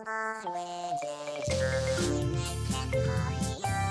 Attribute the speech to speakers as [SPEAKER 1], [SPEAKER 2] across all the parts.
[SPEAKER 1] Sandwiches time and hurry up.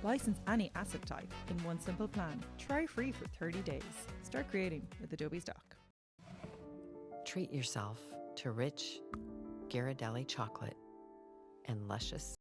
[SPEAKER 2] License any asset type in one simple plan. Try free for 30 days. Start creating with Adobe Stock.
[SPEAKER 3] Treat yourself to rich Ghirardelli chocolate and luscious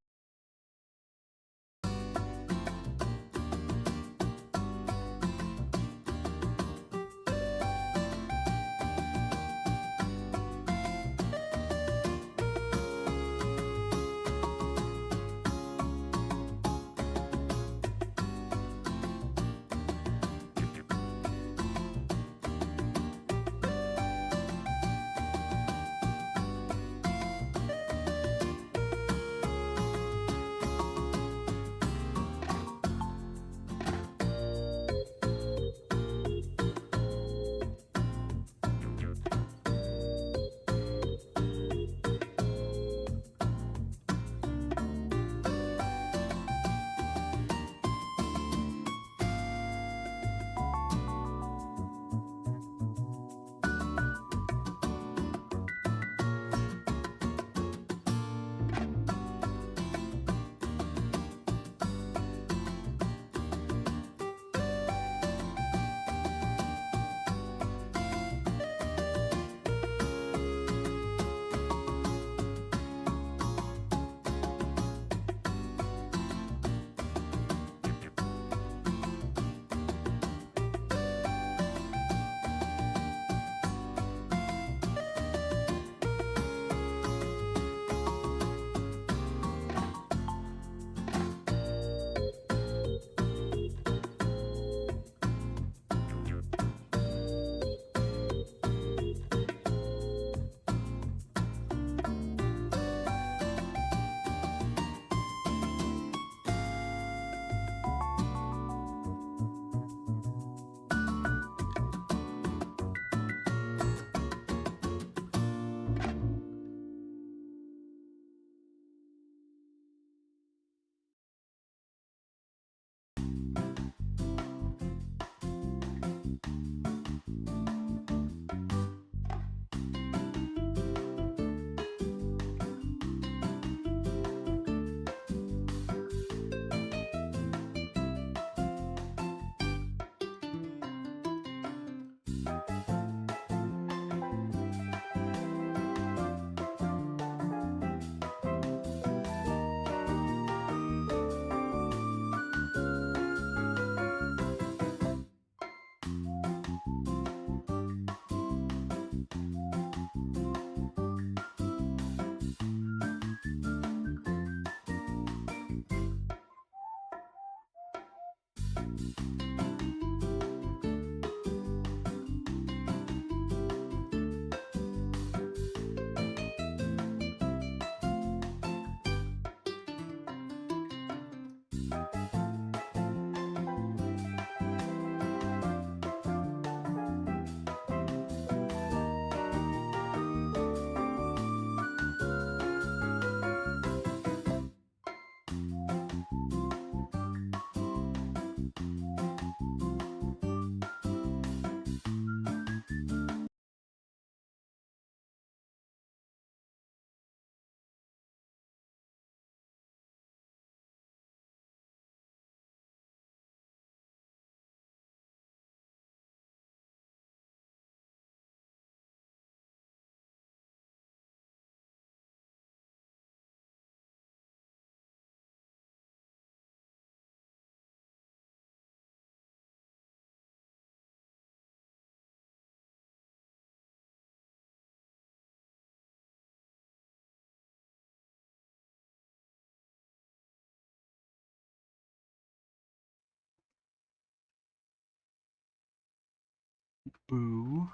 [SPEAKER 4] Boo.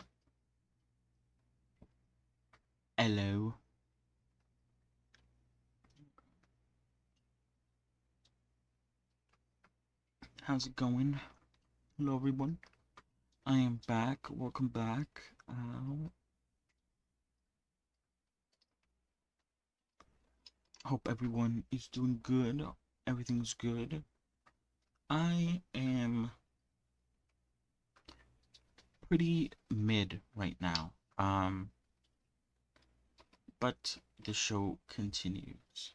[SPEAKER 4] Hello. How's it going? Hello, everyone. I am back. Welcome back. Hope everyone is doing good. Everything's good. I am pretty mid right now. But the show continues.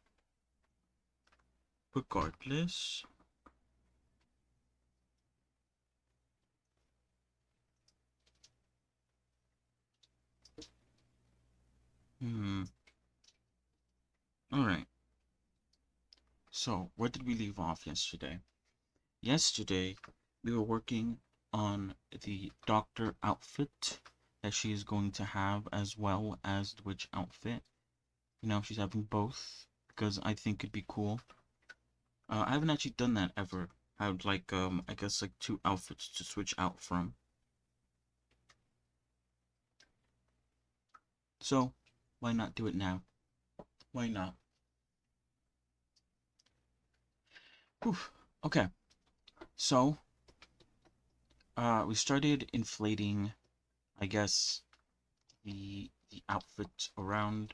[SPEAKER 4] Regardless, So, where did we leave off yesterday? Yesterday, we were working on the doctor outfit that she is going to have, as well as the witch outfit. You know, she's having both because I think it'd be cool. I haven't actually done that ever. I would like, I guess like two outfits to switch out from. So, why not do it now? Why not? Whew. Okay, so, we started inflating, I guess, the outfit around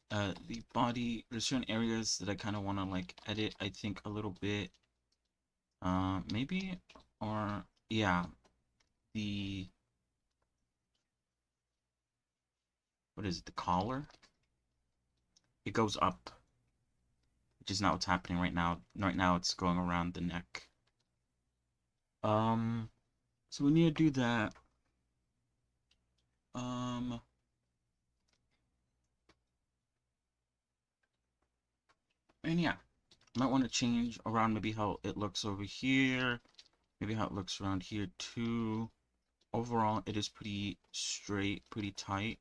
[SPEAKER 4] the body. There's certain areas that I kind of want to like edit, I think, a little bit. Maybe, or yeah, the what is it? The collar. It goes up, which is not what's happening right now. Right now, it's going around the neck. Um, so we need to do that. Um, and yeah, might want to change around maybe how it looks over here, maybe how it looks around here too. Overall, it is pretty straight, pretty tight.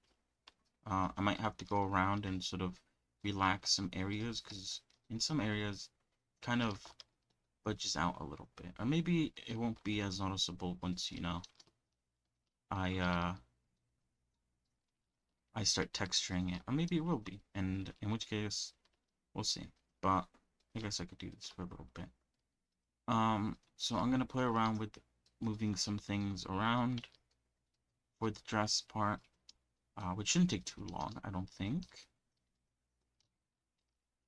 [SPEAKER 4] I might have to go around and sort of relax some areas, because in some areas kind of budges out a little bit. Or maybe it won't be as noticeable once, you know, I I start texturing it. Or maybe it will be, and in which case we'll see. But I guess I could do this for a little bit. So I'm gonna play around with moving some things around for the dress part, which shouldn't take too long, I don't think.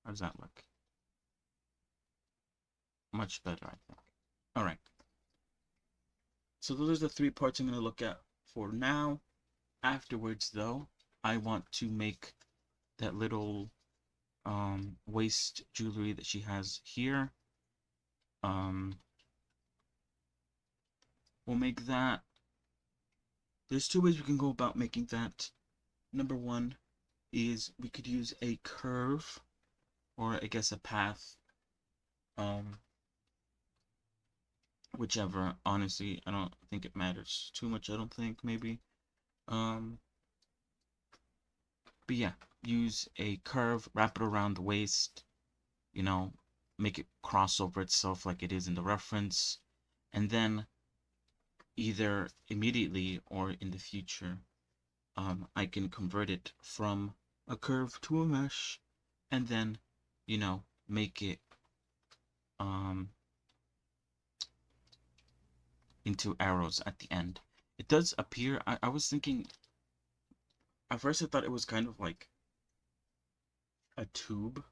[SPEAKER 4] How does that look? Much better, I think. Alright. So those are the three parts I'm going to look at for now. Afterwards, though, I want to make that little waist jewelry that she has here. We'll make that. There's two ways we can go about making that. Number one is we could use a curve, or I guess a path. Whichever. Honestly, I don't think it matters too much. I don't think, maybe. But yeah, use a curve, wrap it around the waist, you know, make it cross over itself like it is in the reference, and then either immediately or in the future, I can convert it from a curve to a mesh, and then, you know, make it into arrows at the end. It does appear, I was thinking, at first I thought it was kind of like a tube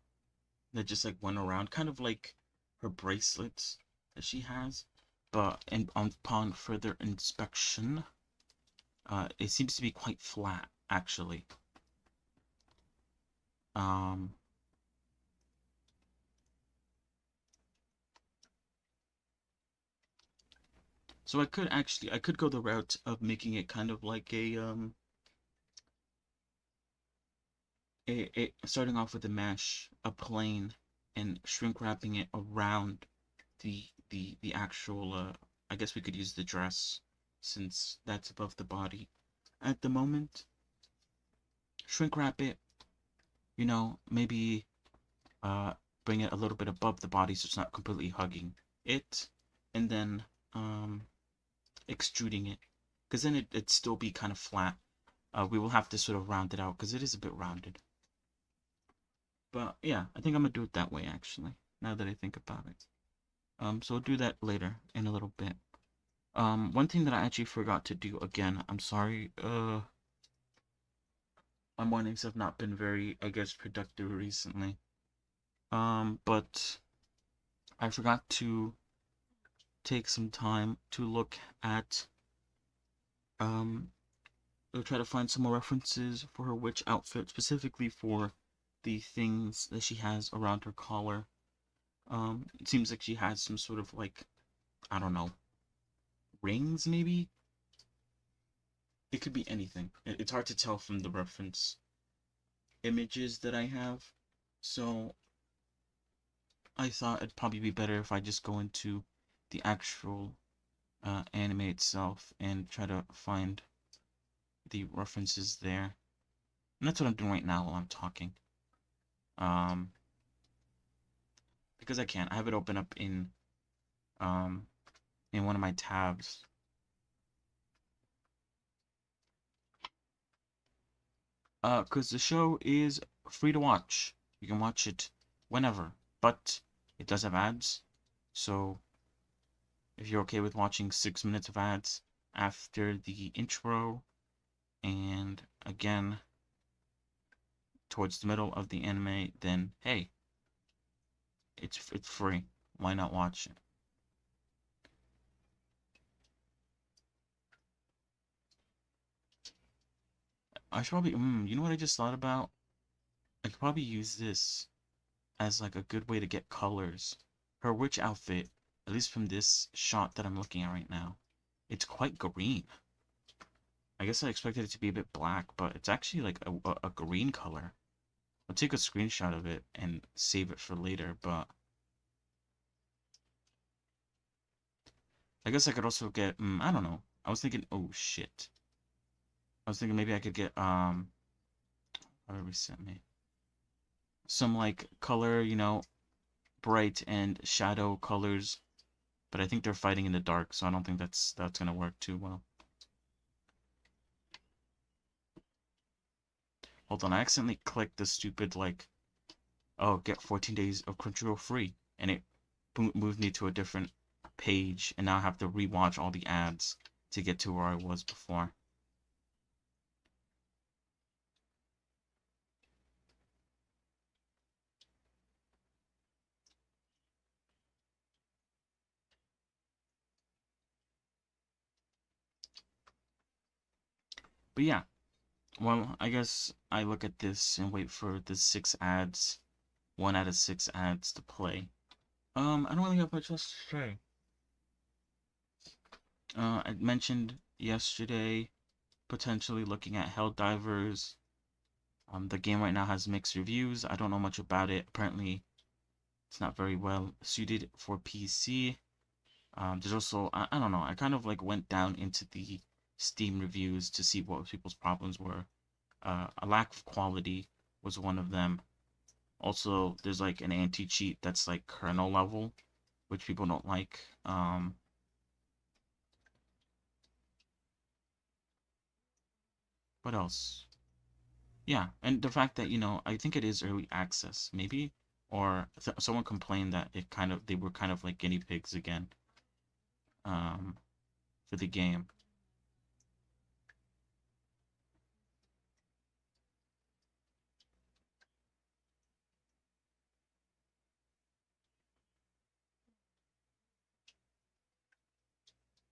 [SPEAKER 4] that just like went around, kind of like her bracelets that she has. But upon further inspection, it seems to be quite flat, actually. Um, so I could go the route of making it kind of like starting off with a mesh, a plane, and shrink wrapping it around the actual, I guess we could use the dress, since that's above the body at the moment. Shrink wrap it, you know, maybe bring it a little bit above the body so it's not completely hugging it, and then extruding it, because then it'd still be kind of flat. We will have to sort of round it out because it is a bit rounded. But yeah, I think I'm gonna do it that way, actually, now that I think about it. So we'll do that later in a little bit. One thing that I actually forgot to do again, I'm sorry, my mornings have not been very, I guess, productive recently. But I forgot to take some time to look at, I'll try to find some more references for her witch outfit, specifically for the things that she has around her collar. It seems like she has some sort of like, I don't know, rings maybe? It could be anything. It's hard to tell from the reference images that I have. So I thought it'd probably be better if I just go into the actual anime itself and try to find the references there. And that's what I'm doing right now while I'm talking. Um, because I can. I have it open up um in one of my tabs. Because the show is free to watch. You can watch it whenever, but it does have ads. So if you're okay with watching 6 minutes of ads after the intro, and again towards the middle of the anime, then hey, it's free. Why not watch it? I should probably, you know what I just thought about? I could probably use this as like a good way to get colors. Her witch outfit, at least from this shot that I'm looking at right now, it's quite green. I guess I expected it to be a bit black, but it's actually like a green color. I'll take a screenshot of it and save it for later, but I guess I could also get, I don't know. I was thinking, oh shit. I was thinking maybe I could get, what did reset me? Some like color, bright and shadow colors, but I think they're fighting in the dark, so I don't think that's gonna work too well. Hold on, I accidentally clicked the stupid like, oh, get 14 days of Crunchyroll free, and it moved me to a different page, and now I have to rewatch all the ads to get to where I was before. But yeah, well, I guess I look at this and wait for the 6 ads, 1 out of 6 ads to play. I don't really have much else to say. I mentioned yesterday potentially looking at Helldivers. The game right now has mixed reviews. I don't know much about it. Apparently, it's not very well suited for PC. There's also, I don't know, I kind of like went down into the Steam reviews to see what people's problems were. A lack of quality was one of them. Also, there's like an anti-cheat that's like kernel level, which people don't like. What else? Yeah, and the fact that, I think it is early access, maybe, or someone complained that they were kind of like guinea pigs again, um, for the game.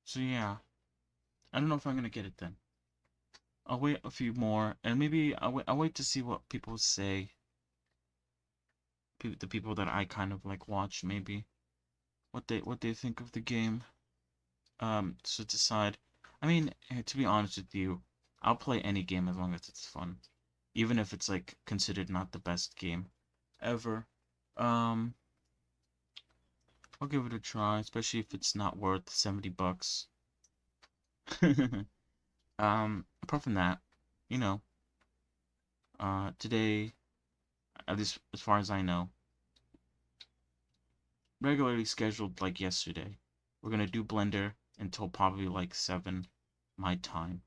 [SPEAKER 4] So yeah, I don't know if I'm gonna get it then. I'll wait a few more, and maybe I'll wait to see what people say. The people that I kind of like watch, maybe what they think of the game. So decide. I mean, to be honest with you, I'll play any game as long as it's fun, even if it's like considered not the best game ever. Um, I'll give it a try, especially if it's not worth $70. Apart from that, you know, today, at least as far as I know, regularly scheduled like yesterday, we're gonna do Blender until probably like 7 my time.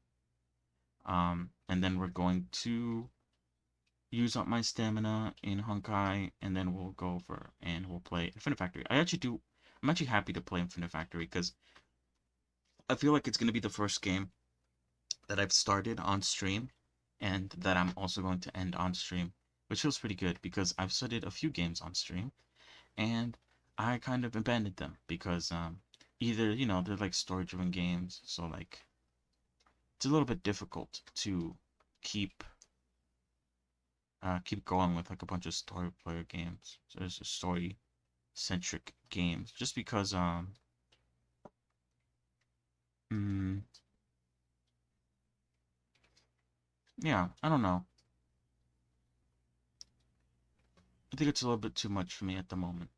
[SPEAKER 4] And then we're going to use up my stamina in Honkai, and then we'll go over and we'll play Infinite Factory. I'm actually happy to play Infinite Factory because I feel like it's gonna be the first game that I've started on stream and that I'm also going to end on stream, which feels pretty good because I've started a few games on stream and I kind of abandoned them because either, they're like story-driven games, so like it's a little bit difficult to keep keep going with like a bunch of story player games. So there's story centric games just because mm, yeah, I don't know. I think it's a little bit too much for me at the moment.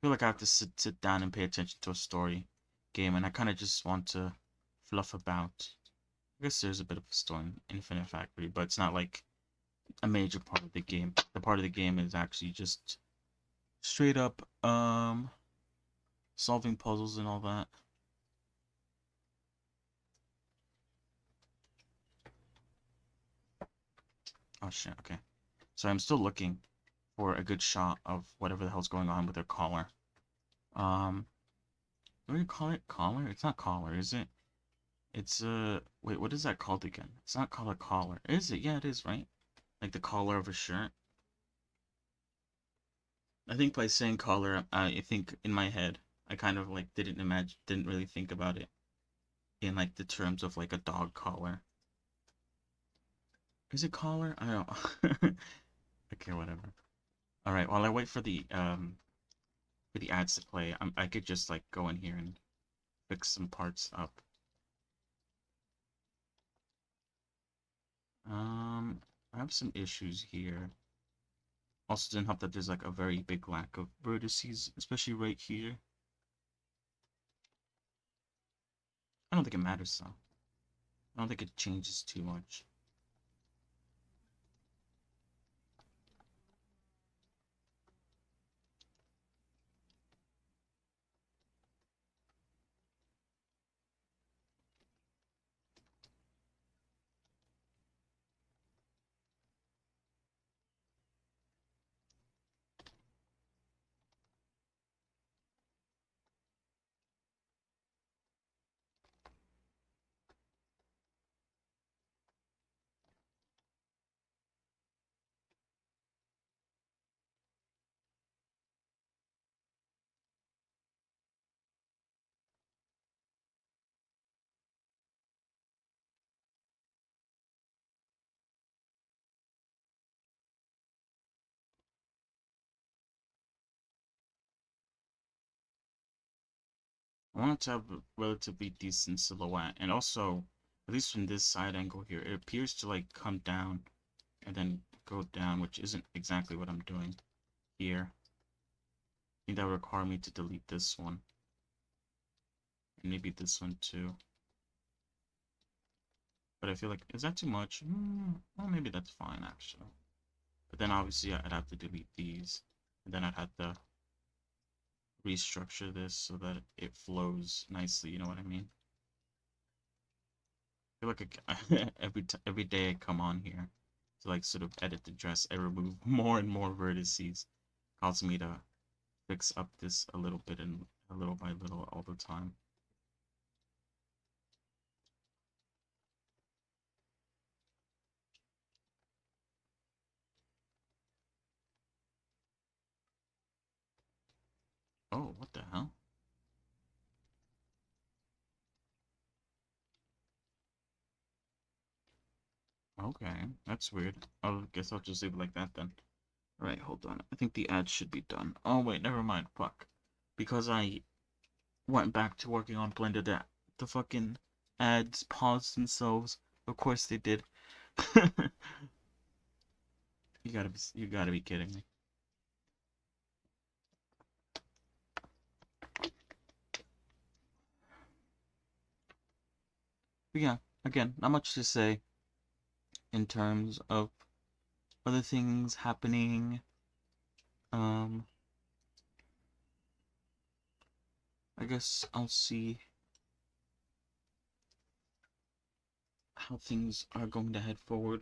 [SPEAKER 4] feel like I have to sit down and pay attention to a story game, and I kind of just want to fluff about. I guess there's a bit of a story in Infinite Factory, but it's not like a major part of the game. The part of the game is actually just straight up solving puzzles and all that. Oh shit, okay. So I'm still looking for a good shot of whatever the hell's going on with their collar. What do you call it? Collar? It's not collar, is it? It's wait, what is that called again? It's not called a collar. Is it? Yeah, it is, right? Like the collar of a shirt. I think by saying collar, I think in my head, I kind of like didn't really think about it in like the terms of like a dog collar. Is it collar? I don't. Okay, whatever. All right. While I wait for the ads to play, I could just like go in here and fix some parts up. I have some issues here. Also, didn't help that there's like a very big lack of vertices, especially right here. I don't think it matters though. I don't think it changes too much. I want it to have a relatively decent silhouette, and also, at least from this side angle here, it appears to like come down and then go down, which isn't exactly what I'm doing here. I think that would require me to delete this one, and maybe this one too. But I feel like, is that too much? Well, maybe that's fine actually. But then obviously I'd have to delete these, and then I'd have to restructure this so that it flows nicely, you know what I mean? I feel like every day I come on here to like sort of edit the dress, I remove more and more vertices, causing me to fix up this a little bit and a little by little all the time. Oh, what the hell? Okay, that's weird. I guess I'll just leave it like that then. Alright, hold on. I think the ad should be done. Oh wait, never mind. Fuck. Because I went back to working on Blender, the fucking ads paused themselves. Of course they did. You gotta be kidding me. But yeah, again, not much to say in terms of other things happening. Um, I guess I'll see how things are going to head forward.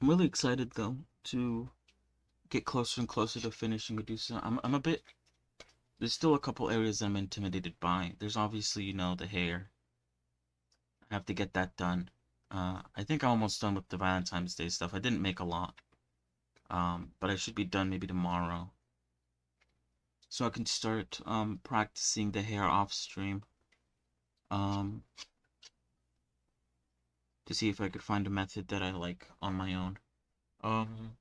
[SPEAKER 4] I'm really excited though to get closer and closer to finishing Medusa. I'm a bit. There's still a couple areas I'm intimidated by. There's obviously, you know, the hair. I have to get that done. I think I'm almost done with the Valentine's Day stuff. I didn't make a lot. But I should be done maybe tomorrow. So I can start practicing the hair off stream. Um, to see if I could find a method that I like on my own. Um,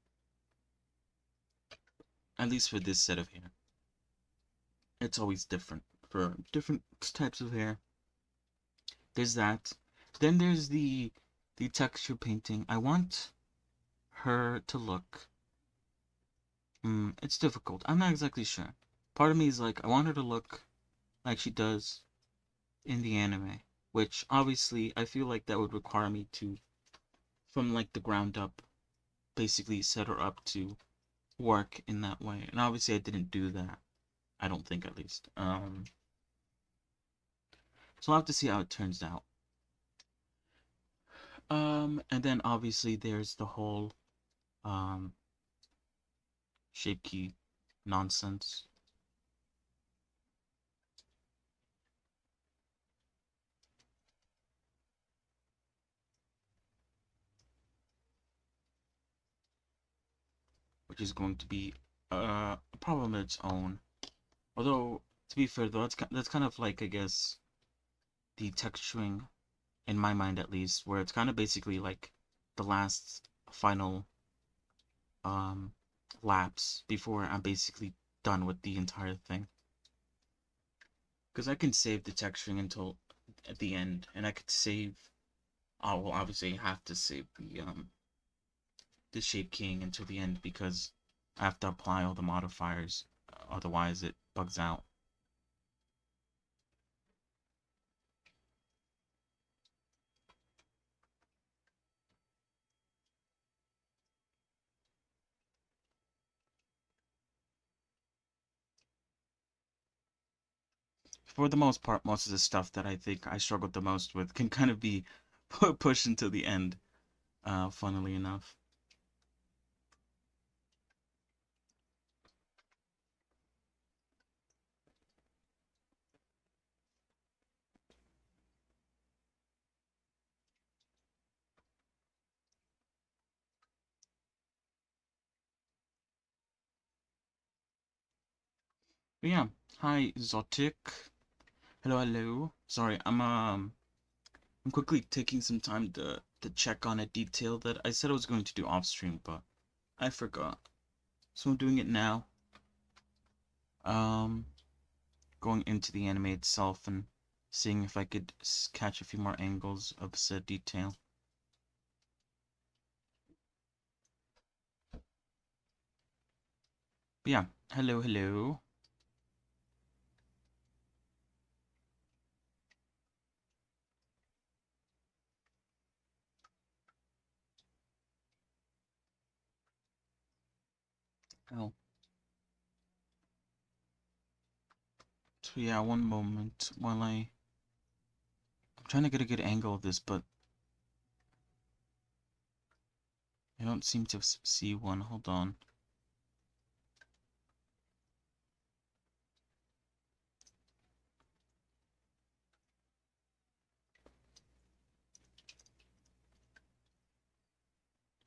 [SPEAKER 4] at least for this set of hair. It's always different for different types of hair. There's that. Then there's the texture painting. I want her to look. It's difficult. I'm not exactly sure. Part of me is like, I want her to look like she does in the anime, which obviously I feel like that would require me to, from like the ground up, basically set her up to work in that way. And obviously I didn't do that. I don't think, at least. So I'll have to see how it turns out. And then obviously there's the whole um shape key nonsense. Which is going to be a problem of its own. Although, to be fair though, that's kind of like, I guess, the texturing, in my mind at least, where it's kind of basically like the last final um lapse before I'm basically done with the entire thing. Because I can save the texturing until at the end, and I could save. I will obviously have to save the shape keying until the end because I have to apply all the modifiers, otherwise it bugs out. For the most part, most of the stuff that I think I struggled the most with can kind of be pushed until the end, funnily enough. But yeah, hi Zotic. Hello, hello. Sorry, I'm quickly taking some time to check on a detail that I said I was going to do off stream, but I forgot. So I'm doing it now. Um, Going into the anime itself and seeing if I could catch a few more angles of said detail. But yeah, hello, hello. Oh, so yeah, one moment while I'm trying to get a good angle of this, but I don't seem to see one. Hold on.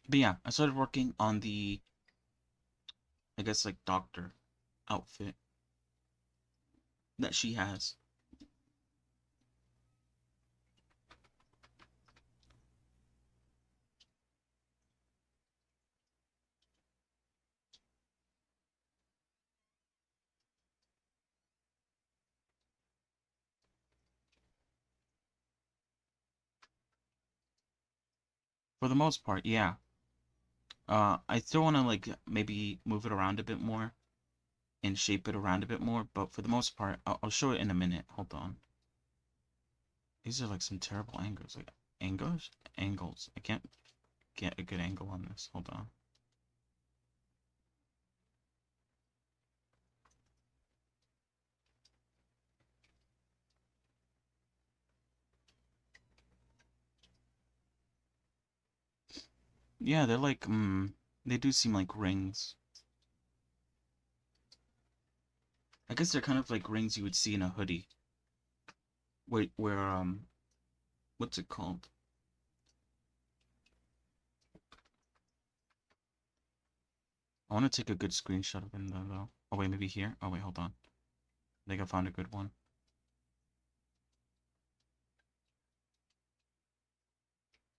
[SPEAKER 4] But yeah, I started working on the, I guess, like doctor outfit that she has. For the most part, yeah. I still want to like maybe move it around a bit more and shape it around a bit more, but for the most part, I'll show it in a minute. Hold on. These are like some terrible angles. Like angles? Angles. I can't get a good angle on this. Hold on. Yeah, they're like, they do seem like rings. I guess they're kind of like rings you would see in a hoodie. Where, what's it called? I want to take a good screenshot of it though. Oh wait, maybe here? Oh wait, hold on. I think I found a good one.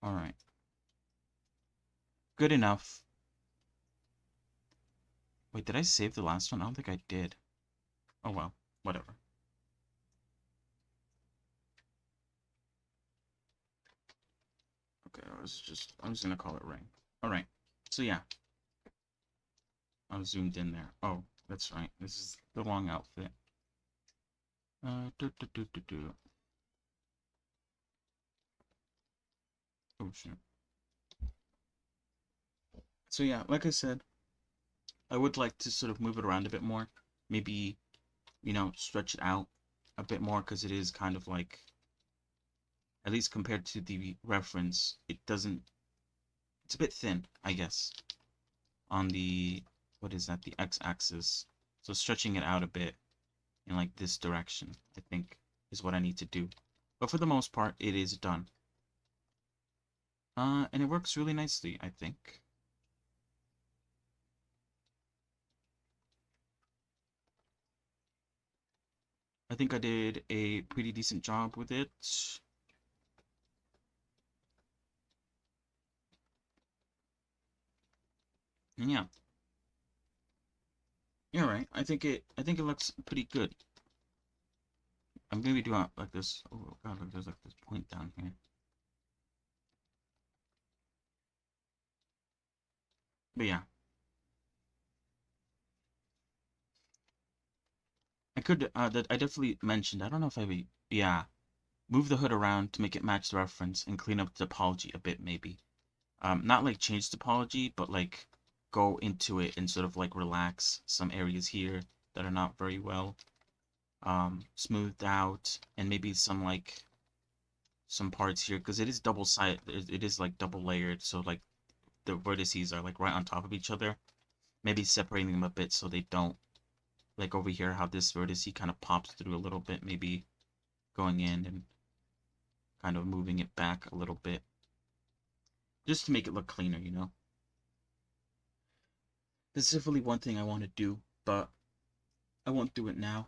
[SPEAKER 4] Alright. Good enough. Wait, did I save the last one? I don't think I did. Oh well, whatever. Okay, I'm just gonna call it ring. Alright. So yeah, I was zoomed in there. Oh, that's right. This is the wrong outfit. Do, do, do, do, do. Oh, shit. So yeah, like I said, I would like to sort of move it around a bit more. Maybe, stretch it out a bit more because it is kind of like, at least compared to the reference, it doesn't, it's a bit thin, I guess, on the, what is that, the x-axis. So stretching it out a bit in like this direction, I think, is what I need to do. But for the most part, it is done. And it works really nicely, I think. I think I did a pretty decent job with it. And yeah. Yeah, right. I think it looks pretty good. I'm gonna be doing it like this. Oh god, look, there's like this point down here. But yeah. I could that I definitely mentioned, I don't know if yeah. Move the hood around to make it match the reference and clean up the topology a bit maybe. Not like change topology, but like go into it and sort of like relax some areas here that are not very well smoothed out, and maybe some parts here because it is double sided. It is like double layered, so like the vertices are like right on top of each other. Maybe separating them a bit so they don't, like over here how this vertice kind of pops through a little bit. Maybe going in and kind of moving it back a little bit just to make it look cleaner. There's definitely one thing I want to do, but I won't do it now.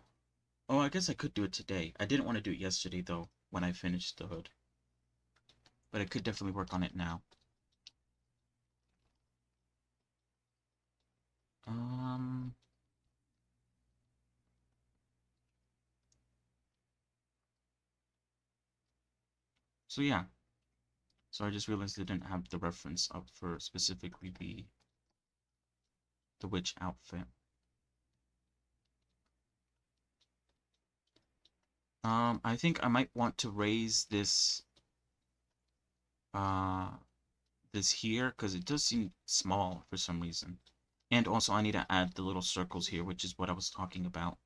[SPEAKER 4] Oh, I guess I could do it today. I didn't want to do it yesterday though when I finished the hood, but I could definitely work on it now. Um, so yeah. So I just realized I didn't have the reference up for specifically the witch outfit. I think I might want to raise uh this here because it does seem small for some reason. And also I need to add the little circles here, which is what I was talking about,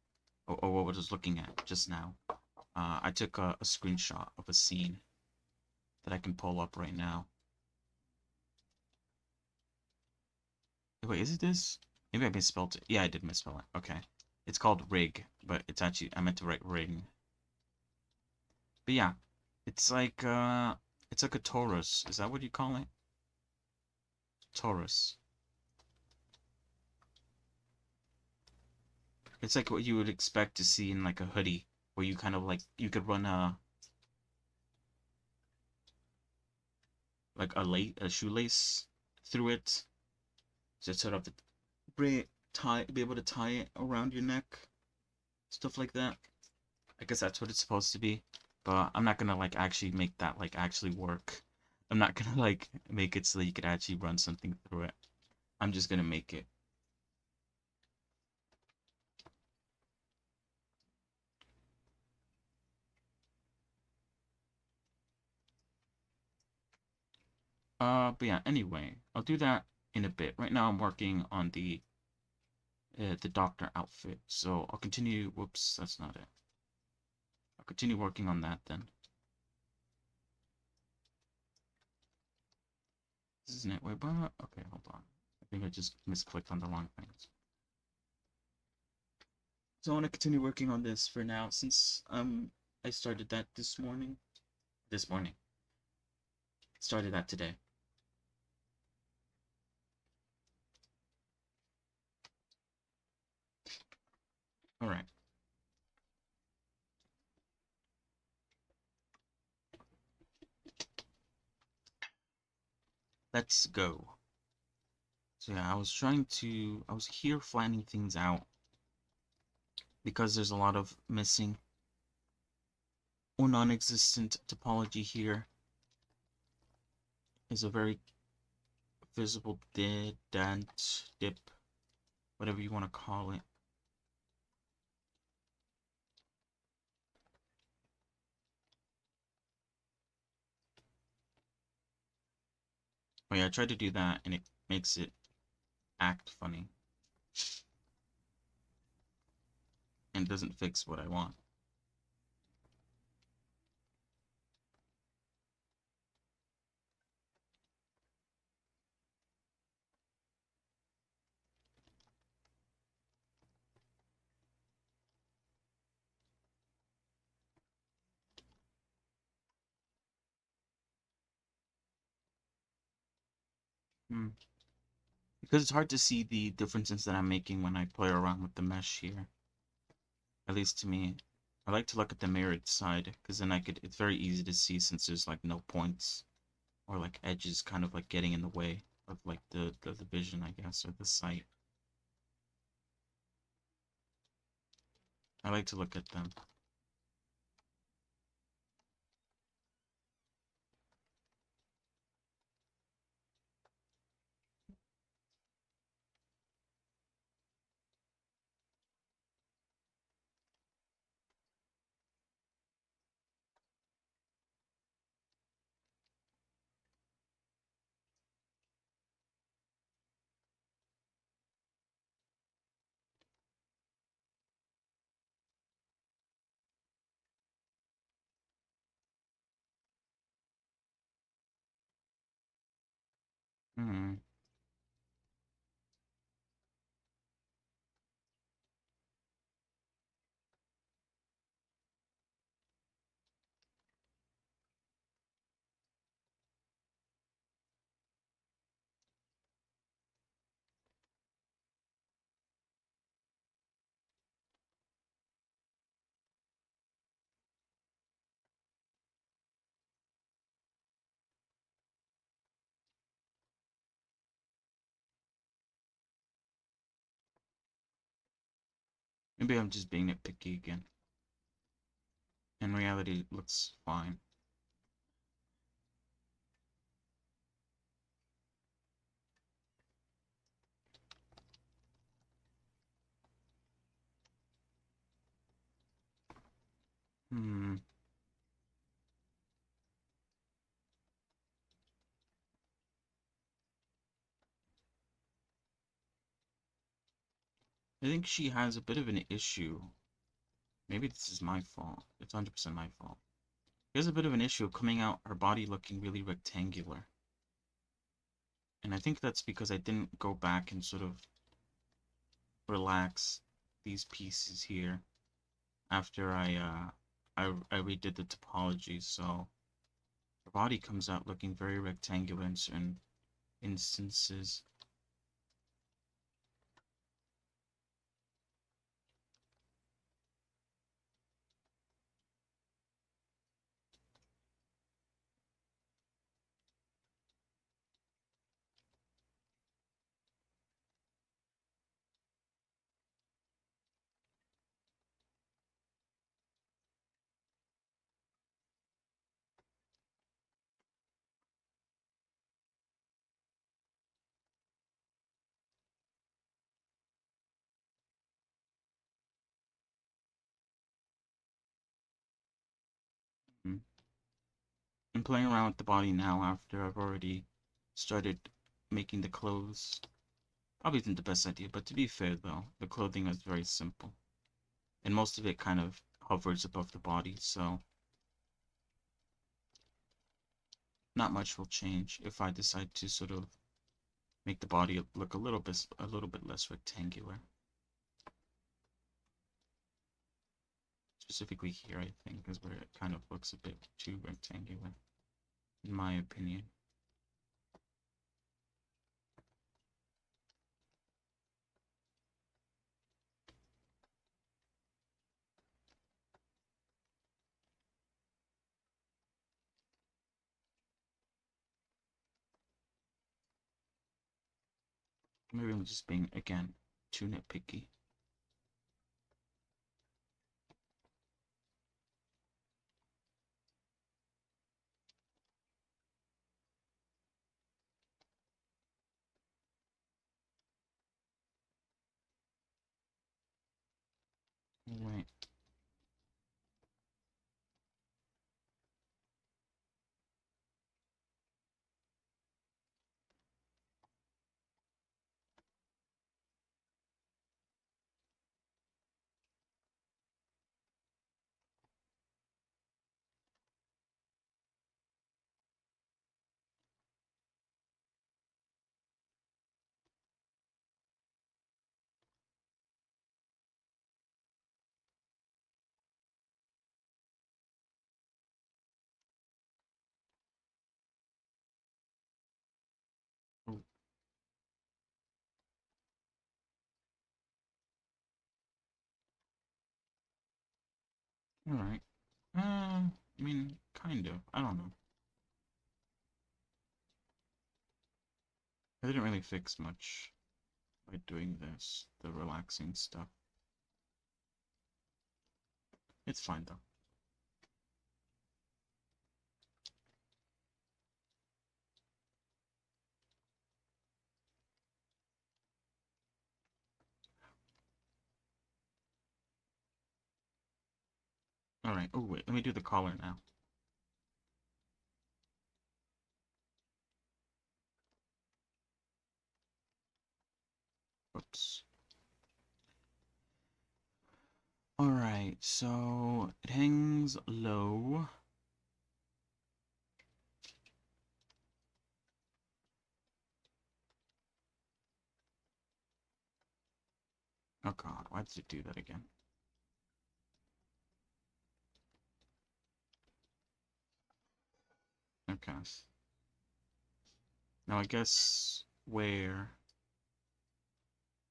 [SPEAKER 4] or what I was looking at just now. I took a screenshot of a scene that I can pull up right now. Wait, is it this? Maybe I misspelled it. Yeah, I did misspell it. Okay. It's called rig, but it's actually, I meant to write ring. But yeah, it's like a torus. Is that what you call it? Torus. It's like what you would expect to see in like a hoodie, where you kind of like you could run a shoelace through it to sort of be able to tie it around your neck, stuff like that. I guess that's what it's supposed to be, but I'm not gonna like actually make that like actually work. I'm not gonna like make it so that you could actually run something through it. I'm just gonna make it. But yeah, anyway, I'll do that in a bit. Right now I'm working on the doctor outfit, so I'll continue. Whoops, that's not it. I'll continue working on that then. This isn't it. Wait, but okay, hold on. I think I just misclicked on the wrong things. So I want to continue working on this for now since I started that this morning. This morning. Started that today. All right. Let's go. So yeah, I was here flattening things out because there's a lot of missing or non-existent topology here. Is a very visible dent, dip, whatever you want to call it. Oh yeah, I tried to do that and it makes it act funny. And doesn't fix what I want. Hmm. Because it's hard to see the differences that I'm making when I play around with the mesh here. At least to me. I like to look at the mirrored side, because then it's very easy to see since there's like no points or like edges kind of like getting in the way of like the vision, I guess, or the sight. I like to look at them. Hmm. Maybe I'm just being nitpicky again. In reality, it looks fine. Hmm. I think she has a bit of an issue. Maybe this is my fault. It's 100% my fault. She has a bit of an issue of coming out her body looking really rectangular. And I think that's because I didn't go back and sort of relax these pieces here after I redid the topology, so her body comes out looking very rectangular in certain instances. Mm. I'm playing around with the body now after I've already started making the clothes. Probably isn't the best idea, but to be fair though, the clothing is very simple. And most of it kind of hovers above the body, so not much will change if I decide to sort of make the body look a little bit less rectangular. Specifically here, I think, is where it kind of looks a bit too rectangular, in my opinion. Maybe I'm just being, again, too nitpicky. Wait. Oh, alright. I mean, kind of. I don't know. I didn't really fix much by doing this, the relaxing stuff. It's fine though. Alright, oh wait, let me do the collar now. Oops. Alright, so it hangs low. Oh god, why did it do that again? Okay. Now I guess where...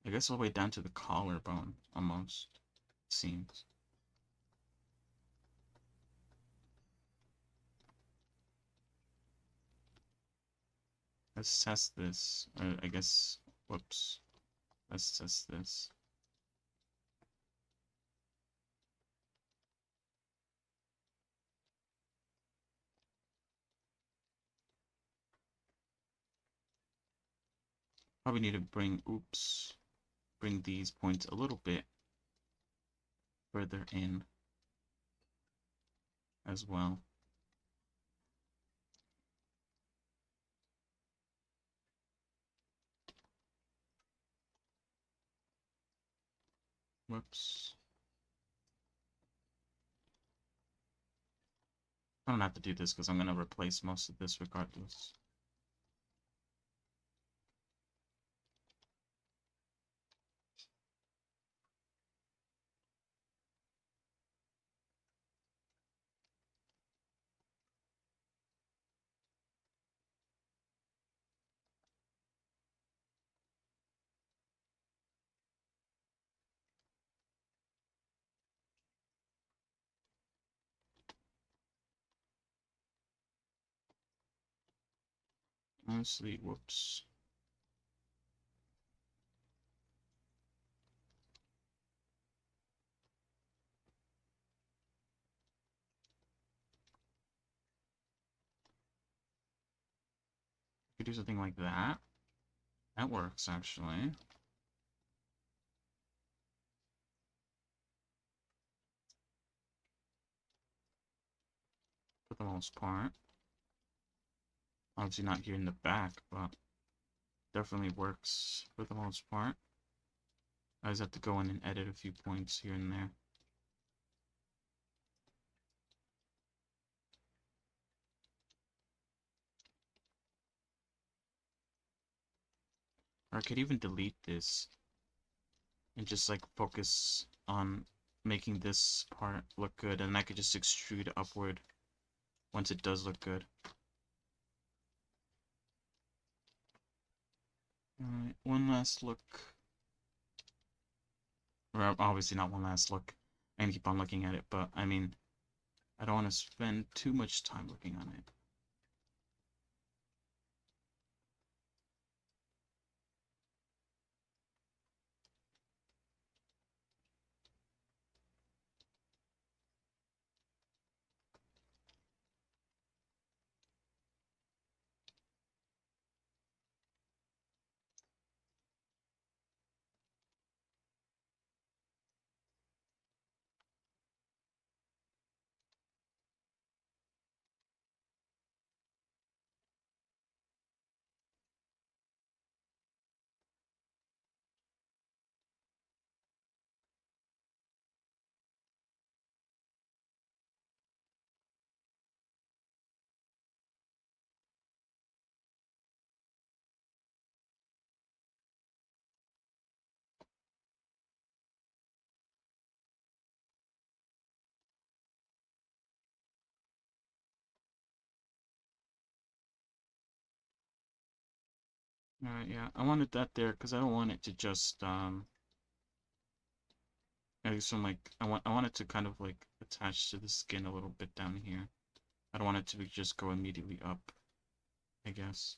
[SPEAKER 4] I guess all the way down to the collarbone, almost, it seems. Let's test this. I guess... Whoops. Let's test this. Probably need to bring... Oops. Bring these points a little bit further in as well. Whoops. I don't have to do this because I'm going to replace most of this regardless. Honestly, whoops. Could do something like that. That works, actually. For the most part. Obviously not here in the back, but definitely works for the most part. I just have to go in and edit a few points here and there. Or I could even delete this and just like focus on making this part look good, and I could just extrude upward once it does look good. Alright, one last look. Or obviously not one last look. I can keep on looking at it, but I mean, I don't want to spend too much time looking on it. Yeah, I wanted that there because I don't want it to just at least from like I want it to kind of like attach to the skin a little bit down here. I don't want it to be just go immediately up, I guess.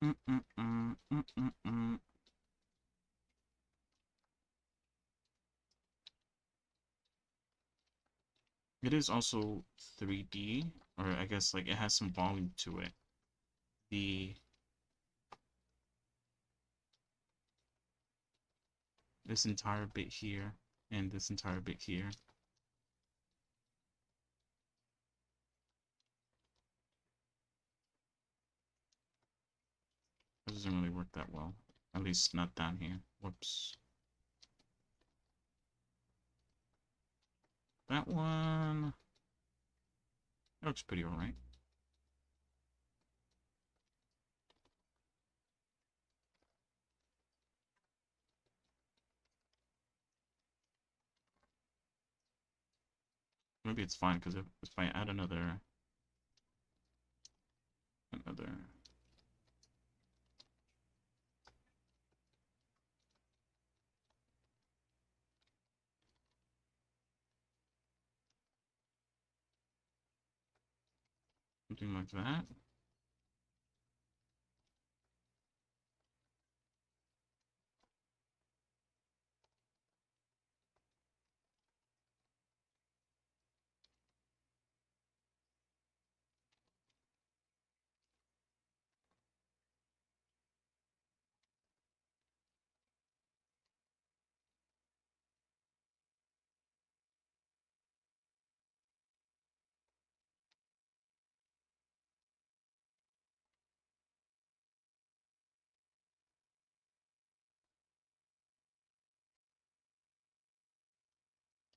[SPEAKER 4] Mm-mm-mm, mm-mm-mm. It is also 3D, or I guess like it has some volume to it. The This entire bit here and this entire bit here. It doesn't really work that well. At least not down here. Whoops. That one looks pretty alright. Maybe it's fine because if I add another something like that.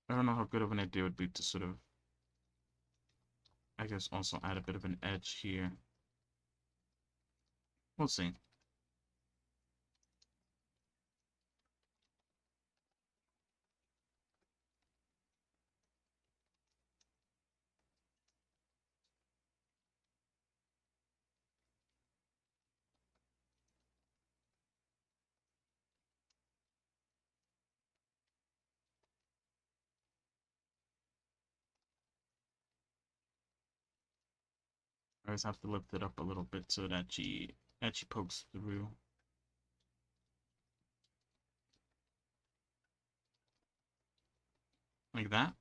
[SPEAKER 4] I don't know how good of an idea it would be to sort of, I guess, also add a bit of an edge here. We'll see. I just have to lift it up a little bit so that she pokes through. Like that.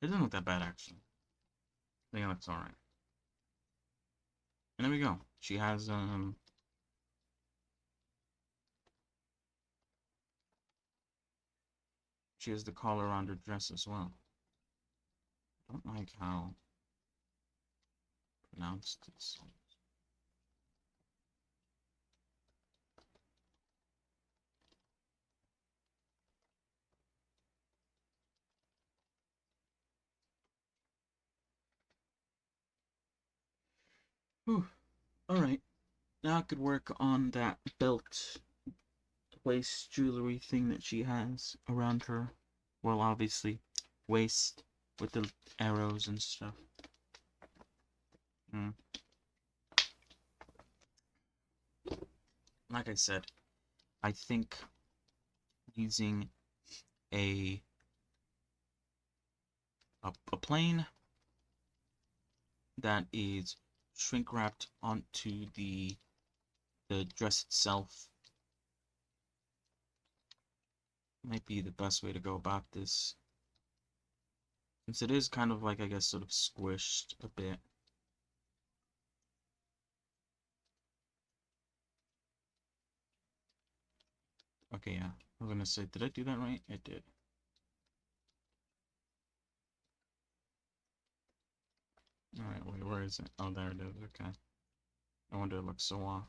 [SPEAKER 4] It doesn't look that bad actually. I think it looks alright. And there we go. She has the collar on her dress as well. I don't like how pronounced it's. Whew. Alright. Now I could work on that belt waist jewelry thing that she has around her. Well, obviously, waist with the arrows and stuff. Mm. Like I said, I think using a a plane that is shrink wrapped onto the dress itself might be the best way to go about this. Since it is kind of like, I guess, sort of squished a bit. Okay, yeah. I was gonna say, did I do that right? I did. Alright, wait, where is it? Oh, there it is, okay. No wonder it looks so off.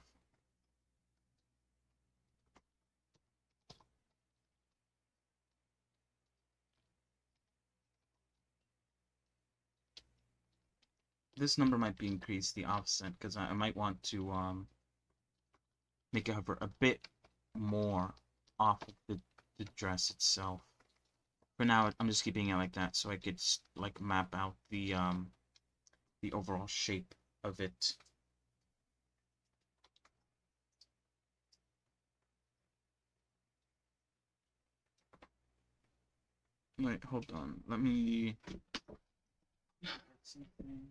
[SPEAKER 4] This number might be increased, the offset, because I might want to make it hover a bit more off of the dress itself. For now, I'm just keeping it like that so I could like map out the overall shape of it. Wait, hold on. Let me. Something.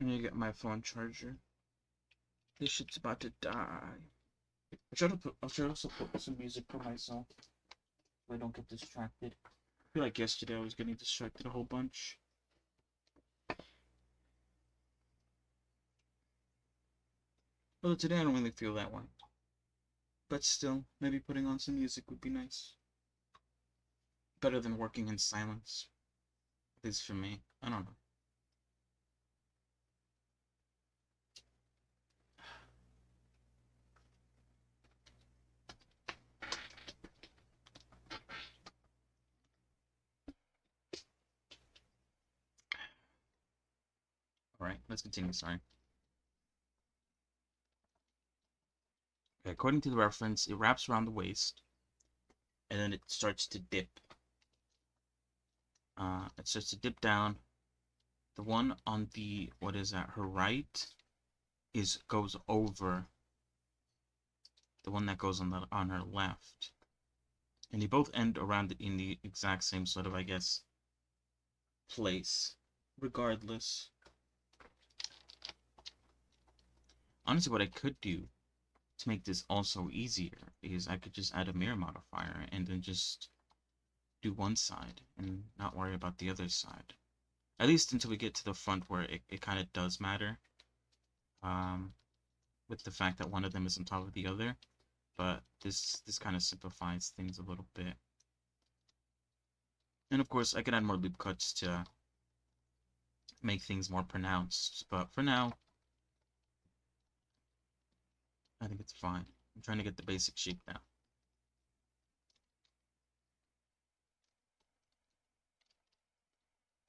[SPEAKER 4] I need to get my phone charger. This shit's about to die. I'll try to also put some music for myself so I don't get distracted. I feel like yesterday I was getting distracted a whole bunch. Although today I don't really feel that way. But still, maybe putting on some music would be nice. Better than working in silence. At least for me. I don't know. Alright, let's continue, sorry. Okay, according to the reference, it wraps around the waist. And then it starts to dip. It starts to dip down. The one on the, what is that, her right, goes over the one that goes on her left. And they both end around in the exact same sort of, I guess, place. Regardless. Honestly, what I could do to make this also easier is I could just add a mirror modifier and then just do one side and not worry about the other side. At least until we get to the front where it kind of does matter. With the fact that one of them is on top of the other. But this kind of simplifies things a little bit. And of course, I could add more loop cuts to make things more pronounced. But for now, I think it's fine. I'm trying to get the basic shape down.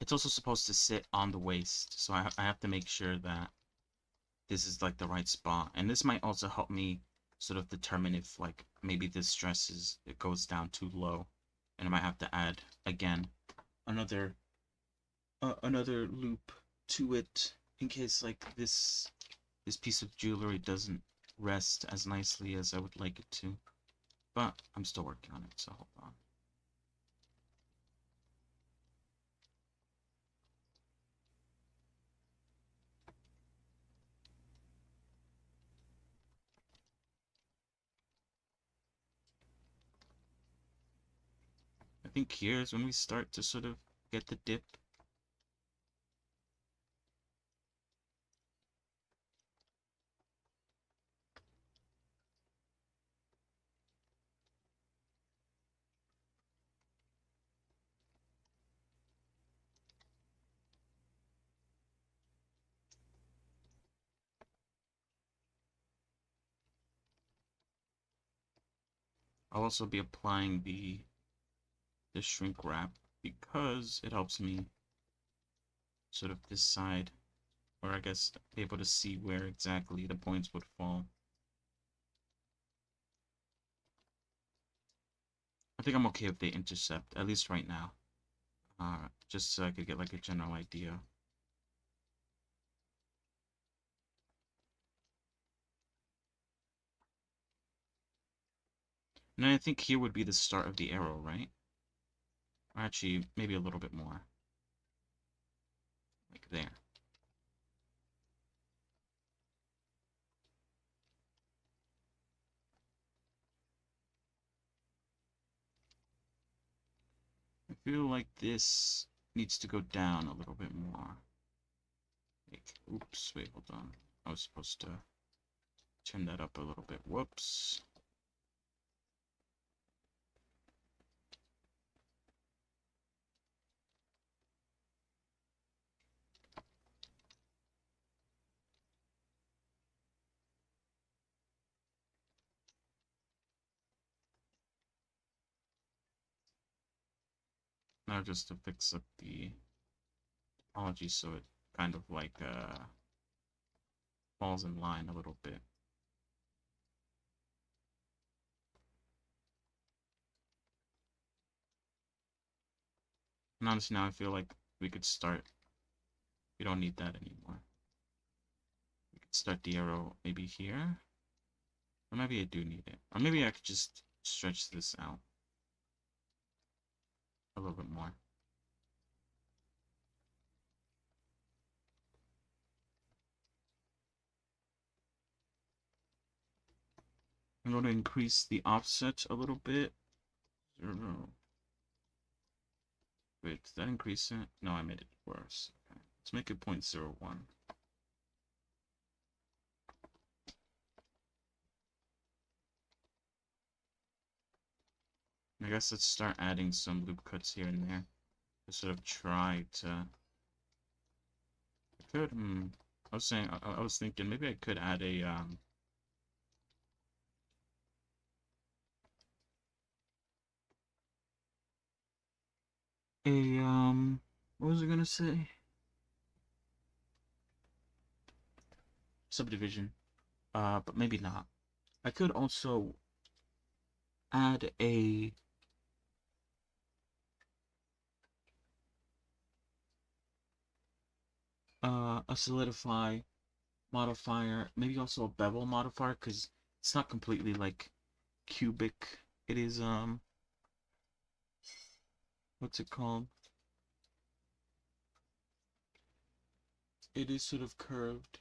[SPEAKER 4] It's also supposed to sit on the waist, so I have to make sure that this is like the right spot. And this might also help me sort of determine if like maybe this dress it goes down too low, and I might have to add again another loop to it in case like this piece of jewelry doesn't rest as nicely as I would like it to. But I'm still working on it, so hold on. I think here's when we start to sort of get the dip. I'll also be applying the shrink wrap because it helps me sort of decide, or I guess be able to see where exactly the points would fall. I think I'm okay if they intercept, at least right now. Just so I could get like a general idea. And I think here would be the start of the arrow, right? Or actually, maybe a little bit more. Like there. I feel like this needs to go down a little bit more. Like, oops, wait, hold on. I was supposed to turn that up a little bit. Whoops. Now just to fix up the topology so it kind of like falls in line a little bit. And honestly, now I feel like we could start. We don't need that anymore. We could start the arrow maybe here. Or maybe I do need it. Or maybe I could just stretch this out a little bit more. I'm going to increase the offset a little bit. 0. Wait, did that increase it? No, I made it worse. Okay. Let's make it 0.01. I guess let's start adding some loop cuts here and there to sort of try to. I could. I was saying. I was thinking maybe I could add What was I gonna say? Subdivision. But maybe not. I could also add a solidify modifier, maybe also a bevel modifier, because it's not completely like cubic. It is what's it called? It is sort of curved.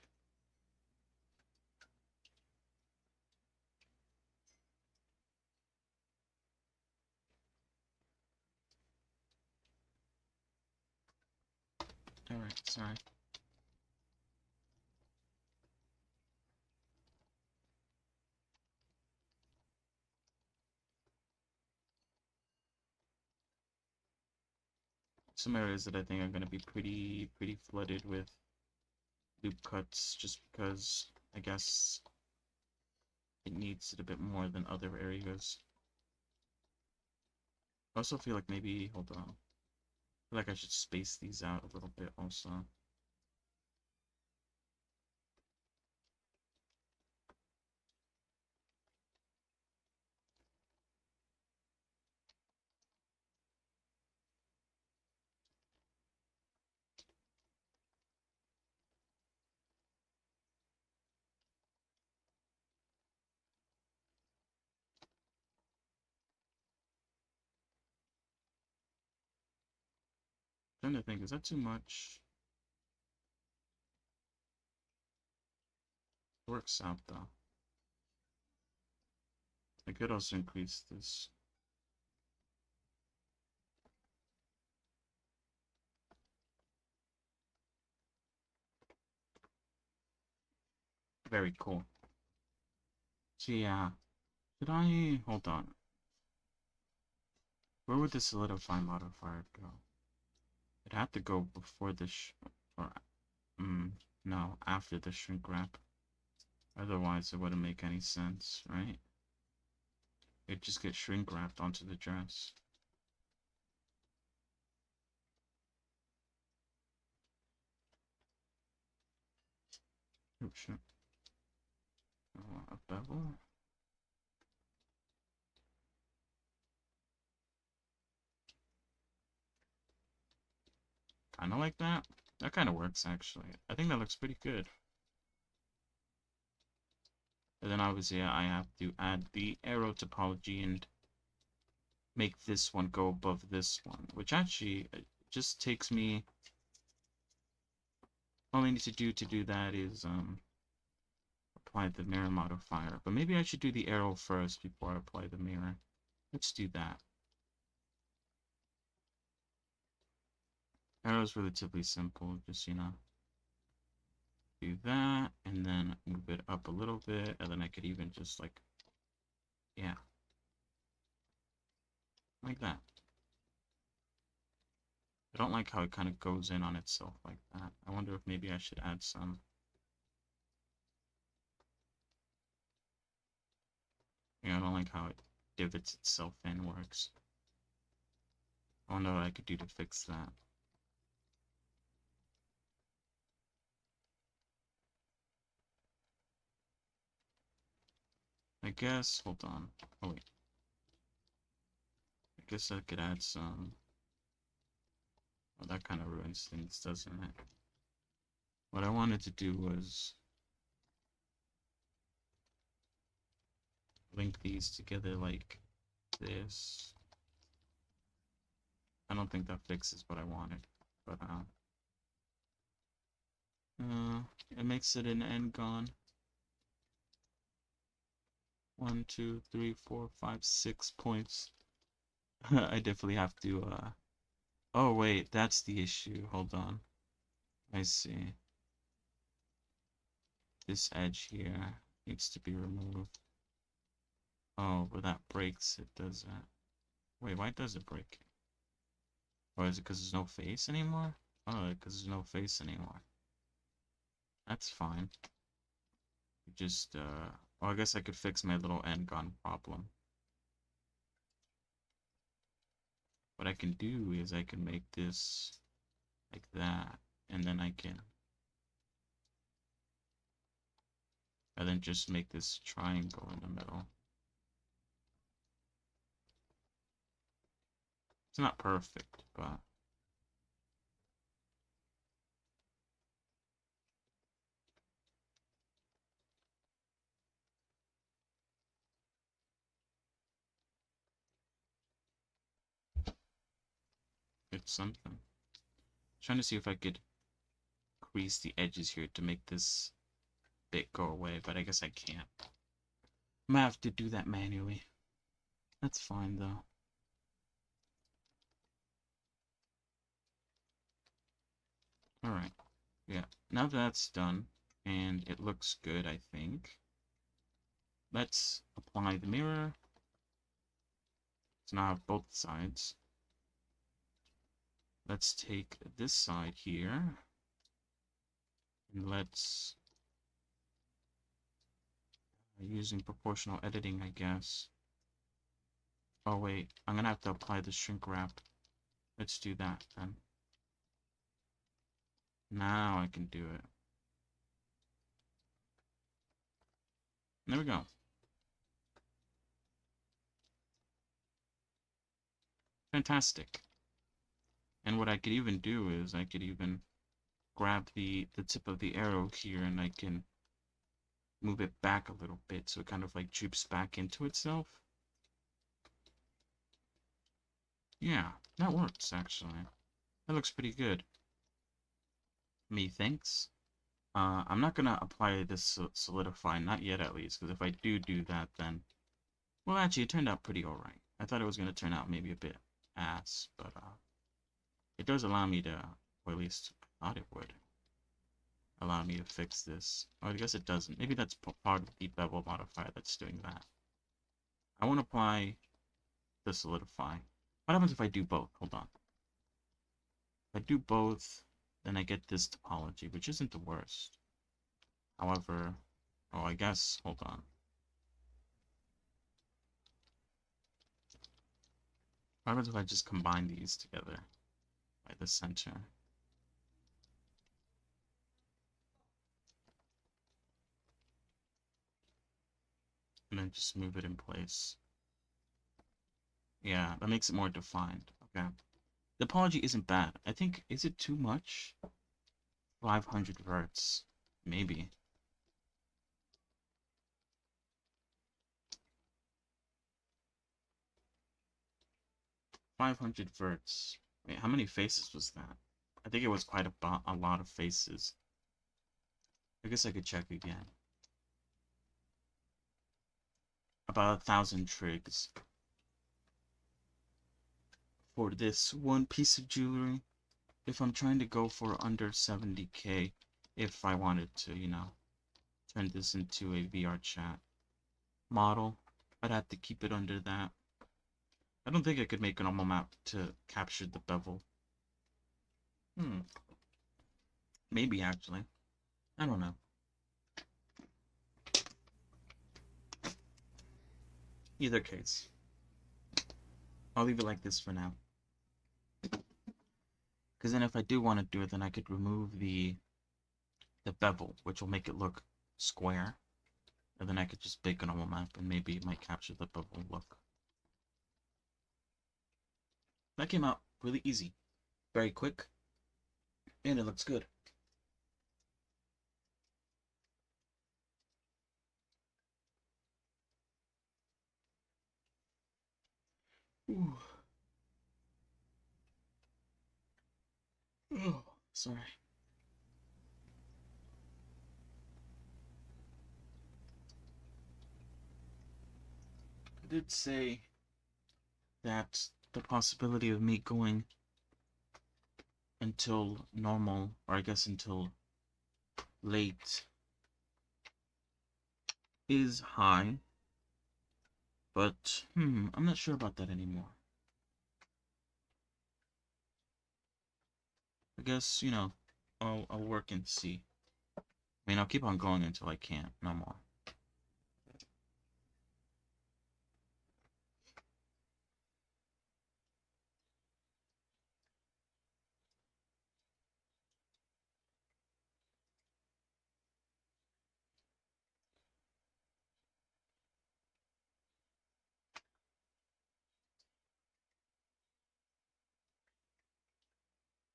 [SPEAKER 4] Alright, sorry. Some areas that I think are going to be pretty flooded with loop cuts just because I guess it needs it a bit more than other areas. I also feel like maybe, hold on, I feel like I should space these out a little bit also. I'm trying to think, is that too much? Works out though. I could also increase this. Very cool. So yeah, should I, hold on. Where would the solidify modifier go? It had to go before the or, no, after the shrink wrap. Otherwise, it wouldn't make any sense, right? It just gets shrink wrapped onto the dress. Oh shit. A bevel? Kinda like that? That kinda works actually. I think that looks pretty good. And then obviously I have to add the arrow topology and make this one go above this one, which actually just takes me. All I need to do that is apply the mirror modifier. But maybe I should do the arrow first before I apply the mirror. Let's do that. Arrow's relatively simple, just, you know, do that, and then move it up a little bit, and then I could even just like, yeah, like that. I don't like how it kind of goes in on itself like that. I wonder if maybe I should add some. Yeah, I don't like how it divots itself in works. I wonder what I could do to fix that. I guess, hold on. Oh wait. I guess I could add some. Oh, that kind of ruins things, doesn't it? What I wanted to do was link these together like this. I don't think that fixes what I wanted, but it makes it an end gone. 1, 2, 3, 4, 5, 6 points. I definitely have to oh wait, that's the issue. Hold on. I see. This edge here needs to be removed. Oh, but that breaks it, does it? Wait, why does it break? Or is it because there's no face anymore? Oh, because there's no face anymore. That's fine. Just, well, I guess I could fix my little end gun problem. What I can do is I can make this like that, and then and then just make this triangle in the middle. It's not perfect, but it's something. Trying to see if I could crease the edges here to make this bit go away, but I guess I can't. I'm gonna have to do that manually. That's fine though. Alright. Yeah. Now that's done, and it looks good, I think. Let's apply the mirror. So now I have both sides. Let's take this side here, and let's, using proportional editing, I guess. Oh wait, I'm gonna have to apply the shrink wrap. Let's do that then. Now I can do it. There we go. Fantastic. And what I could even do is I could even grab the tip of the arrow here, and I can move it back a little bit so it kind of like droops back into itself. Yeah, that works actually. That looks pretty good. Methinks. I'm not gonna apply this solidify, not yet at least, because if I do that, then... Well, actually, it turned out pretty alright. I thought it was gonna turn out maybe a bit ass, but it does allow me to, or at least I thought it would, allow me to fix this. Or I guess it doesn't. Maybe that's part of the bevel modifier that's doing that. I want to apply the solidify. What happens if I do both? Hold on. If I do both, then I get this topology, which isn't the worst. However, oh, I guess, hold on. What happens if I just combine these together by the center? And then just move it in place. Yeah, that makes it more defined. Okay. The topology isn't bad. I think, is it too much? 500 verts. Maybe. $500 verts. Wait, how many faces was that? I think it was quite a lot of faces. I guess I could check again. About 1,000 trigs for this one piece of jewelry. If I'm trying to go for under 70k, if I wanted to, turn this into a VR chat model, I'd have to keep it under that. I don't think I could make a normal map to capture the bevel. Hmm. Maybe, actually. I don't know. Either case, I'll leave it like this for now. Because then if I do want to do it, then I could remove the bevel, which will make it look square. And then I could just make a normal map, and maybe it might capture the bevel look. That came out really easy. Very quick. And it looks good. Ooh. Oh, sorry. I did say that the possibility of me going until normal, or I guess until late, is high. But, I'm not sure about that anymore. I guess, I'll work and see. I mean, I'll keep on going until I can't, no more.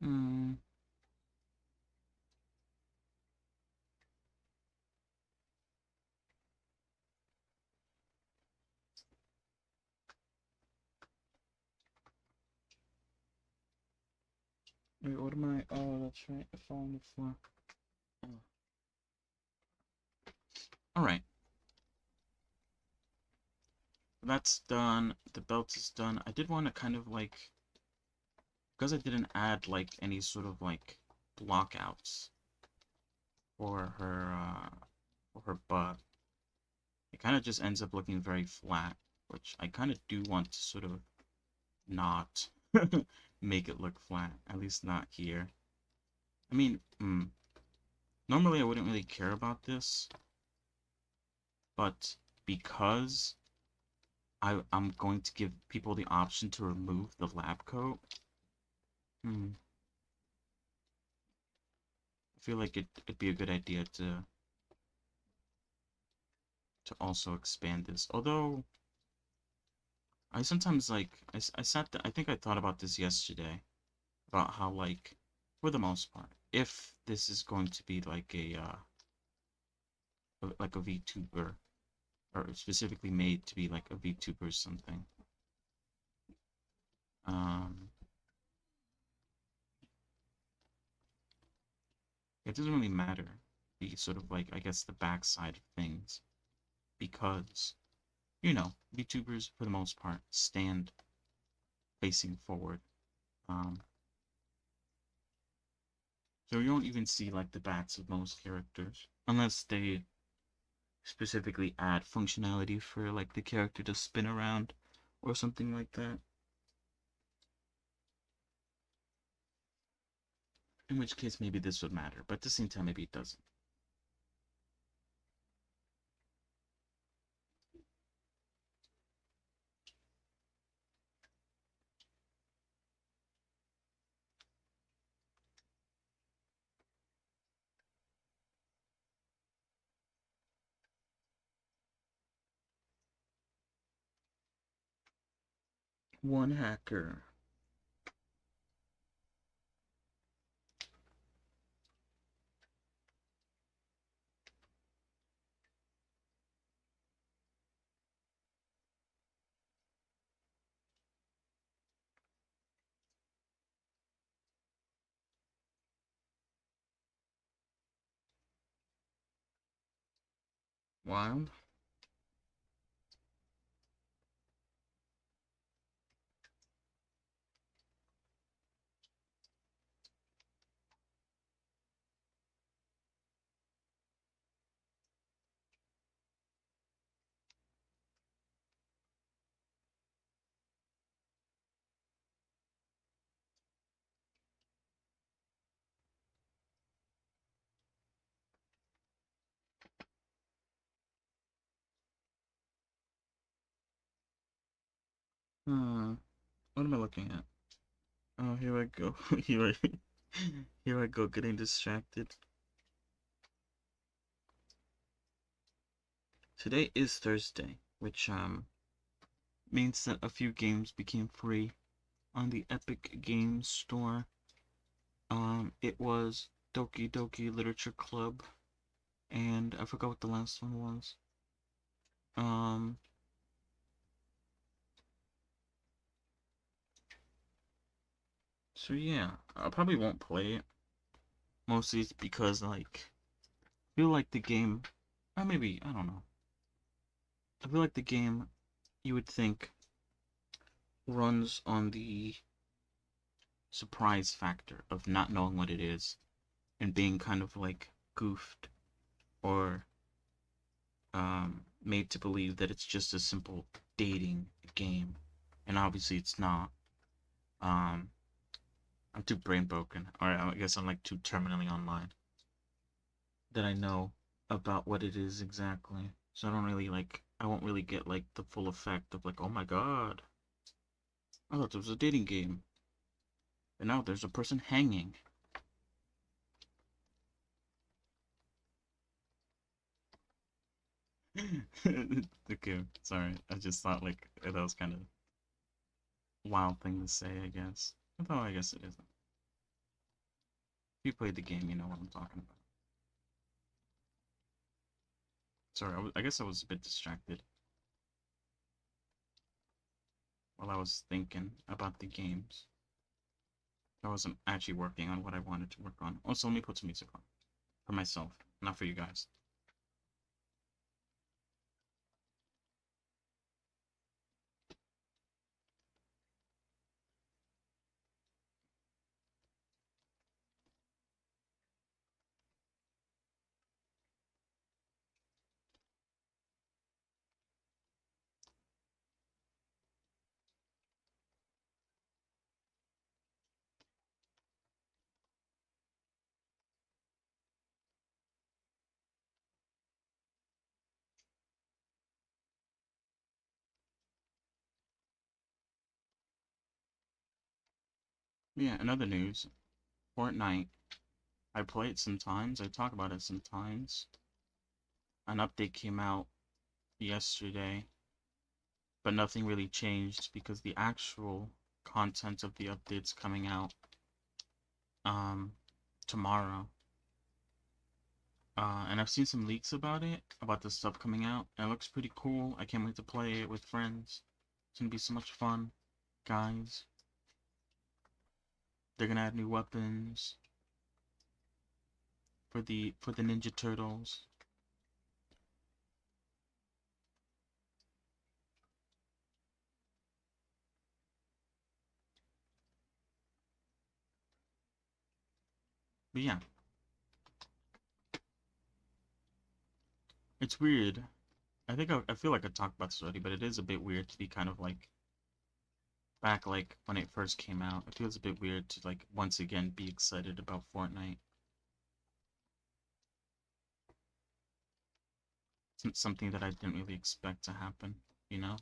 [SPEAKER 4] Hmm. Wait, what am I? Oh, that's right. I fell on the floor. Oh. Alright. That's done. The belt is done. I did want to kind of like, because I didn't add like any sort of like block outs for her butt. It kind of just ends up looking very flat, which I kind of do want to sort of not make it look flat, at least not here. I mean, normally I wouldn't really care about this, but because I'm going to give people the option to remove the lab coat, I feel like it'd be a good idea to also expand this. Although I sometimes like I think I thought about this yesterday about how like for the most part, if this is going to be like like a VTuber or specifically made to be like a VTuber or something, um, it doesn't really matter the sort of like I guess the backside of things because VTubers for the most part stand facing forward. Um, so you don't even see like the backs of most characters unless they specifically add functionality for like the character to spin around or something like that. In which case maybe this would matter, but at the same time maybe it doesn't. One hacker. Wild. What am I looking at? Oh, here I go. Here I go, getting distracted. Today is Thursday, which means that a few games became free on the Epic Games Store. It was Doki Doki Literature Club, and I forgot what the last one was. Um, so yeah, I probably won't play it. Mostly it's because, like, I feel like the game, or maybe, I don't know. I feel like the game, you would think, runs on the surprise factor of not knowing what it is and being kind of like goofed or made to believe that it's just a simple dating game, and obviously it's not. Um, I'm too brain broken, or I guess I'm like too terminally online that I know about what it is exactly. So I don't really like. I won't really get like the full effect of like, oh my god, I thought it was a dating game, and now there's a person hanging. Okay, sorry. I just thought like that was kind of wild thing to say. I guess. Although I guess it isn't. If you played the game, you know what I'm talking about. Sorry, I guess I was a bit distracted while I was thinking about the games. I wasn't actually working on what I wanted to work on. Also, let me put some music on for myself, not for you guys. Yeah, another news. Fortnite. I play it sometimes. I talk about it sometimes. An update came out yesterday, but nothing really changed because the actual content of the update's coming out um tomorrow. And I've seen some leaks about it, about the stuff coming out. It looks pretty cool. I can't wait to play it with friends. It's gonna be so much fun, guys. They're gonna add new weapons for the Ninja Turtles. But yeah, it's weird. I think I feel like I talked about this already, but it is a bit weird to be kind of like back like when it first came out. It feels a bit weird to like once again be excited about Fortnite. It's something that I didn't really expect to happen, you know?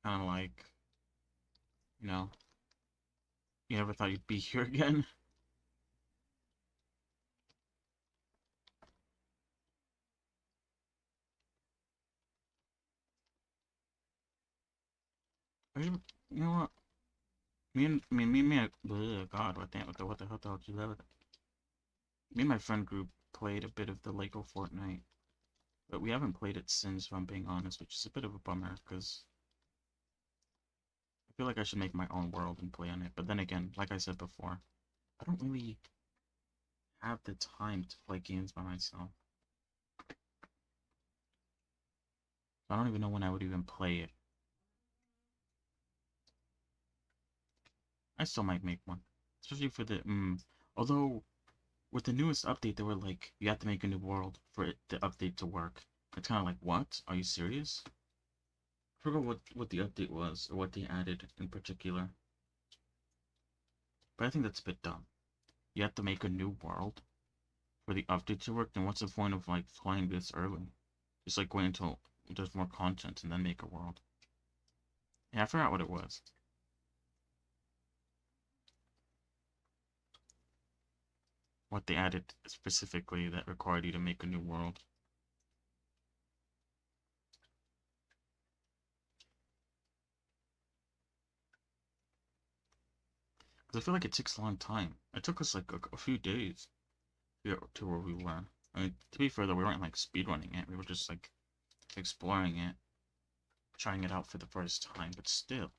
[SPEAKER 4] Kind of like, you know, you never thought you'd be here again. You know what? God, what the hell did you love? Me and my friend group played a bit of the Lego Fortnite, but we haven't played it since, if I'm being honest, which is a bit of a bummer, because I feel like I should make my own world and play on it. But then again, like I said before, I don't really have the time to play games by myself. I don't even know when I would even play it. I still might make one, especially for the although with the newest update, they were like, you have to make a new world for the update to work. It's kind of like, what? Are you serious? I forgot what the update was, or what they added in particular. But I think that's a bit dumb. You have to make a new world. for the update to work, then what's the point of like flying this early? Just like wait until there's more content and then make a world. Yeah, I forgot what it was. What they added specifically that required you to make a new world. Because I feel like it takes a long time. It took us like a few days to get to where we were. I mean, to be fair though, we weren't like speedrunning it. We were just like exploring it, trying it out for the first time, but still.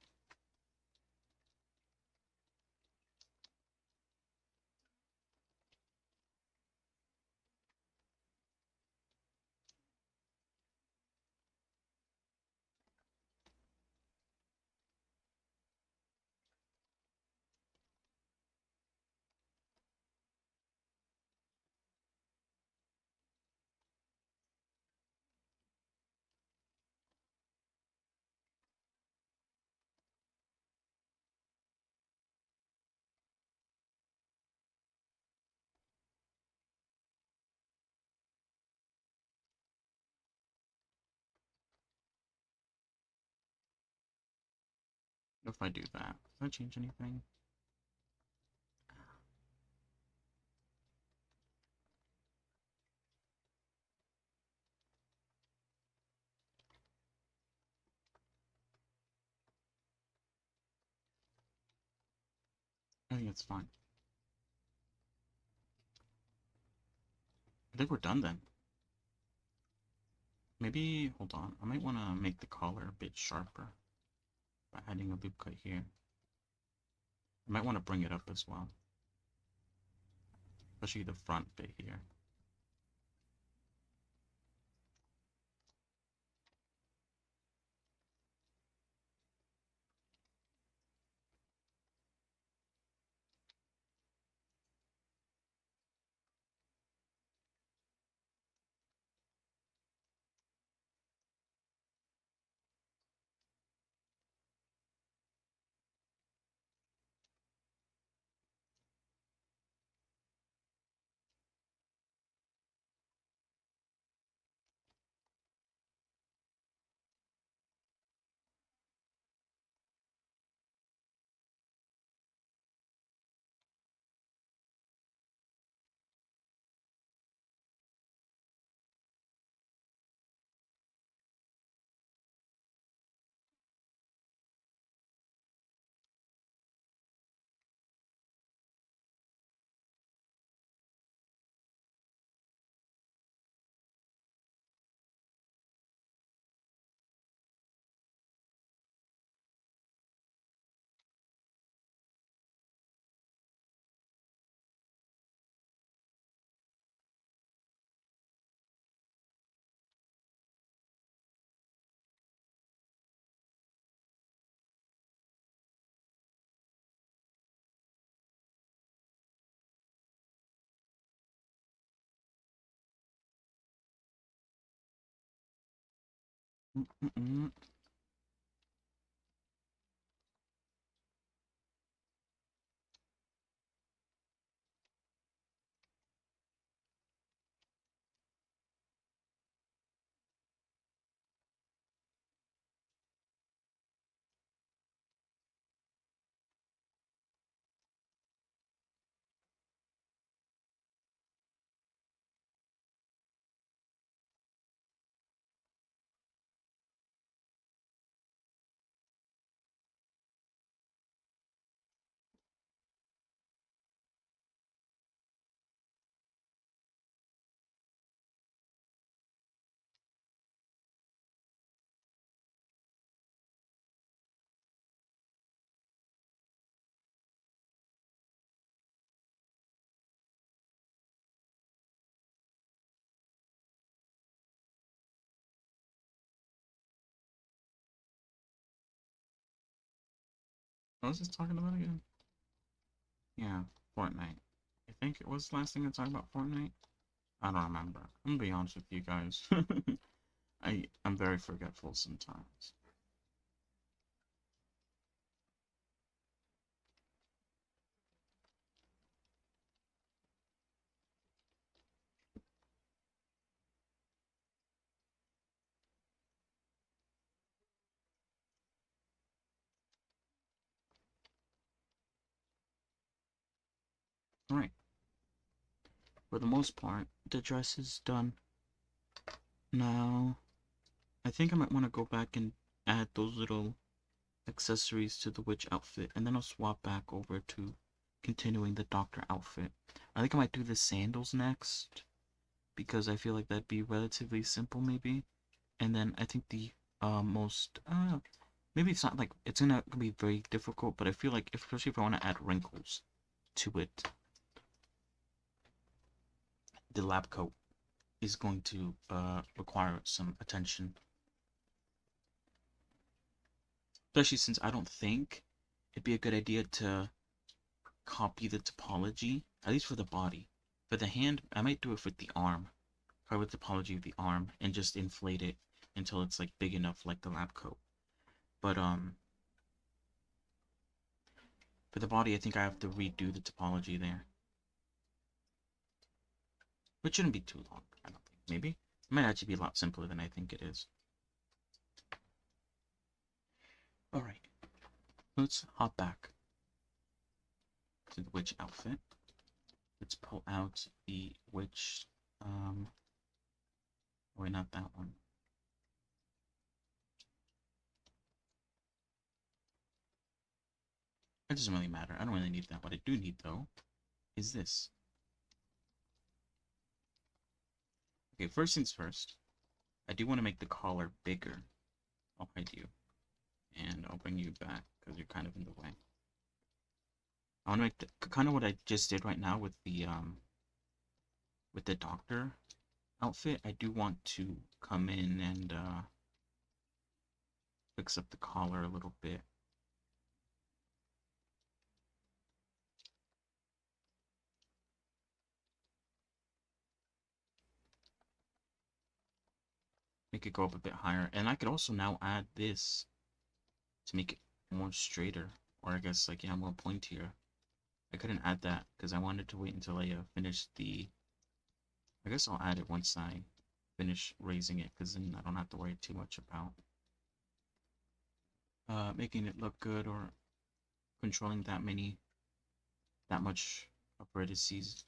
[SPEAKER 4] If I do that, does that change anything? I think it's fine. I think we're done then. Maybe, hold on, I might want to make the collar a bit sharper by adding a loop cut here. I might want to bring it up as well, especially the front bit here. Mm-mm-mm. What was this talking about again? Yeah, Fortnite. I think it was the last thing I talked about Fortnite. I don't remember. I'm gonna be honest with you guys. I'm very forgetful sometimes. Alright. For the most part, the dress is done. Now, I think I might want to go back and add those little accessories to the witch outfit, and then I'll swap back over to continuing the doctor outfit. I think I might do the sandals next, because I feel like that'd be relatively simple, maybe. And then I think the maybe it's not like it's gonna be very difficult, but I feel like especially if I want to add wrinkles to it, the lab coat is going to require some attention. Especially since I don't think it'd be a good idea to copy the topology, at least for the body. For the hand, I might do it for the arm. Probably the topology of the arm and just inflate it until it's like big enough like the lab coat. But for the body, I think I have to redo the topology there. Which shouldn't be too long, I don't think. Maybe? It might actually be a lot simpler than I think it is. Alright. Let's hop back to the witch outfit. Let's pull out the witch, wait, not that one. It doesn't really matter. I don't really need that. What I do need, though, is this. Okay, first things first. I do want to make the collar bigger. I'll hide you. And I'll bring you back, because you're kind of in the way. I want to make the, kind of what I just did right now with the doctor outfit. I do want to come in and, fix up the collar a little bit. Make it go up a bit higher. And I could also now add this to make it more straighter. Or I guess, like, yeah, more pointier. I couldn't add that because I wanted to wait until I finished the... I guess I'll add it once I finish raising it, because then I don't have to worry too much about making it look good or controlling that much of vertices.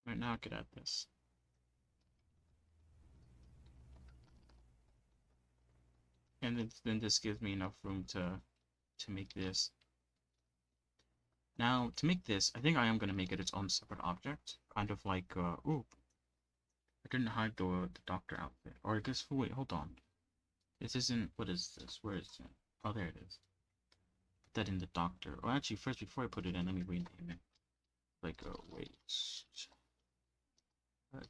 [SPEAKER 4] Right now I could add this. And then this gives me enough room to make this. Now, to make this, I think I am going to make it its own separate object. Kind of like, ooh, I didn't hide the doctor outfit. Or I guess, wait, hold on. This isn't, what is this? Where is it? Oh, there it is. Put that in the doctor. Oh, actually, first, before I put it in, let me rename it. Like, wait. There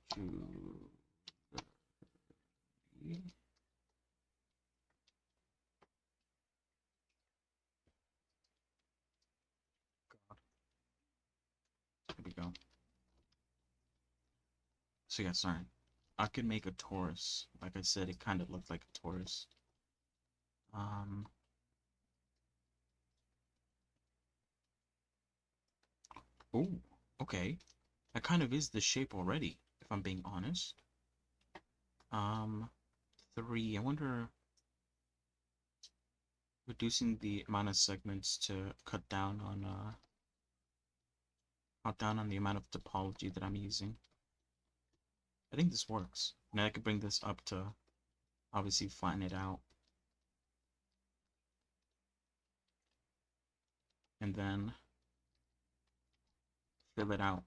[SPEAKER 4] we go. So yeah, sorry. I could make a Taurus. Like I said, it kind of looked like a Taurus. Um, oh, okay. That kind of is the shape already, if I'm being honest. Um, 3, I wonder, reducing the amount of segments to cut down on the amount of topology that I'm using. I think this works. Now I could bring this up to obviously flatten it out. And then fill it out.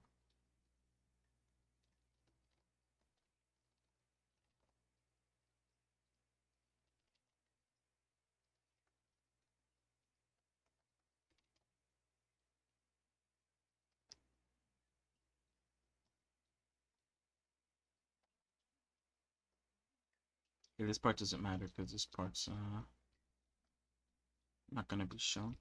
[SPEAKER 4] Yeah, this part doesn't matter because this part's not gonna be shown.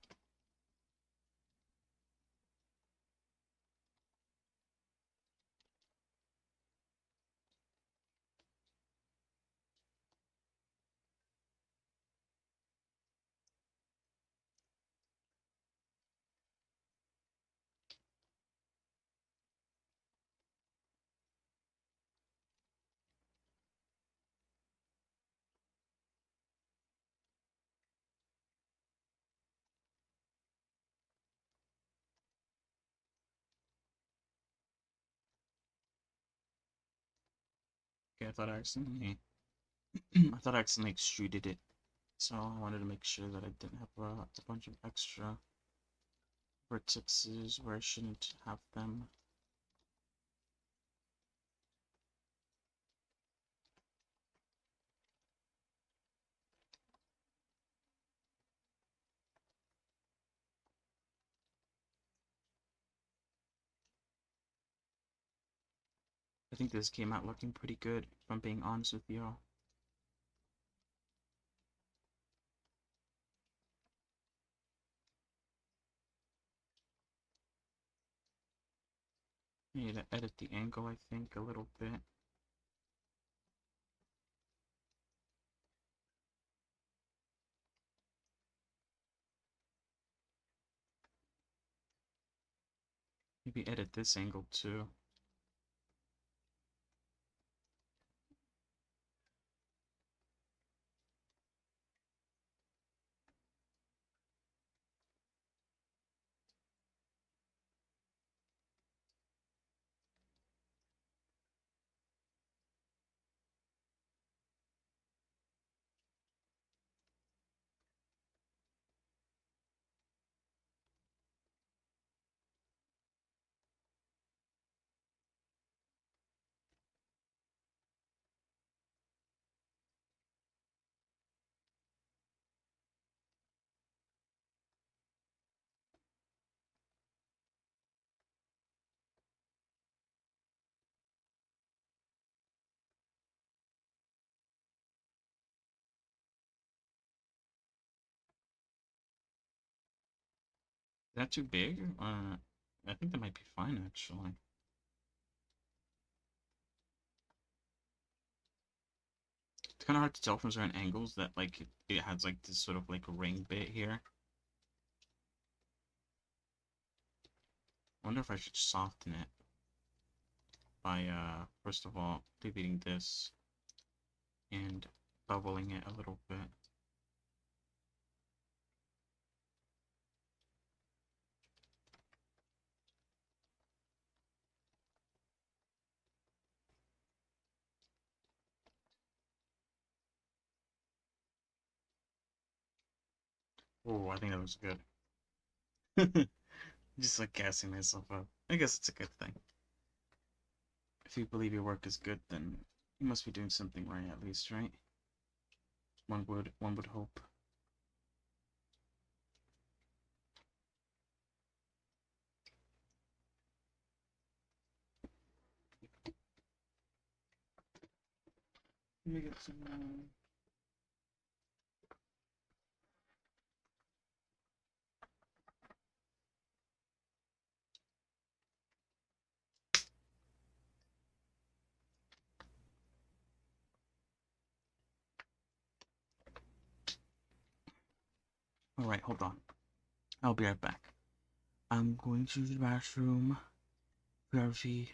[SPEAKER 4] Okay, I thought I accidentally I thought I accidentally extruded it. So I wanted to make sure that I didn't have a bunch of extra vertices where I shouldn't have them. I think this came out looking pretty good, if I'm being honest with y'all. I need to edit the angle, I think, a little bit. Maybe edit this angle too. Is that too big? I think that might be fine, actually. It's kind of hard to tell from certain angles that, like, it has, like, this sort of, like, ring bit here. I wonder if I should soften it by, first of all, deleting this and bubbling it a little bit. Oh, I think that was good. Just like gassing myself up. I guess it's a good thing. If you believe your work is good, then you must be doing something right at least, right? One would hope. Let me get some. All right, hold on. I'll be right back. I'm going to the bathroom. Very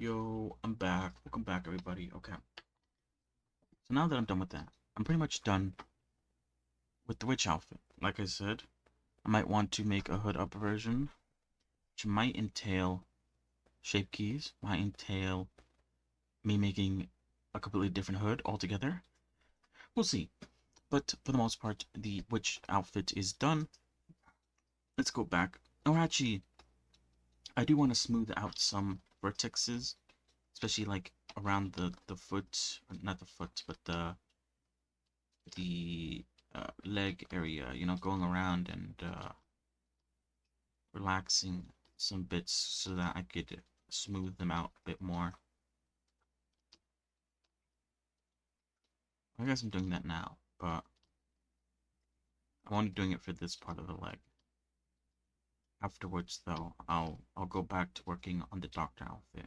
[SPEAKER 4] Yo, I'm back. Welcome back, everybody. Okay. So now that I'm done with that, I'm pretty much done with the witch outfit. Like I said, I might want to make a hood up version, which might entail shape keys, might entail me making a completely different hood altogether. We'll see. But for the most part, the witch outfit is done. Let's go back. Oh, actually, I do want to smooth out some vertexes, especially like around the foot, not the foot, but the leg area. You know, going around and relaxing some bits so that I could smooth them out a bit more. I guess I'm doing that now, but I'm only doing it for this part of the leg. Afterwards, though, I'll go back to working on the doctor outfit.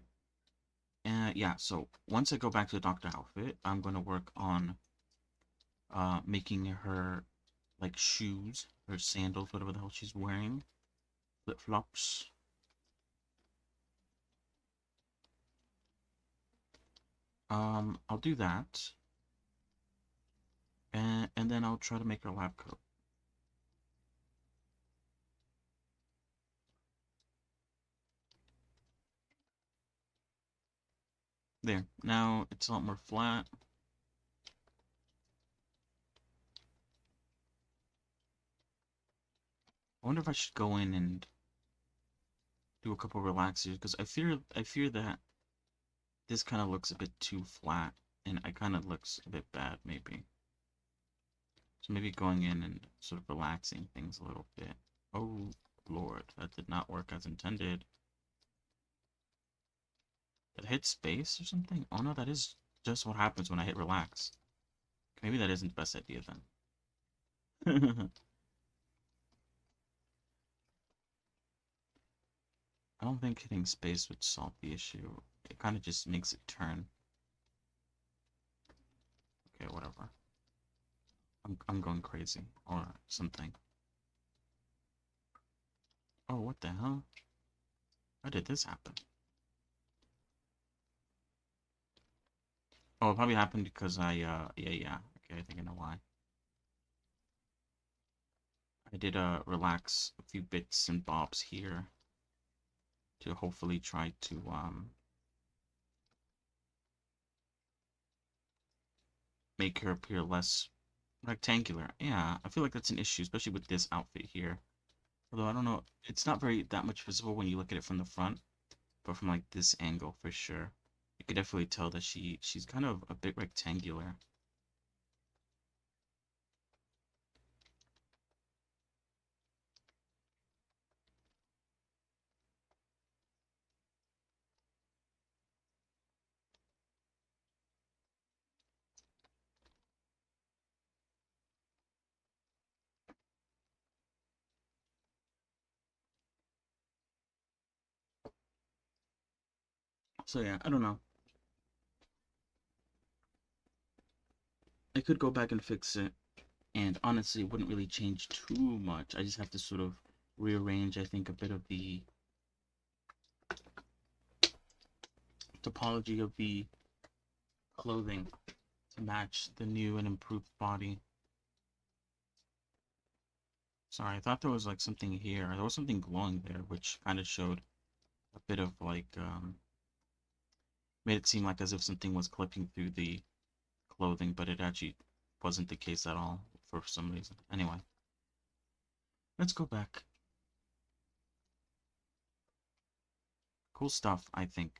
[SPEAKER 4] And yeah, so once I go back to the doctor outfit, I'm gonna work on making her like shoes, her sandals, whatever the hell she's wearing, flip flops. I'll do that, and then I'll try to make her lab coat. There. Now it's a lot more flat. I wonder if I should go in and do a couple relaxers because I fear that this kind of looks a bit too flat and I kind of looks a bit bad maybe. So maybe going in and sort of relaxing things a little bit. Oh Lord, that did not work as intended. Did I hit space or something? Oh no, that is just what happens when I hit relax. Maybe that isn't the best idea then. I don't think hitting space would solve the issue. It kind of just makes it turn. Okay, whatever. I'm going crazy or something. Oh, what the hell? How did this happen? Oh, it probably happened because yeah. Okay, I think I know why. I did relax a few bits and bobs here to hopefully try to make her appear less rectangular. Yeah, I feel like that's an issue, especially with this outfit here. Although I don't know, it's not very that much visible when you look at it from the front, but from like this angle for sure, you could definitely tell that she's kind of a bit rectangular. So yeah, I don't know. I could go back and fix it, and honestly, it wouldn't really change too much. I just have to sort of rearrange, I think, a bit of the topology of the clothing to match the new and improved body. Sorry, I thought there was like something here. There was something glowing there, which kind of showed a bit of like, made it seem like as if something was clipping through the clothing, but it actually wasn't the case at all for some reason. Anyway, let's go back. Cool stuff, I think,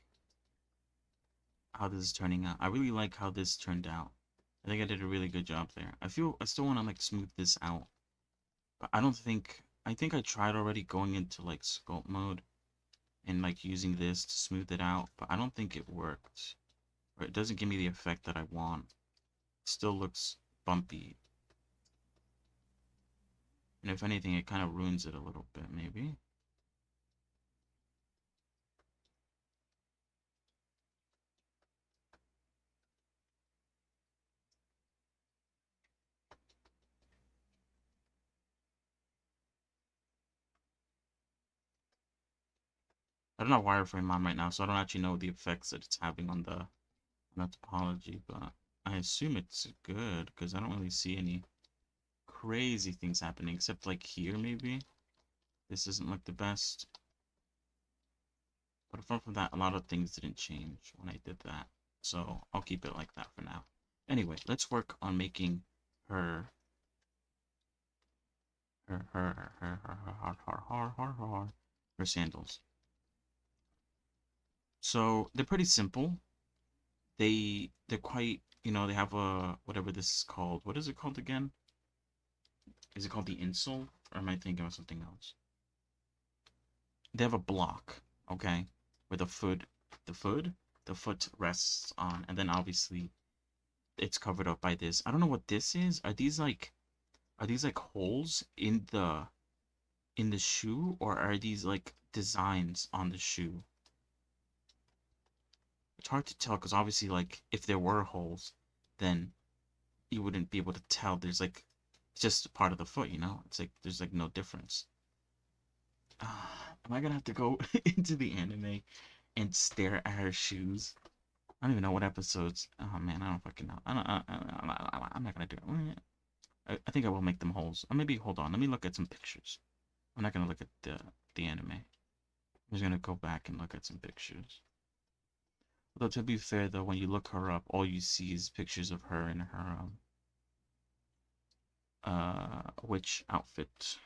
[SPEAKER 4] how this is turning out. I really like how this turned out. I think I did a really good job there. I still want to like smooth this out, but I think I tried already going into like sculpt mode and like using this to smooth it out, but I don't think it worked. Or it doesn't give me the effect that I want. It still looks bumpy. And if anything, it kind of ruins it a little bit, maybe. I don't have wireframe on right now, so I don't actually know the effects that it's having on the topology, but I assume it's good because I don't really see any crazy things happening, except like here maybe. This doesn't look the best. But apart from that, a lot of things didn't change when I did that. So I'll keep it like that for now. Anyway, let's work on making her her sandals. So they're pretty simple. They're quite, they have a whatever this is called. What is it called again? Is it called the insole? Or am I thinking of something else? They have a block, okay, where the foot, the foot rests on, and then obviously it's covered up by this. I don't know what this is. Are these like holes in the shoe, or are these like designs on the shoe? It's hard to tell because obviously, like, if there were holes, then you wouldn't be able to tell. There's like, it's just part of the foot, It's like there's like no difference. Am I gonna have to go into the anime and stare at her shoes? I don't even know what episodes. Oh man, I don't fucking know. I'm not gonna do it. I think I will make them holes. Or maybe hold on. Let me look at some pictures. I'm not gonna look at the anime. I'm just gonna go back and look at some pictures. Although to be fair though, when you look her up, all you see is pictures of her in her witch outfit.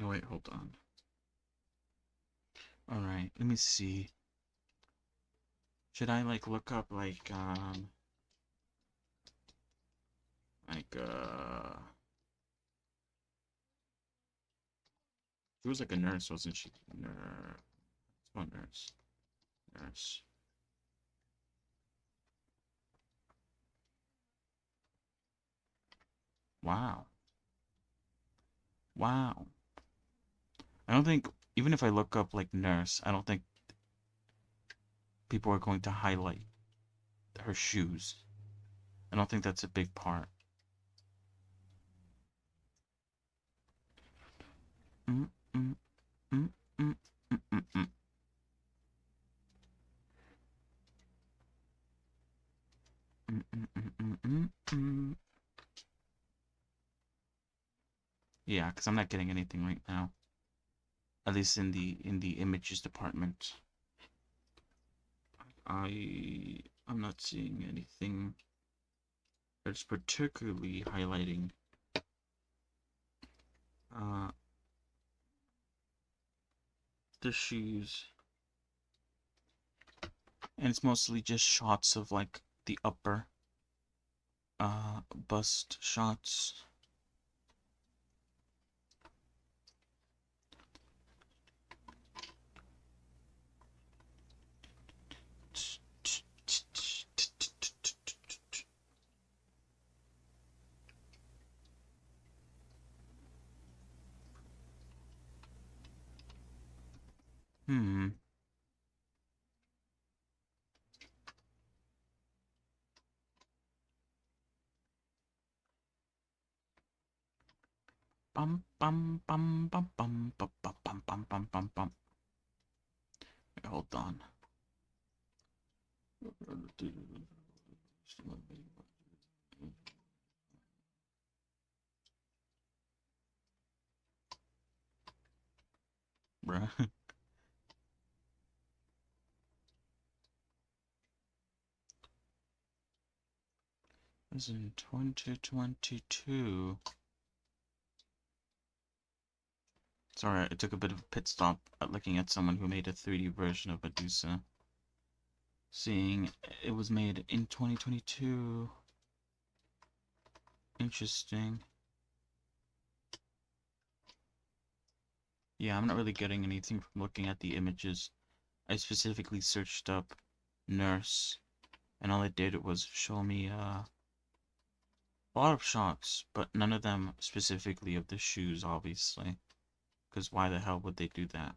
[SPEAKER 4] Oh wait, hold on. All right, let me see. Should I like look up like she was like a nurse, wasn't she? Nurse. Oh, nurse. Nurse. Wow. Wow. I don't think, even if I look up like nurse, I don't think people are going to highlight her shoes. I don't think that's a big part. Mm, mm, mm, mm, mm, mm, mm, mm, mm, mm, mm, mm, mm. Yeah, because I'm not getting anything right now. At least in the images department. I'm not seeing anything that's particularly highlighting uh the shoes. And it's mostly just shots of like the upper bust shots. Hmm. Bum bum bum bum bum bum bum bum bum bum bum bum. Hold on. Bruh. This is in 2022. Sorry, it took a bit of a pit stop at looking at someone who made a 3D version of Medusa. Seeing it was made in 2022. Interesting. Yeah, I'm not really getting anything from looking at the images. I specifically searched up nurse, and all it did was show me a lot of shots, but none of them specifically of the shoes, obviously. Because why the hell would they do that?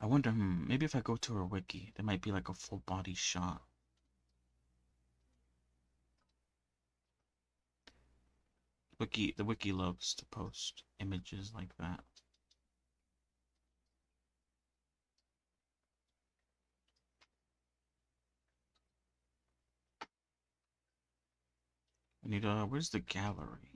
[SPEAKER 4] I wonder, maybe if I go to her wiki, there might be like a full body shot. The wiki loves to post images like that. I need where's the gallery?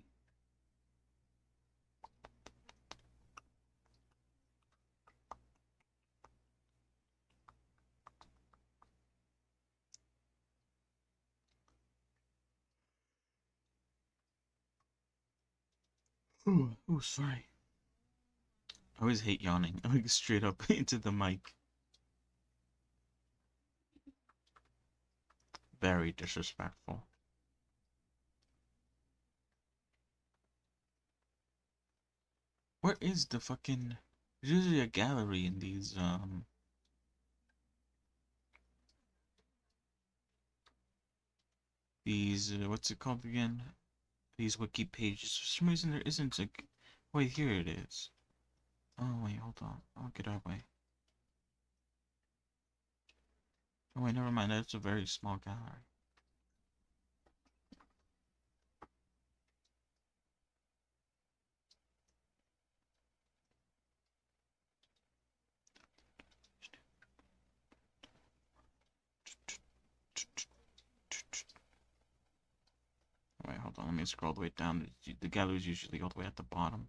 [SPEAKER 4] Oh, sorry. I always hate yawning. Like straight up into the mic. Very disrespectful. Where is the fucking... There's usually a gallery in these, what's it called again? These wiki pages. For some reason there isn't a... Wait, here it is. Oh, wait, hold on. I'll get our way. Oh, wait, never mind. That's a very small gallery. Wait, hold on. Let me scroll all the way down. The gallery is usually all the way at the bottom.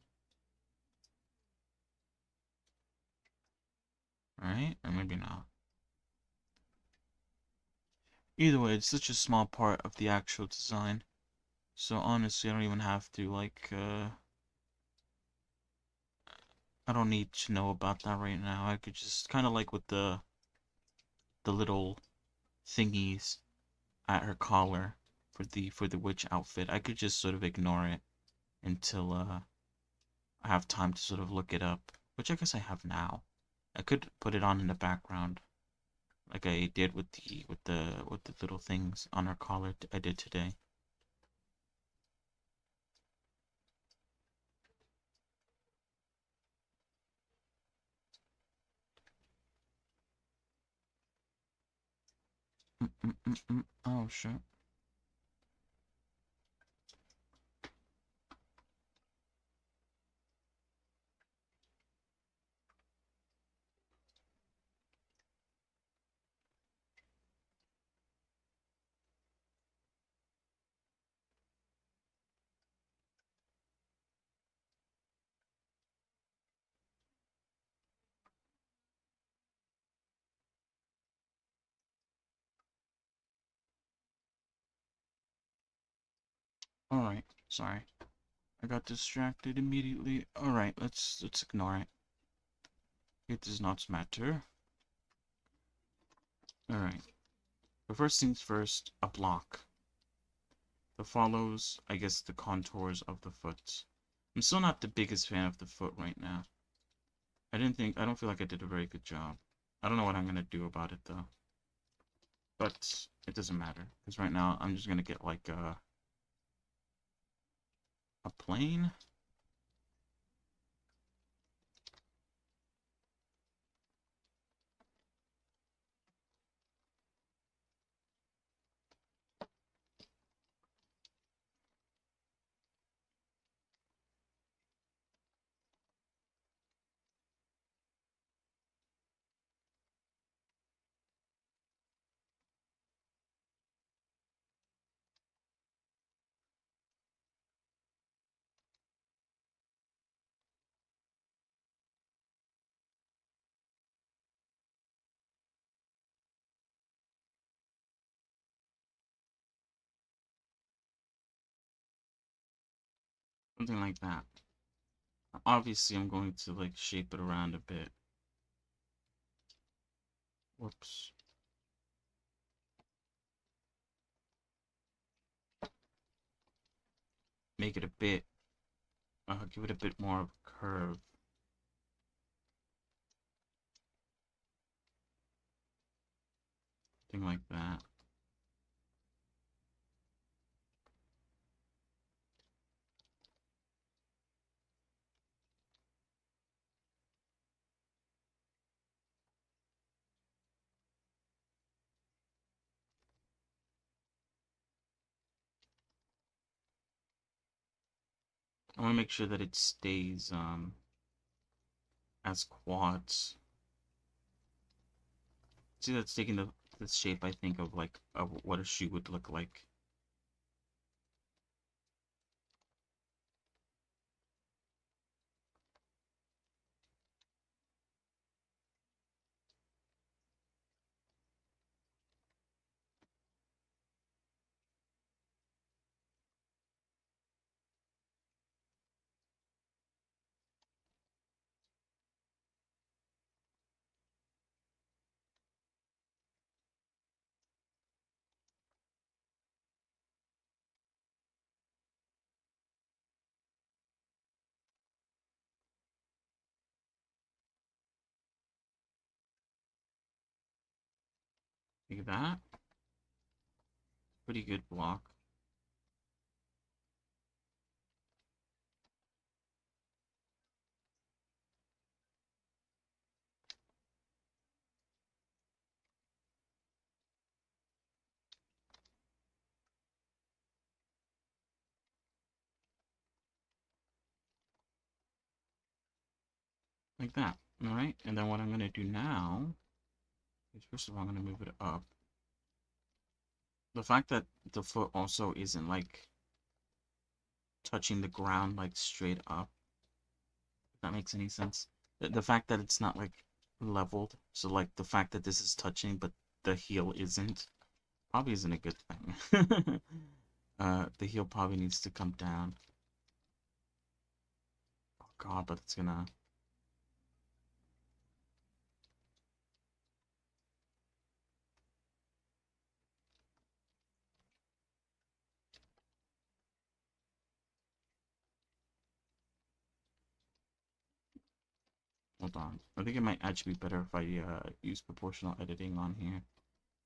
[SPEAKER 4] Right? Or maybe not. Either way, it's such a small part of the actual design. So honestly, I don't even have to, like, I don't need to know about that right now. I could just, kind of like with the little thingies at her collar for the witch outfit. I could just sort of ignore it until I have time to sort of look it up, which I guess I have now. I could put it on in the background, like I did with the little things on her collar I did today. Oh shit. All right. Sorry. I got distracted immediately. All right. Let's ignore it. It does not matter. All right. But first things first, a block that follows, I guess, the contours of the foot. I'm still not the biggest fan of the foot right now. I don't feel like I did a very good job. I don't know what I'm gonna do about it though. But it doesn't matter, because right now I'm just gonna get like a plane. Something like that. Obviously I'm going to like shape it around a bit. Whoops. Make it a bit, give it a bit more of a curve. Thing like that. I want to make sure that it stays as quads. See, that's taking the shape, I think, of like of what a shoe would look like. Like that. Pretty good block. Like that. Alright, and then what I'm going to do now is, first of all, I'm going to move it up. The fact that the foot also isn't, like, touching the ground, like, straight up, if that makes any sense. The fact that it's not, like, leveled, so, like, the fact that this is touching, but the heel isn't, probably isn't a good thing. The heel probably needs to come down. Oh god, but it's gonna... Hold on. I think it might actually be better if I use proportional editing on here.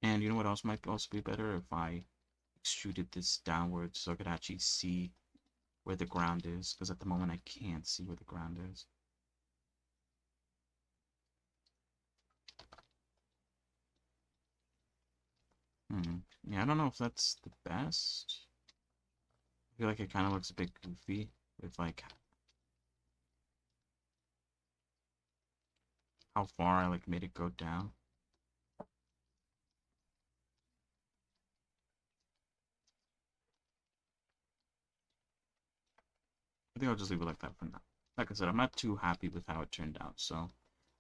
[SPEAKER 4] And you know what else might also be better? If I extruded this downwards so I could actually see where the ground is. Because at the moment I can't see where the ground is. Yeah, I don't know if that's the best. I feel like it kind of looks a bit goofy with like how far I like made it go down. I think I'll just leave it like that for now. Like I said, I'm not too happy with how it turned out, so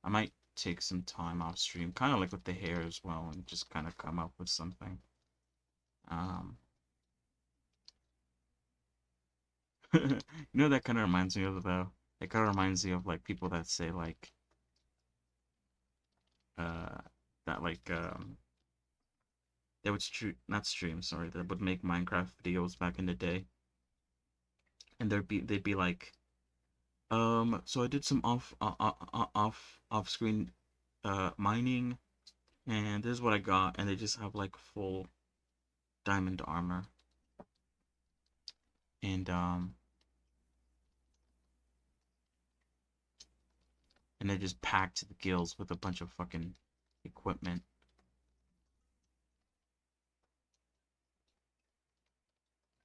[SPEAKER 4] I might take some time off stream, kind of like with the hair as well, and just kind of come up with something. Um, you know, that kind of reminds me of though. It kind of reminds me of like people that say like, uh, that like they would not stream, sorry, that would make Minecraft videos back in the day, and they'd be like, so I did some off screen mining, and this is what I got, and they just have like full diamond armor, and they're just packed to the gills with a bunch of fucking equipment.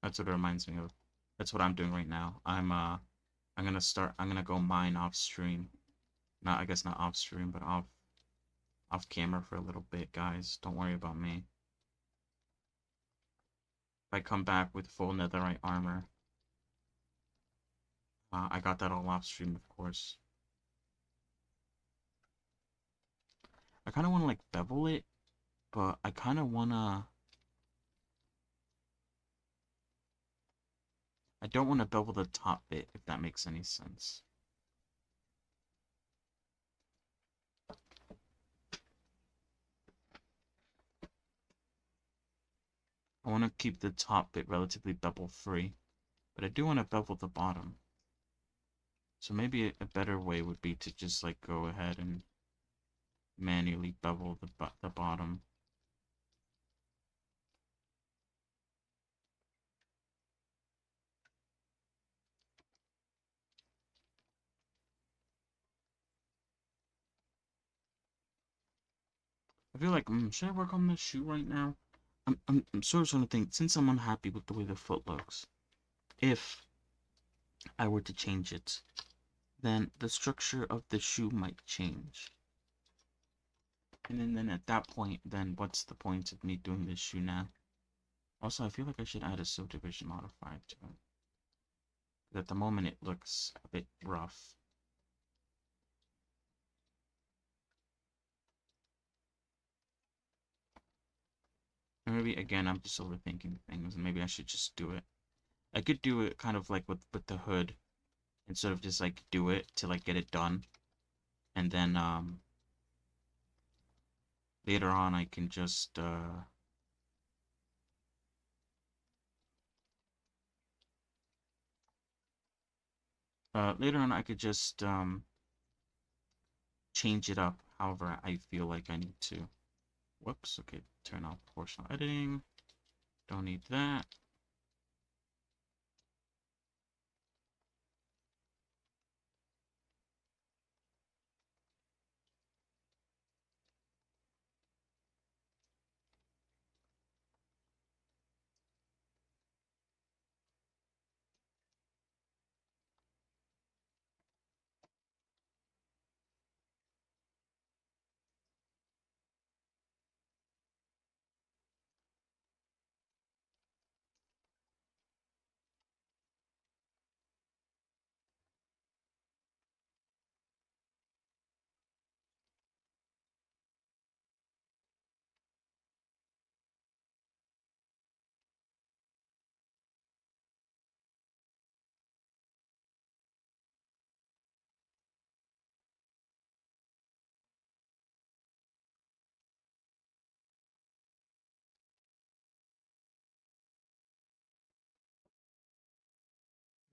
[SPEAKER 4] That's what it reminds me of. That's what I'm doing right now. I'm gonna go mine off stream. Not, I guess not off stream, but off camera for a little bit, guys. Don't worry about me. If I come back with full netherite armor, I got that all off stream, of course. I kind of want to like bevel it, but I kind of wanna. I don't want to bevel the top bit, if that makes any sense. I want to keep the top bit relatively bevel free, but I do want to bevel the bottom. So maybe a better way would be to just like go ahead and manually bevel the bottom. I feel like, should I work on this shoe right now? I'm sort of trying to think, since I'm unhappy with the way the foot looks, if I were to change it, then the structure of the shoe might change. And then at that point, then what's the point of me doing this shoe now? Also, I feel like I should add a subdivision modifier to it. At the moment, it looks a bit rough. Or maybe, again, I'm just overthinking things, and maybe I should just do it. I could do it kind of like with the hood, and sort of just, like, do it to, like, get it done. And then, later on, I can just, later on, I could just, change it up however I feel like I need to. Whoops, okay, turn off proportional editing. Don't need that.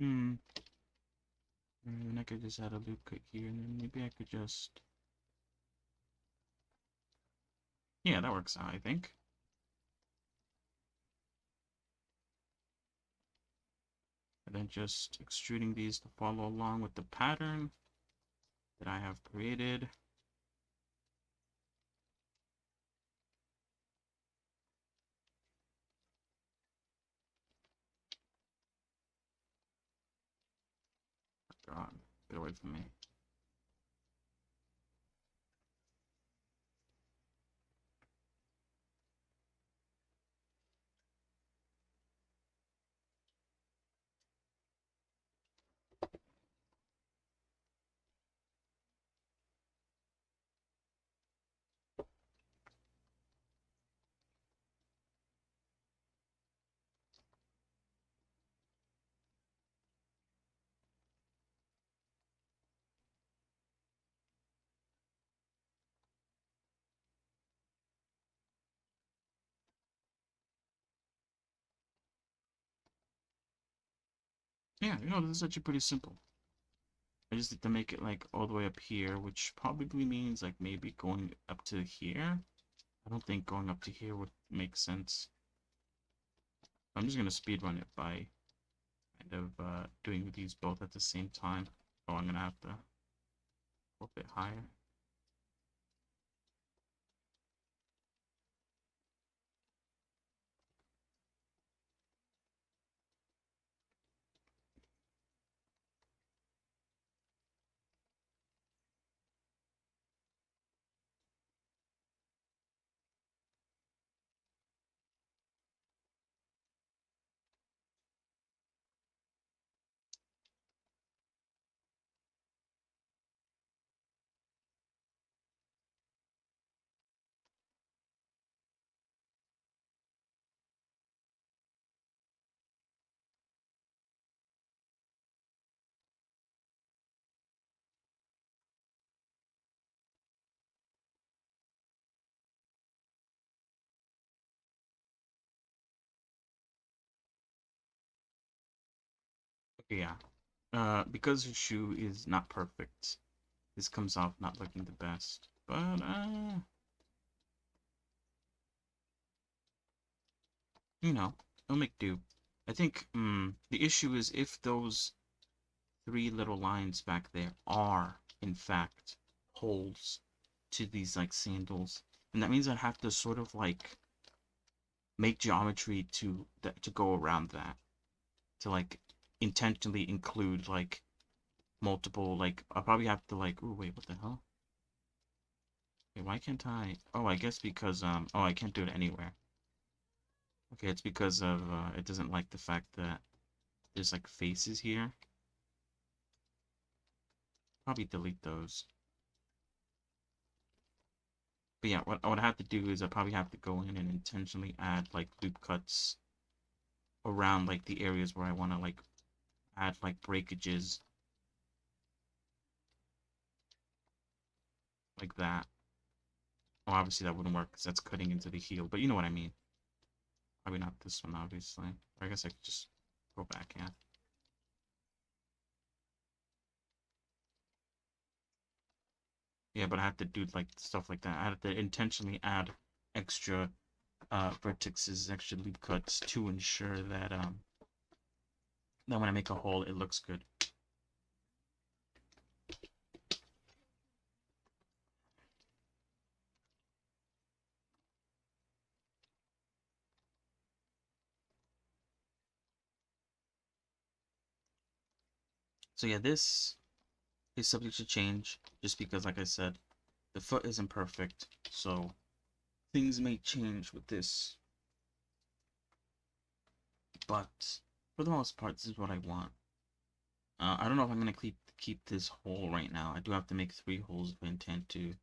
[SPEAKER 4] Hmm. And then I could just add a loop cut here, and then maybe I could just... Yeah, that works out, I think. And then just extruding these to follow along with the pattern that I have created. God, get away from me. Yeah, this is actually pretty simple. I just need to make it like all the way up here, which probably means like maybe going up to here. I don't think going up to here would make sense. I'm just gonna speedrun it by kind of doing these both at the same time. Oh, I'm gonna have to go a bit higher. Okay, yeah. Because your shoe is not perfect, this comes off not looking the best. But, it'll make do. I think, the issue is if those three little lines back there are, in fact, holes to these, like, sandals, and that means I'd have to sort of, like, make geometry to go around that. To, like, intentionally include like multiple, like I'll probably have to like, oh wait, what the hell? Wait, why can't I? Oh, I guess because oh, I can't do it anywhere. Okay, it's because of it doesn't like the fact that there's like faces here. Probably delete those. But yeah, what I would have to do is I probably have to go in and intentionally add like loop cuts around like the areas where I want to like add like breakages like that. Well, obviously that wouldn't work because that's cutting into the heel, but you know what I mean. Probably not this one, obviously. Or I guess I could just go back, yeah. Yeah, but I have to do like stuff like that. I have to intentionally add extra vertices, extra loop cuts to ensure that when I make a hole, it looks good. So yeah, this is subject to change just because, like I said, the foot isn't perfect, so things may change with this. But for the most part, this is what I want. I don't know if I'm gonna keep this hole right now. I do have to make 3 holes if I intend to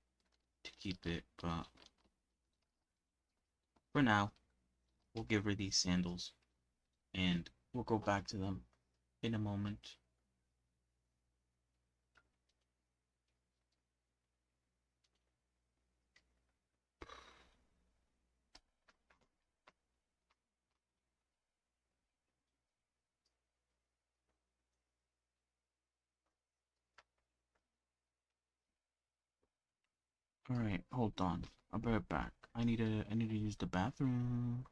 [SPEAKER 4] keep it, but for now, we'll give her these sandals, and we'll go back to them in a moment. All right, hold on. I'll be right back. I need to use the bathroom.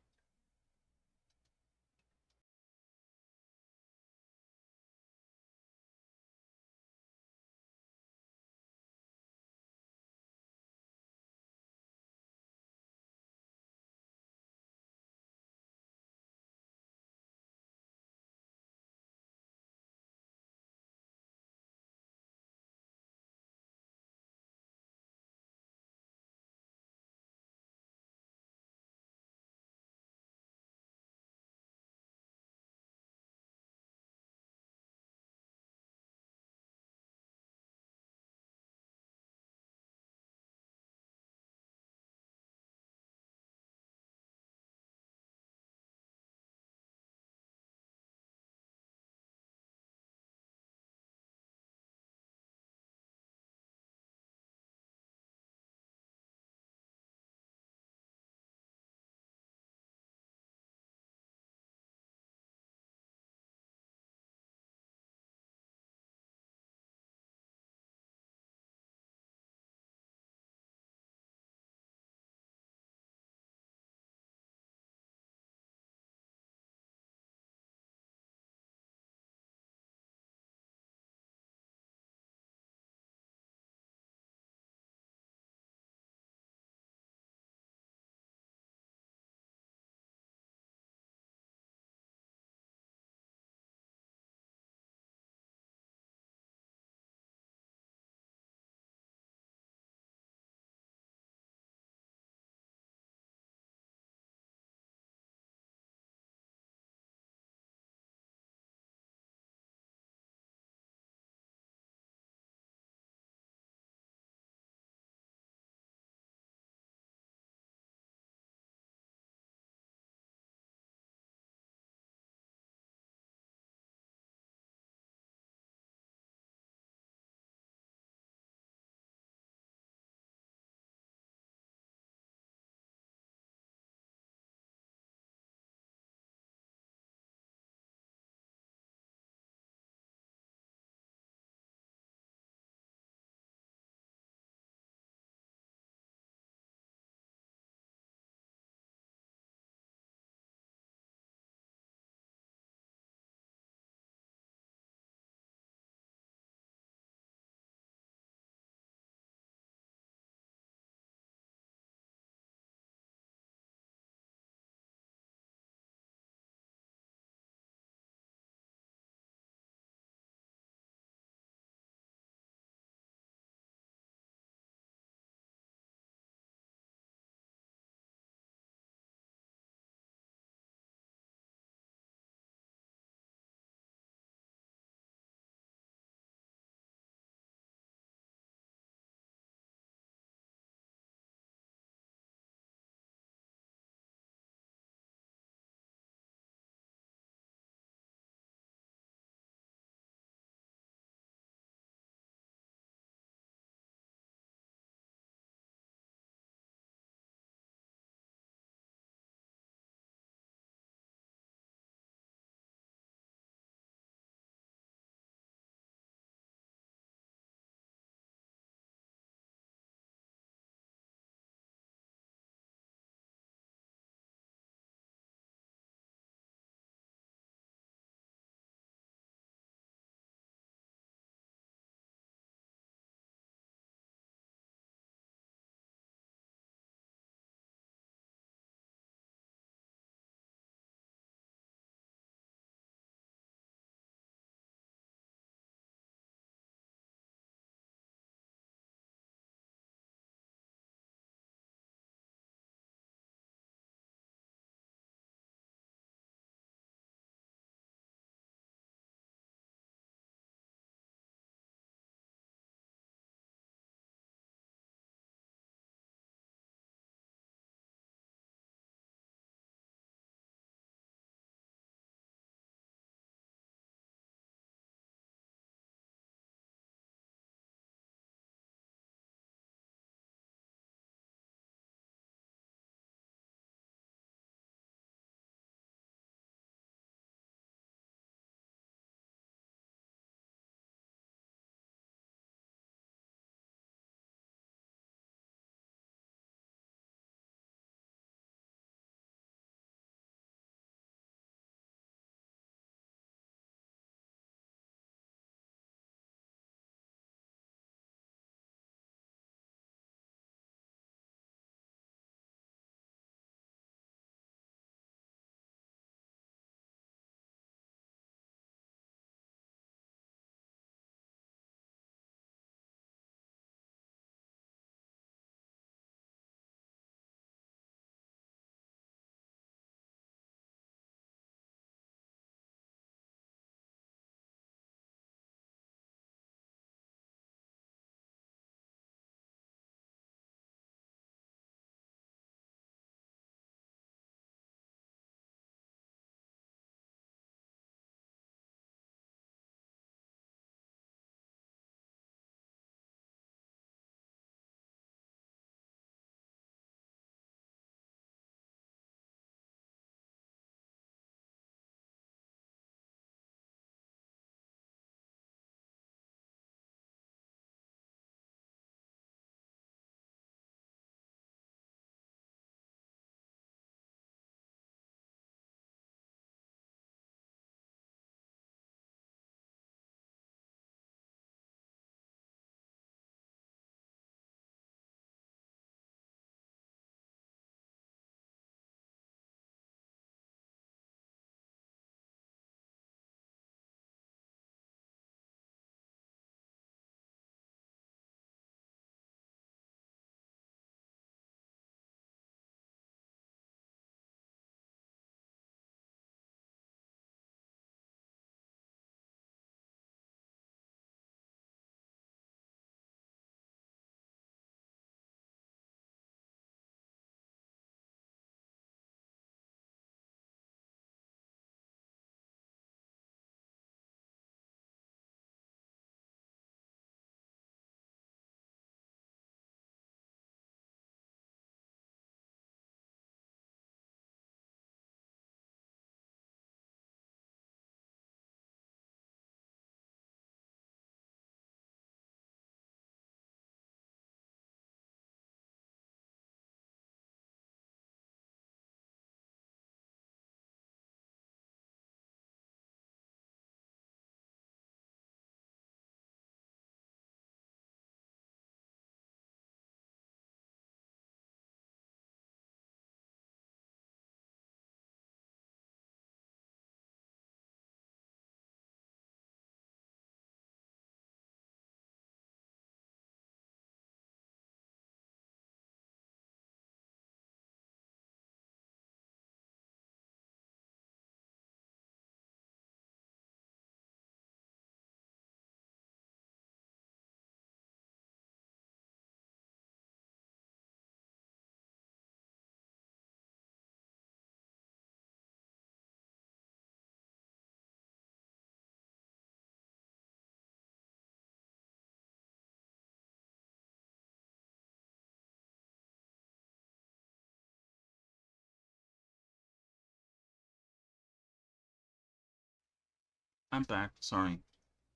[SPEAKER 4] I'm back. Sorry.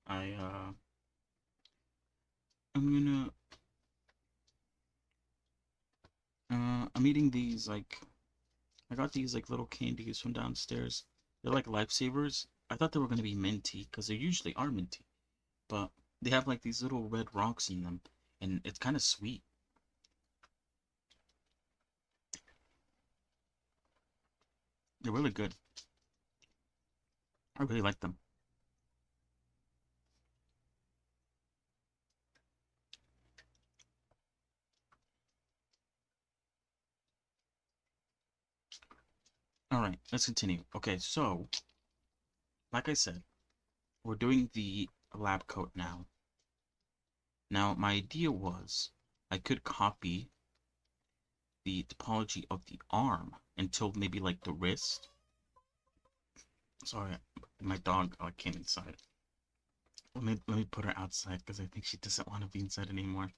[SPEAKER 4] I'm gonna I'm eating these like I got these like little candies from downstairs. They're like lifesavers. I thought they were gonna be minty because they usually are minty, but they have like these little red rocks in them, and it's kind of sweet. They're really good. I really like them. All right, let's continue. Okay, so like I said, we're doing the lab coat now. Now, my idea was I could copy the topology of the arm until maybe like the wrist. Sorry, my dog came inside. Let me put her outside because I think she doesn't want to be inside anymore.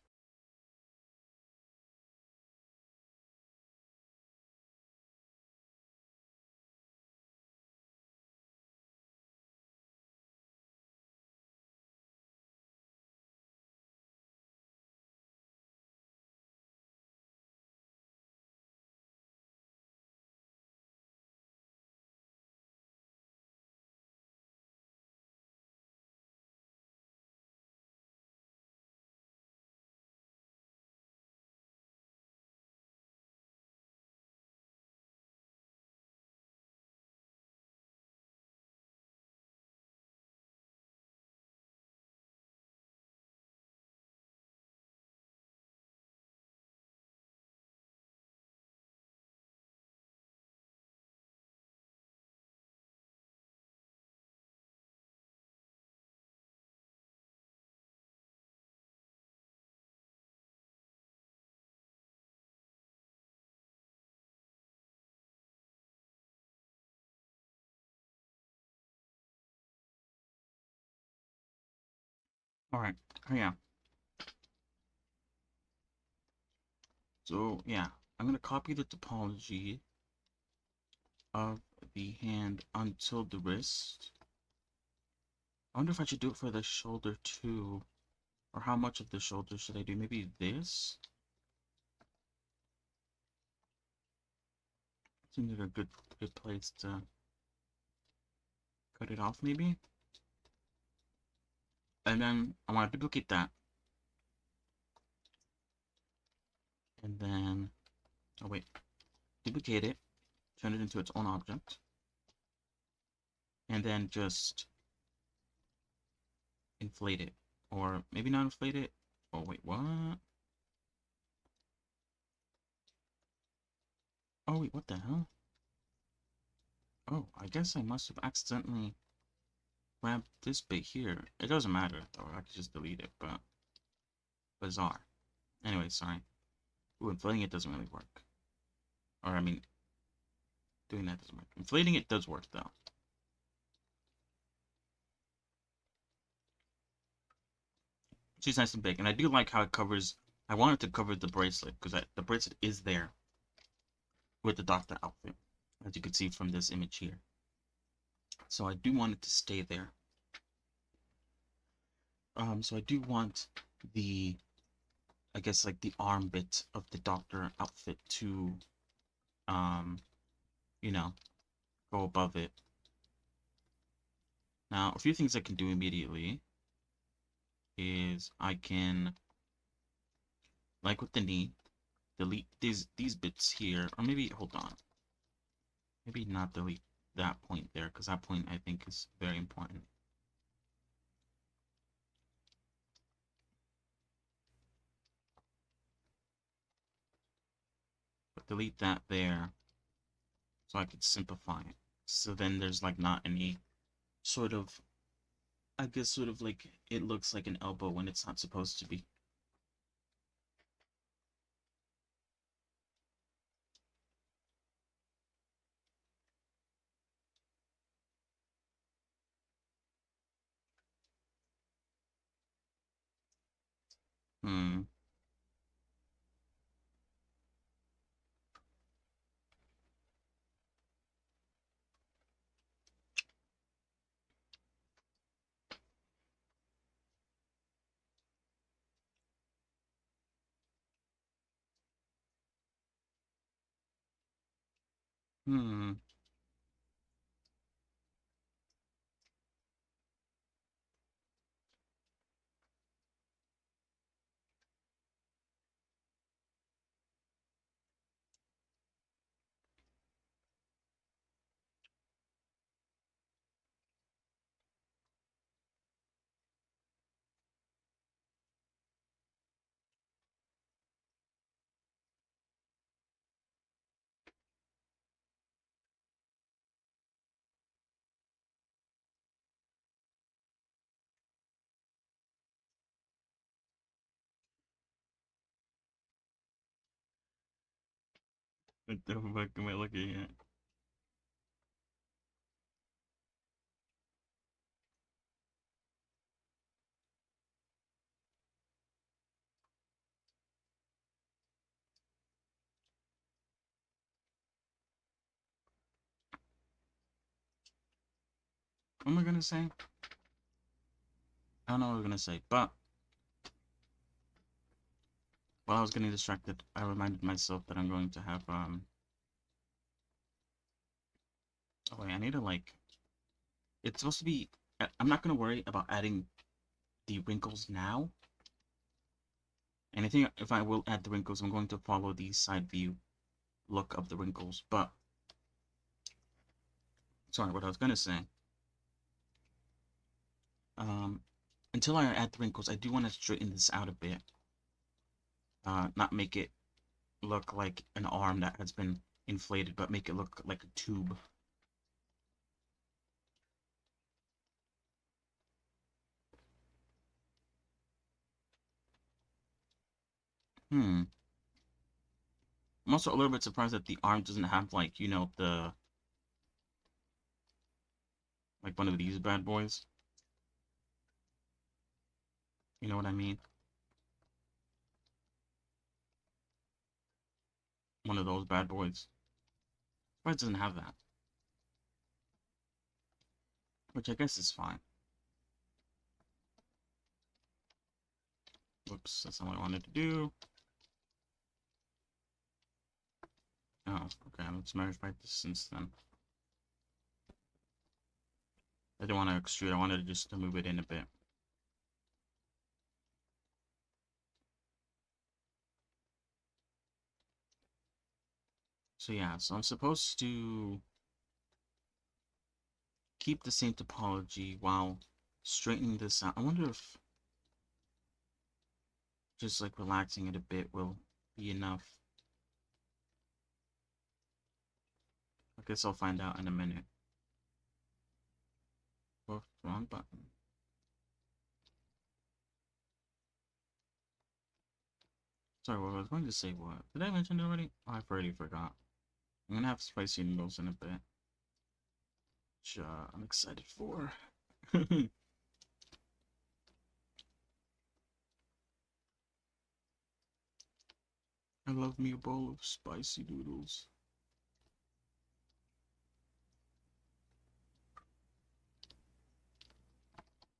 [SPEAKER 4] All right. Oh, yeah. So yeah, I'm gonna copy the topology of the hand until the wrist. I wonder if I should do it for the shoulder too, or how much of the shoulder should I do? Maybe this. Seems like a good place to cut it off, maybe. And then I want to duplicate that, and then oh wait, duplicate it, turn it into its own object, and then just inflate it, or maybe not inflate it. Oh wait, what? Oh wait, what the hell? Oh, I guess I must have accidentally grabbed this bit here. It doesn't matter though. I could just delete it, but bizarre. Anyway, sorry. Ooh, inflating it doesn't really work. Or I mean, doing that doesn't work. Inflating it does work though. She's nice and big, and I do like how it covers. I wanted to cover the bracelet because the bracelet is there with the doctor outfit, as you can see from this image here. So I do want it to stay there. So I do want the, I guess like the arm bit of the doctor outfit to, um, you know, go above it. Now, a few things I can do immediately is I can, like with the knee, delete these bits here, or maybe hold on, maybe not delete that point there because that point I think is very important. But delete that there so I could simplify it. So then there's like not any sort of, I guess sort of like it looks like an elbow when it's not supposed to be. Hmm. Hmm. What the fuck am I looking at? What am I gonna say? I don't know what I was gonna say, but while I was getting distracted, I reminded myself that I'm going to have oh wait, I need to like it's supposed to be I'm not gonna worry about adding the wrinkles now. And I think if I will add the wrinkles, I'm going to follow the side view look of the wrinkles. But sorry, what I was gonna say. Um until I add the wrinkles, I do want to straighten this out a bit. Not make it look like an arm that has been inflated, but make it look like a tube. Hmm. I'm also a little bit surprised that the arm doesn't have like, you know, the like one of these bad boys. You know what I mean? One of those bad boys. But it doesn't have that. Which I guess is fine. Whoops, that's not what I wanted to do. Oh, okay, let's measure by distance then. I didn't want to extrude, I wanted just to move it in a bit. So yeah, so I'm supposed to keep the same topology while straightening this out. I wonder if just like relaxing it a bit will be enough. I guess I'll find out in a minute. Whoops, wrong button. Sorry, what I was going to say what? Did I mention it already? Oh, I've already forgot. I'm gonna have spicy noodles in a bit. Which I'm excited for. I love me a bowl of spicy noodles.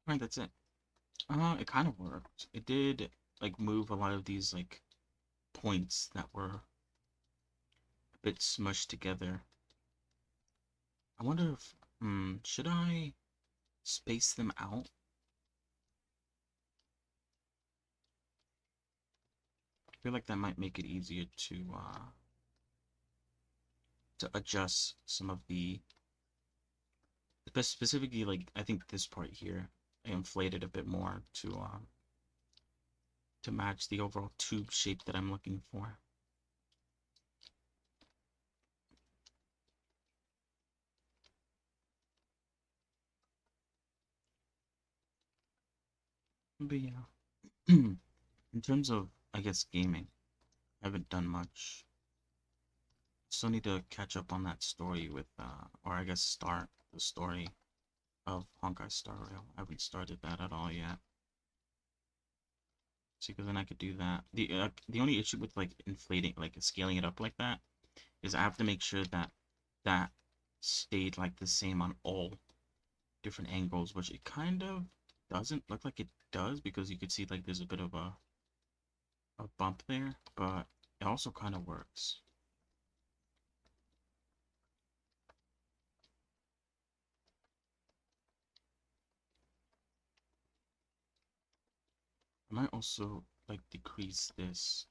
[SPEAKER 4] Right, that's it. It kind of worked. It did like move a lot of these like points that were a bit smushed together. I wonder if should I space them out? I feel like that might make it easier to adjust some of the specifically like I think this part here I inflated a bit more to match the overall tube shape that I'm looking for. But yeah, in terms of I guess gaming, I haven't done much. Still need to catch up on that story with or I guess start the story of Honkai Star Rail. I haven't started that at all yet. See, because then I could do that. The only issue with like inflating, like scaling it up like that, is I have to make sure that that stayed like the same on all different angles, which it kind of doesn't look like it does because you could see like there's a bit of a bump there, but it also kind of works. I might also like decrease this.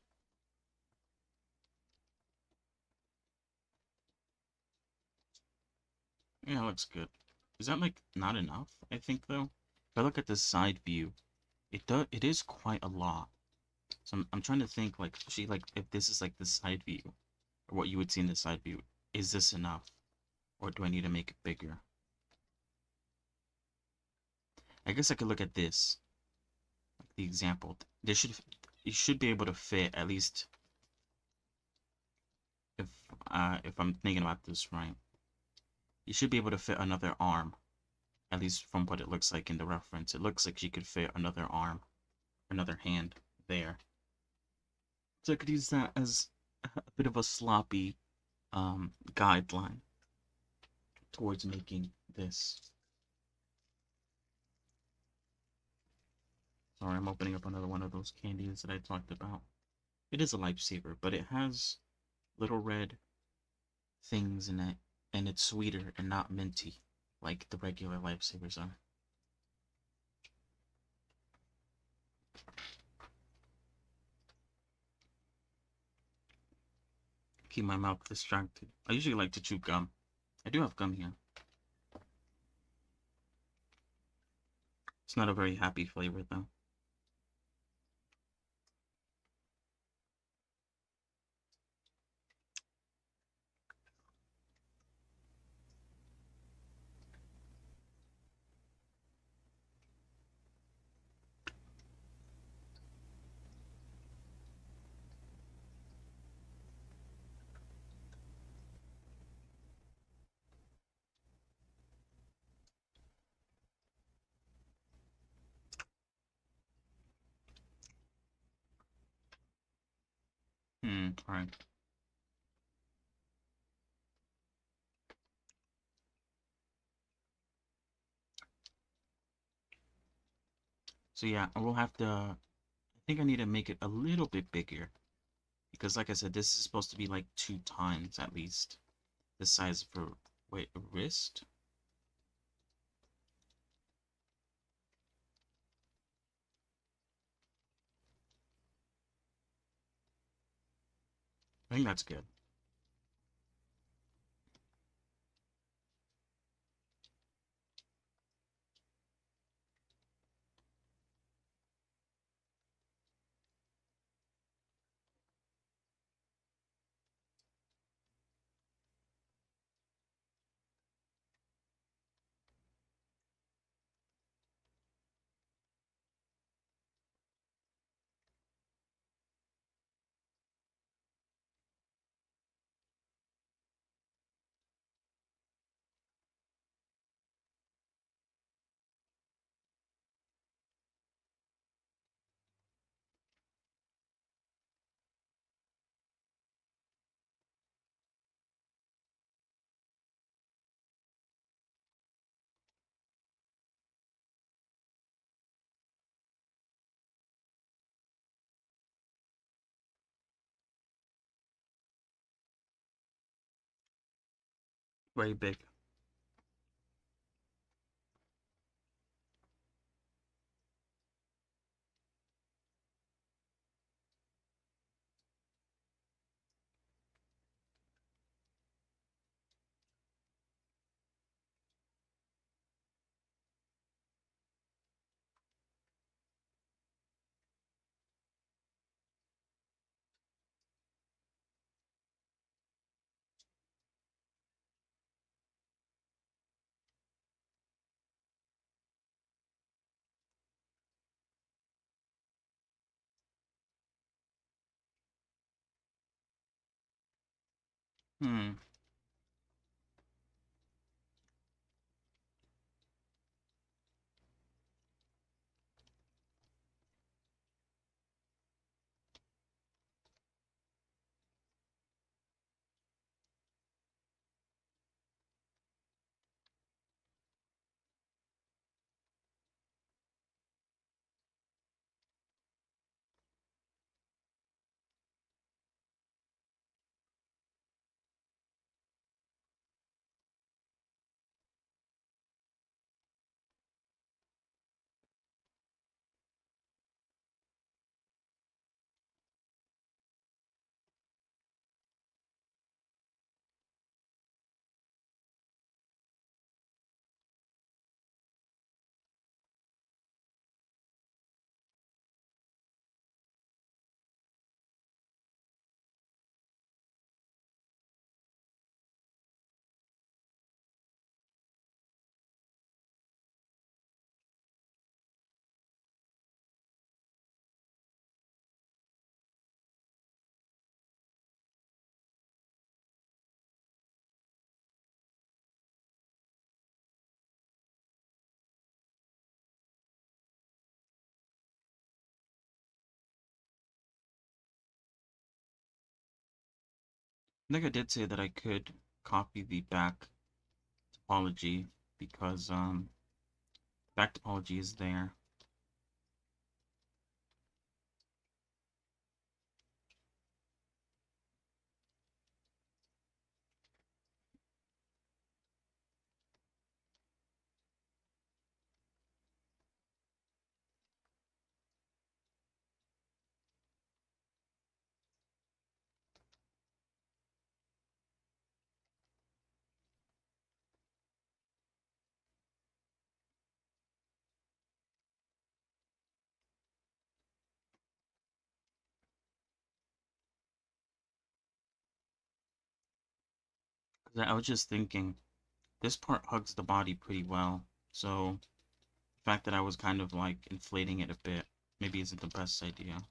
[SPEAKER 4] Yeah, it looks good. Is that like not enough? I think though. If I look at the side view, it is quite a lot. So I'm trying to think like especially like if this is like the side view or what you would see in the side view, is this enough? Or do I need to make it bigger? I guess I could look at this, like the example. There should you should be able to fit at least if if I'm thinking about this right. You should be able to fit another arm, at least from what it looks like in the reference. It looks like she could fit another arm, another hand there. So I could use that as a bit of a sloppy guideline towards making this. Sorry, I'm opening up another one of those candies that I talked about. It is a lifesaver, but it has little red things in it, and it's sweeter and not minty like the regular lifesavers are. Keep my mouth distracted. I usually like to chew gum. I do have gum here. It's not a very happy flavor though. Alright. So yeah, I will have to, I think I need to make it a little bit bigger. Because like I said, this is supposed to be like 2 times at least the size of her, wait, wrist? I think that's good. Very big. Hmm. I think I did say that I could copy the back topology because back topology is there. 'Cause I was just thinking, this part hugs the body pretty well, so the fact that I was kind of like inflating it a bit maybe isn't the best idea.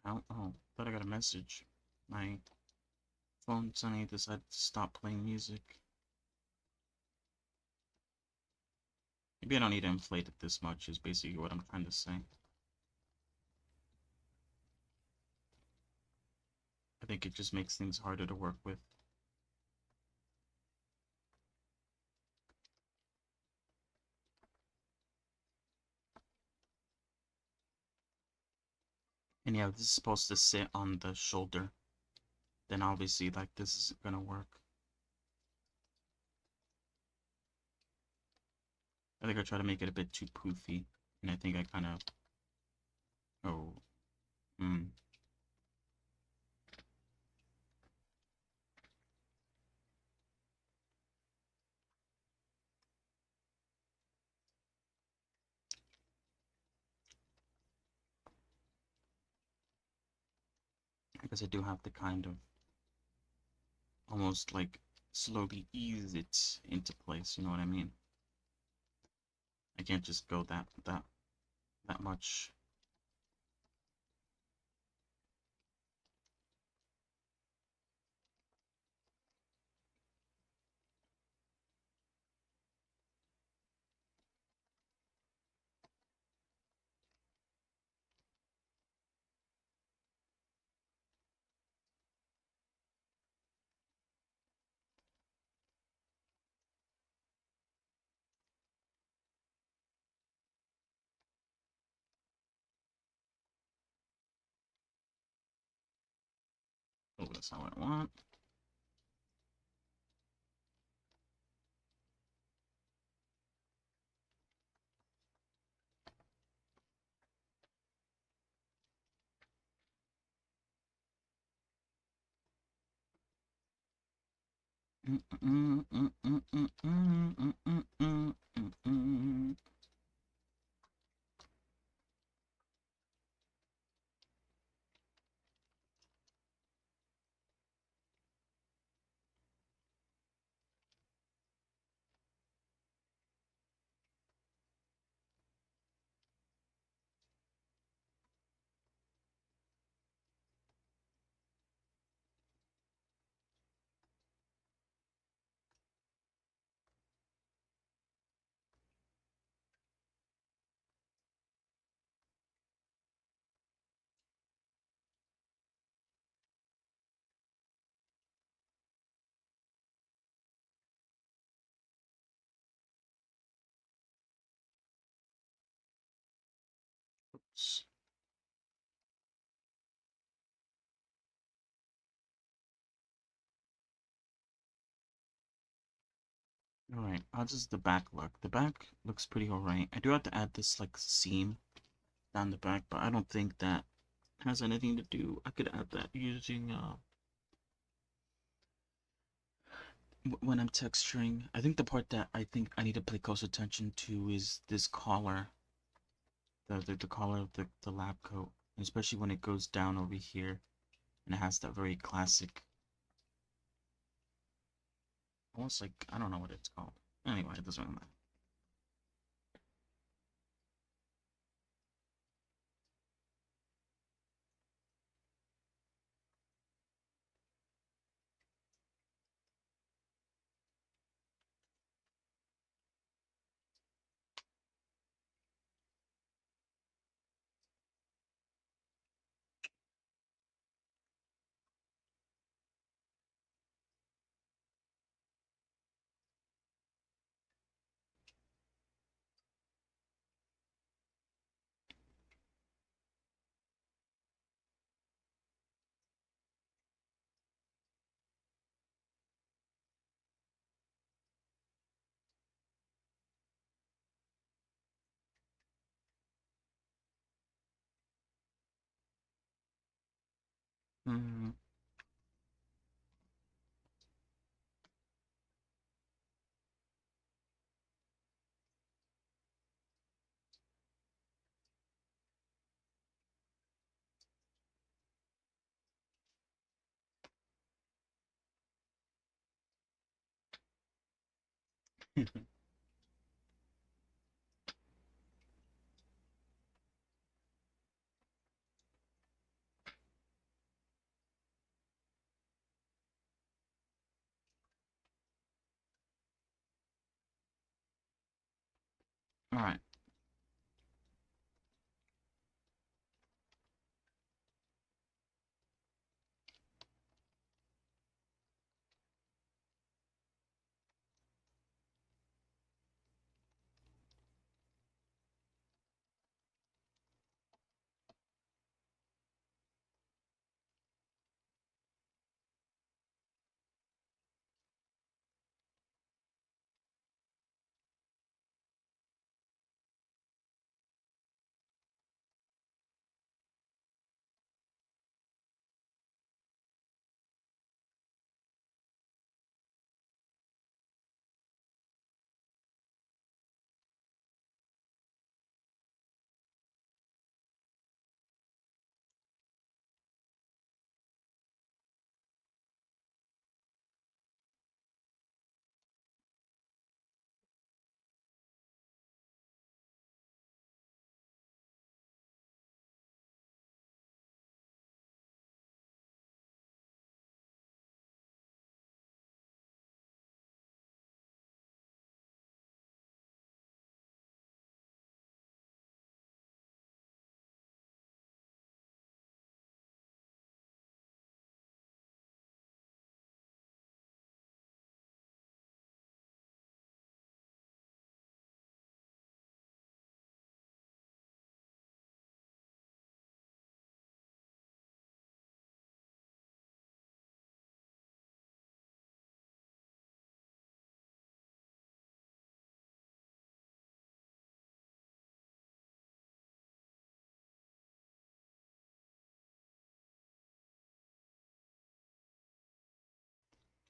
[SPEAKER 4] Oh, thought I got a message. My phone suddenly decided to stop playing music. Maybe I don't need to inflate it this much, is basically what I'm trying to say. I think it just makes things harder to work with. And yeah, this is supposed to sit on the shoulder. Then obviously, like, this isn't gonna work. I think I try to make it a bit too poofy. And I think I kind of... Oh, hmm. I guess I do have to kind of almost like slowly ease it into place, you know what I mean? I can't just go that much. Oh, that's not what I want. Oops. Alright, how does the back look? The back looks pretty alright. I do have to add this like seam down the back, but I don't think that has anything to do. I could add that using when I'm texturing. I think the part that I think I need to pay close attention to is this collar, the collar of the lab coat, especially when it goes down over here and it has that very classic, almost like I don't know what it's called. Anyway, it doesn't really matter. Mm, all right.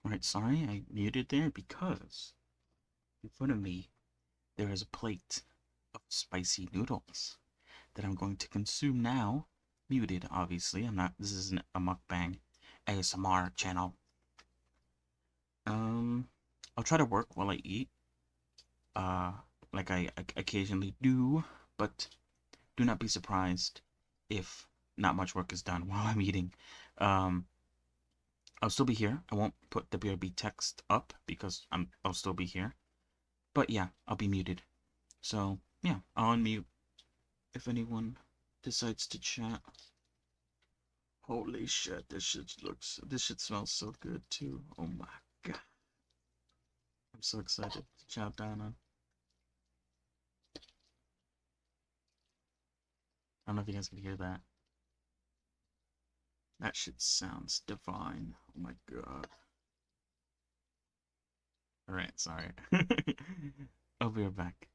[SPEAKER 4] All right, sorry, I muted there because in front of me there is a plate of spicy noodles that I'm going to consume now. Muted, obviously. I'm not. This isn't a mukbang ASMR channel. Um, I'll try to work while I eat. Uh, like I occasionally do, but do not be surprised if not much work is done while I'm eating. Um, I'll still be here. I won't put the BRB text up because I'll still be here. But yeah, I'll be muted. So yeah, I'll unmute if anyone decides to chat. Holy shit, this shit smells so good too. Oh my god. I'm so excited to chow down on. I don't know if you guys can hear that. That shit sounds divine. Oh my god. Alright, sorry. I'll be right back.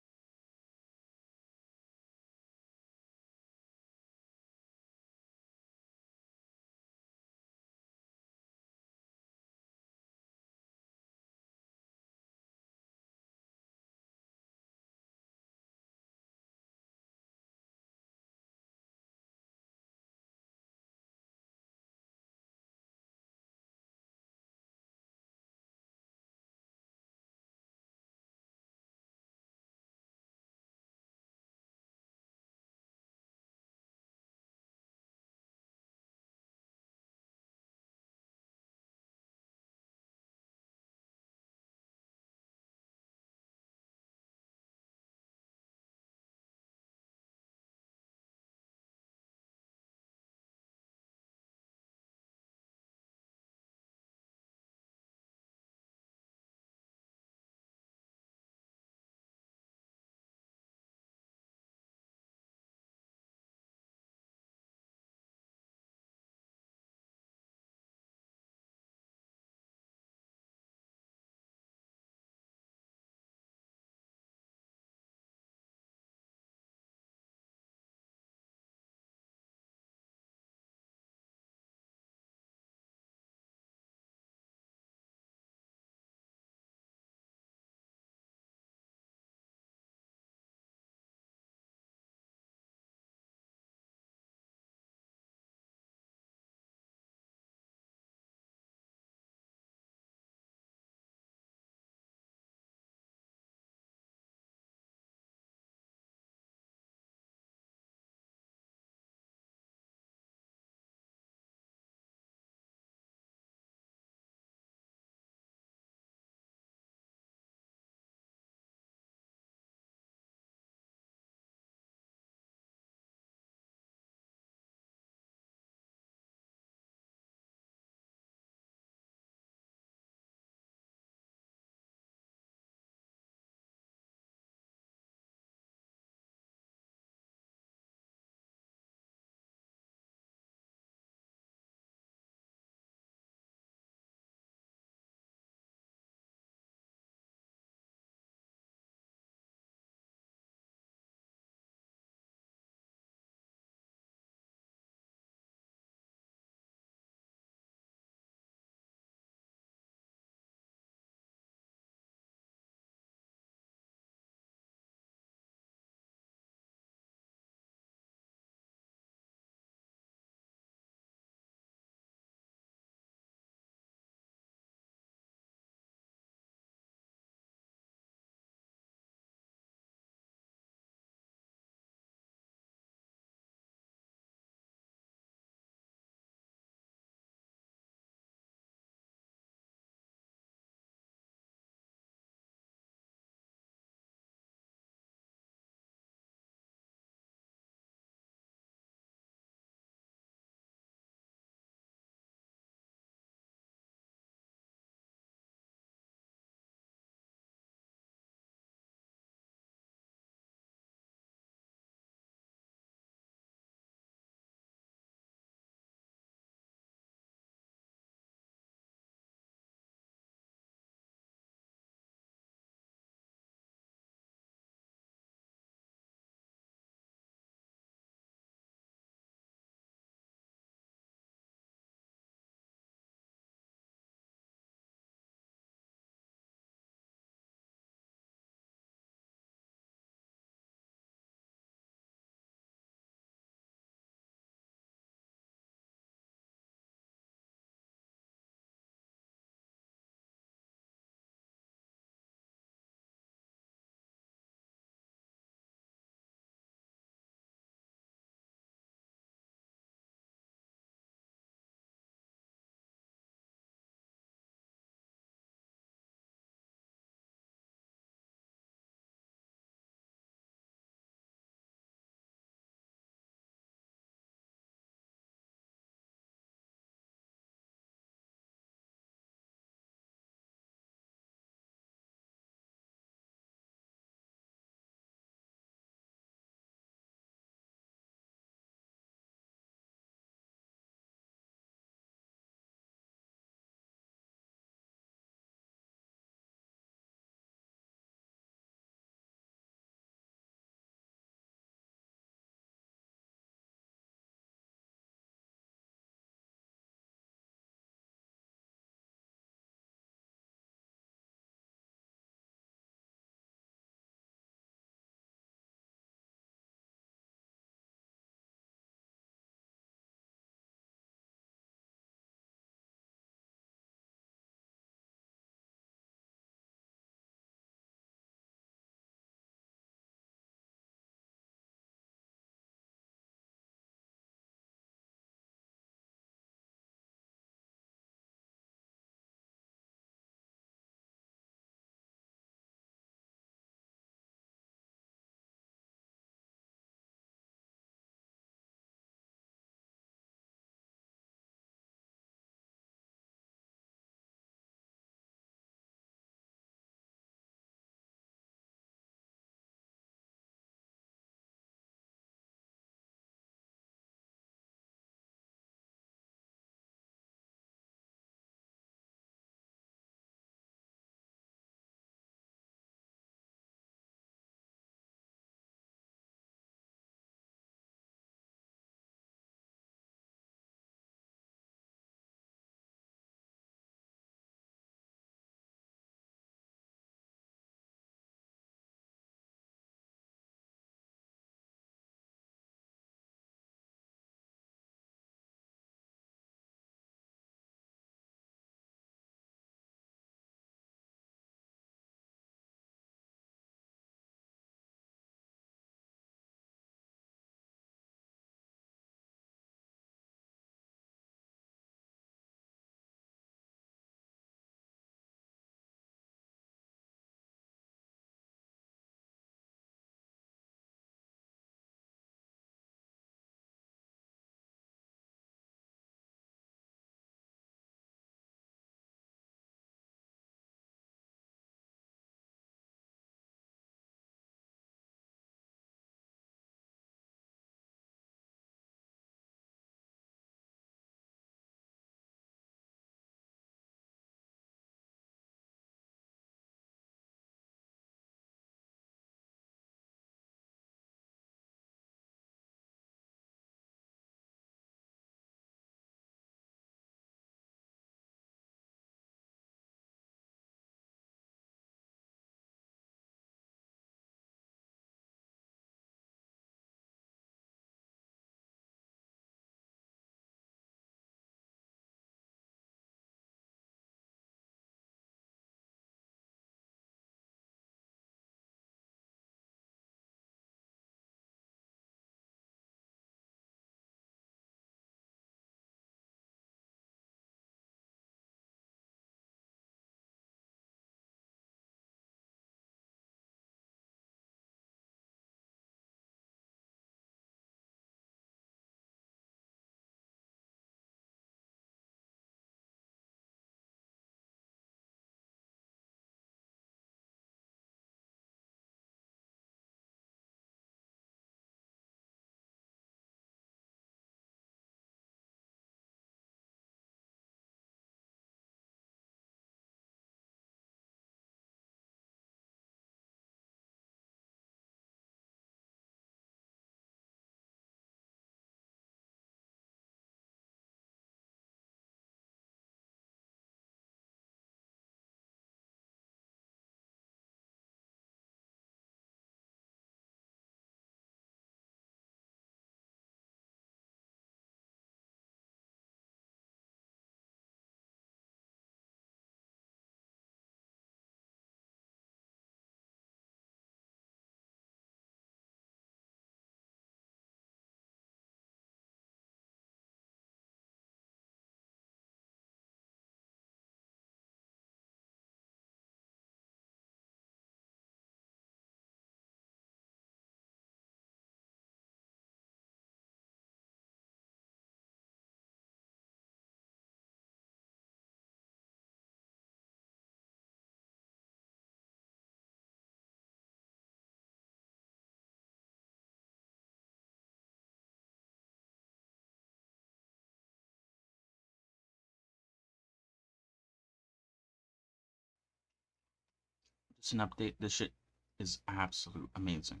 [SPEAKER 4] it's an update. This shit is absolute amazing.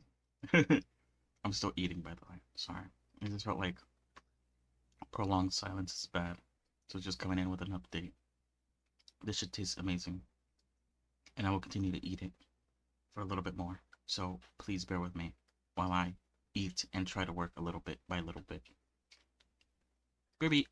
[SPEAKER 4] I'm still eating, by the way. Sorry. I just felt like prolonged silence is bad. So just coming in with an update. This shit tastes amazing. And I will continue to eat it for a little bit more. So please bear with me while I eat and try to work a little bit by little bit. Baby.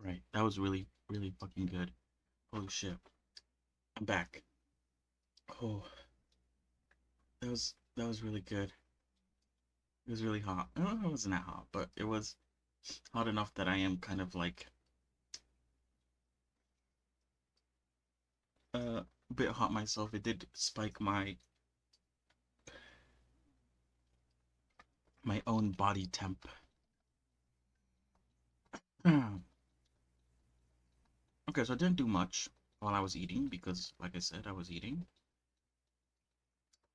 [SPEAKER 4] Alright, that was really, really fucking good. Holy shit. I'm back. Oh, that was really good. It was really hot. Oh, it wasn't that hot, but it was hot enough that I am kind of like a bit hot myself. It did spike my own body temp. Okay, so I didn't do much while I was eating because, like I said, I was eating.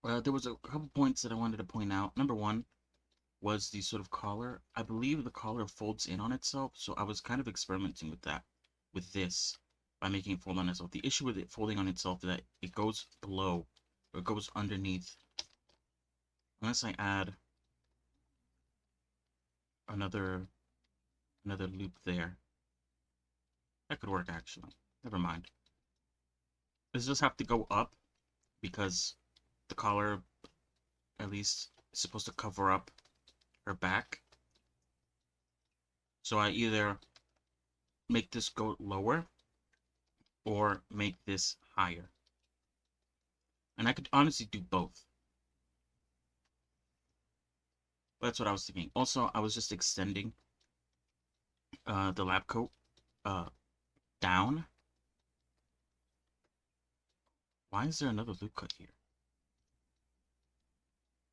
[SPEAKER 4] There was a couple points that I wanted to point out. Number one was the sort of collar. I believe the collar folds in on itself, so I was kind of experimenting with that, with this, by making it fold on itself. The issue with it folding on itself is that it goes below, or it goes underneath. Unless I add another loop there. That could work, actually. Never mind. Does just have to go up because the collar, at least, is supposed to cover up her back. So I either make this go lower or make this higher. And I could honestly do both. But that's what I was thinking. Also, I was just extending the lab coat down. Why is there another loop cut here?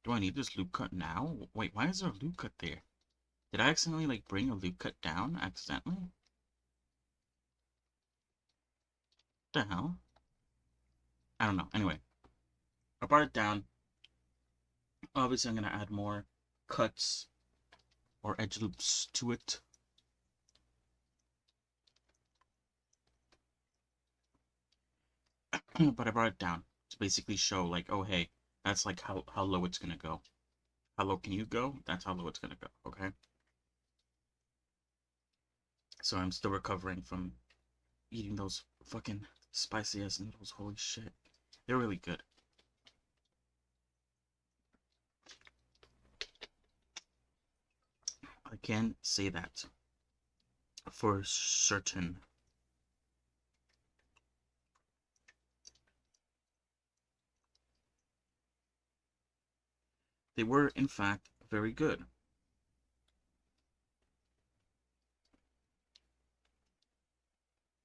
[SPEAKER 4] Do I need this loop cut now? Wait, why is there a loop cut there? Did I accidentally, like, bring a loop cut down accidentally? What the hell? I don't know. Anyway, I brought it down. Obviously, I'm going to add more cuts or edge loops to it. But I brought it down to basically show, like, oh, hey, that's, like, how low it's going to go. How low can you go? That's how low it's going to go, okay? So I'm still recovering from eating those fucking spicy ass noodles. Holy shit. They're really good. I can say that for certain. They were, in fact, very good.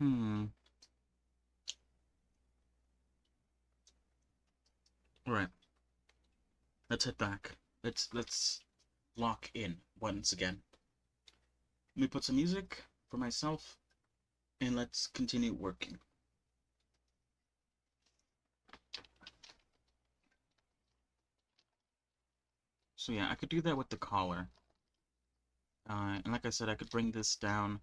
[SPEAKER 4] Alright. Let's head back. Let's lock in once again. Let me put some music for myself and let's continue working. So yeah, I could do that with the collar. And like I said, I could bring this down.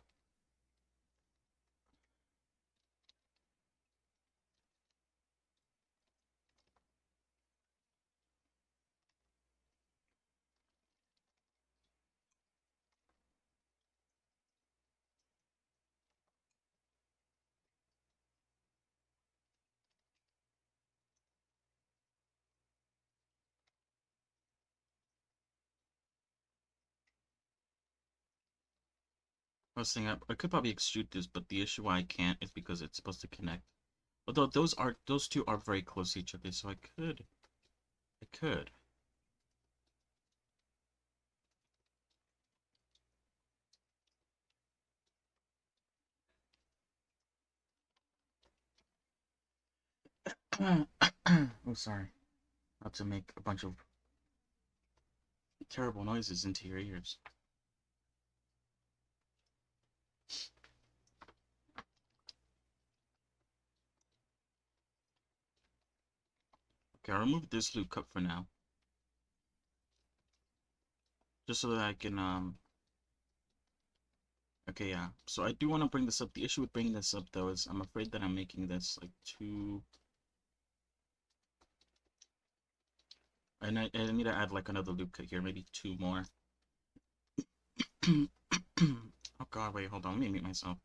[SPEAKER 4] I was thinking I could probably extrude this, but the issue why I can't is because it's supposed to connect. Although those two are very close to each other, so I could. Oh, sorry. Not to make a bunch of terrible noises into your ears. Okay, I'll remove this loop cut for now. Just so that I can, Okay, yeah. So I do want to bring this up. The issue with bringing this up, though, is I'm afraid that I'm making this, like, too... And I need to add, like, another loop cut here. Maybe two more. Oh, God, wait, hold on. Let me mute myself.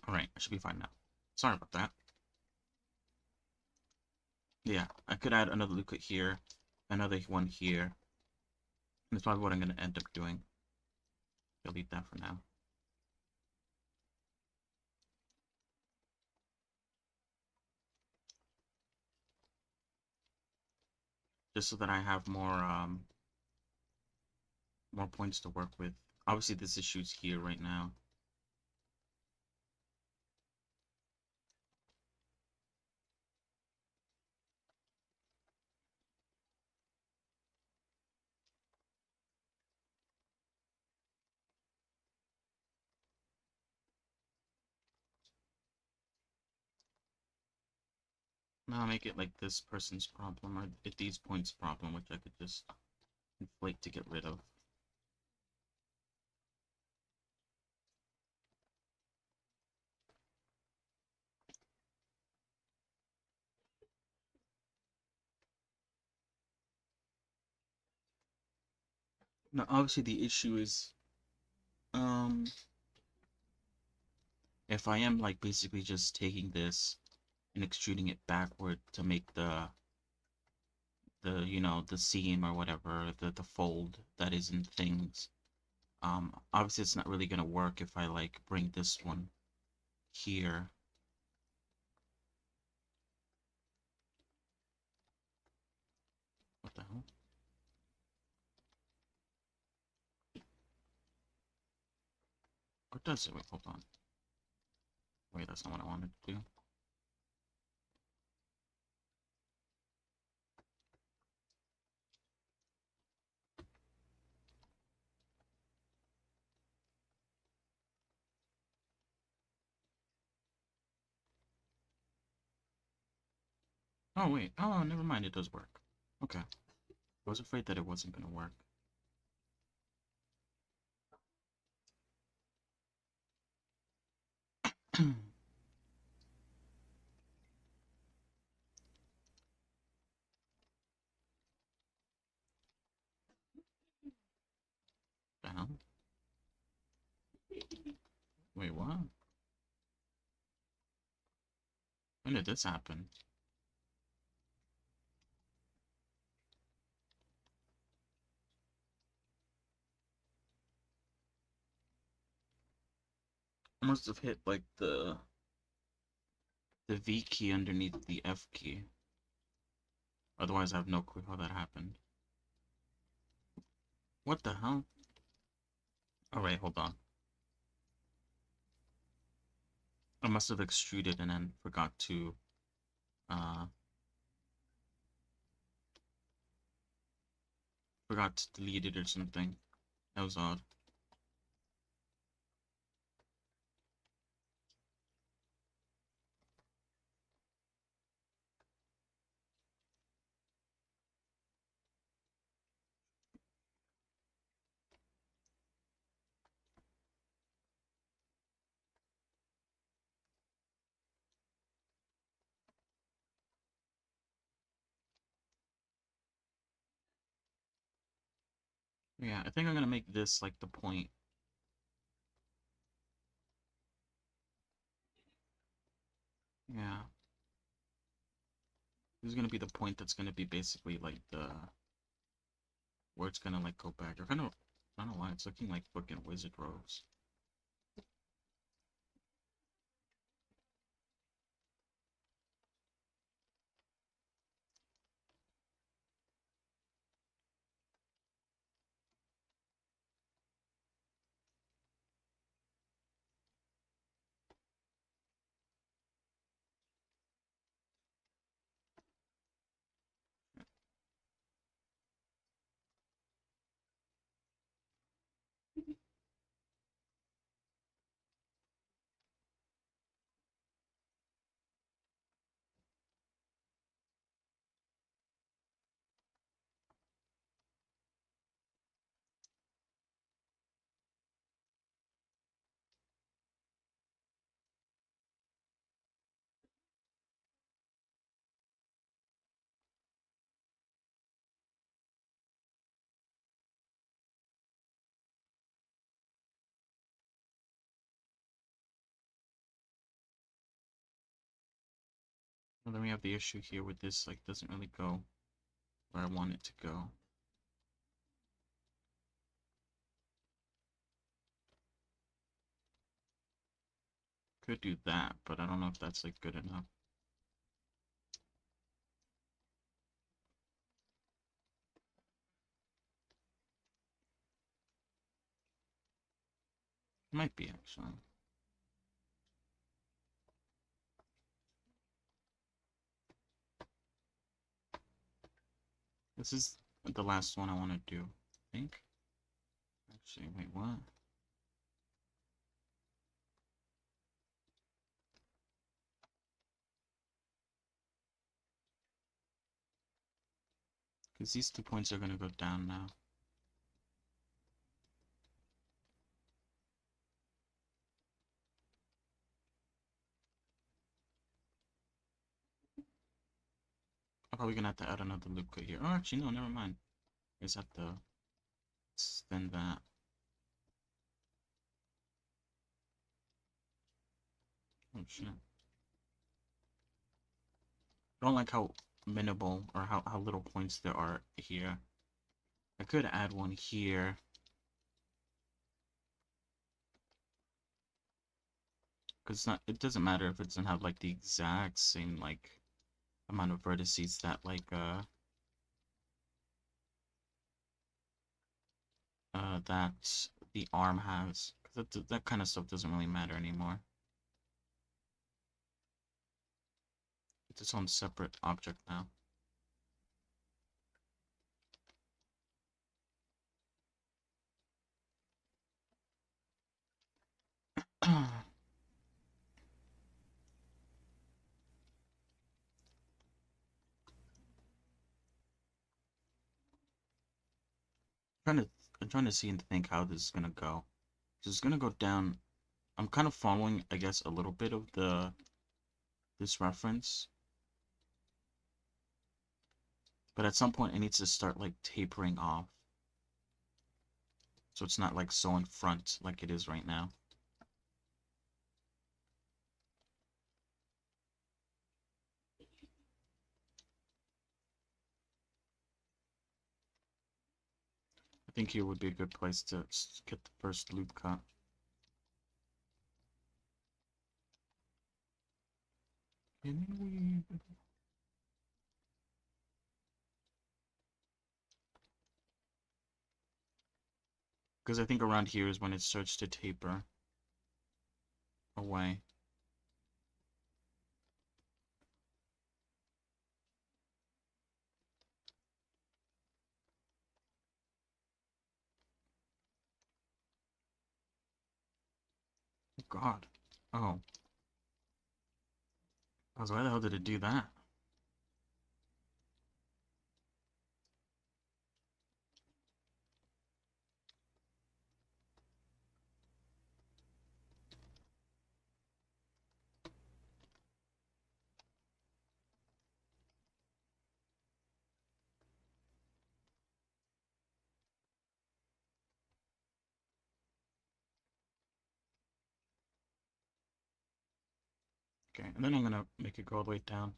[SPEAKER 4] Alright, I should be fine now. Sorry about that. Yeah, I could add another liquid here, another one here. And that's probably what I'm going to end up doing. Delete that for now. Just so that I have more points to work with. Obviously, this issue's here right now. Now I'll make it like this person's problem, or at these points' problem, which I could just inflate to get rid of. Now, obviously, the issue is, um, if I am like basically just taking this and extruding it backward to make the you know, the seam or whatever, the fold that is in things, obviously it's not really gonna work if I like bring this one here. What the hell? What does it? Wait, hold on. Wait, that's not what I wanted to do. Oh, wait. Oh, never mind. It does work. Okay. I was afraid that it wasn't gonna work. The hell? Wait, what? When did this happen? I must have hit like the V key underneath the F key. Otherwise, I have no clue how that happened. What the hell? Alright, hold on. I must have extruded and then uh, forgot to delete it or something. That was odd. Yeah, I think I'm gonna make this like the point. Yeah. This is gonna be the point that's gonna be basically like the where it's gonna like go back. I don't know why it's looking like fucking wizard robes. And then we have the issue here with this, like, doesn't really go where I want it to go. Could do that, but I don't know if that's, like, good enough. Might be, actually. This is the last one I want to do, I think. Actually, wait, what? Because these 2 points are going to go down now. I'm probably going to have to add another loop cut here. Oh, actually, no, never mind. I just have to extend that. Oh, shit. I don't like how minimal or how little points there are here. I could add one here. Because it doesn't matter if it doesn't have like the exact same like amount of vertices that like that the arm has. Because that kind of stuff doesn't really matter anymore. It's its own separate object now. trying to I'm trying to see and think how this is gonna go. So it's gonna go down. I'm kind of following, I guess, a little bit of this reference, but at some point it needs to start like tapering off, so it's not like so in front like it is right now. I think here would be a good place to get the first loop cut. Because I think around here is when it starts to taper away. Oh God. Oh. I was, why the hell did it do that? Okay, and then I'm gonna make it go all the way down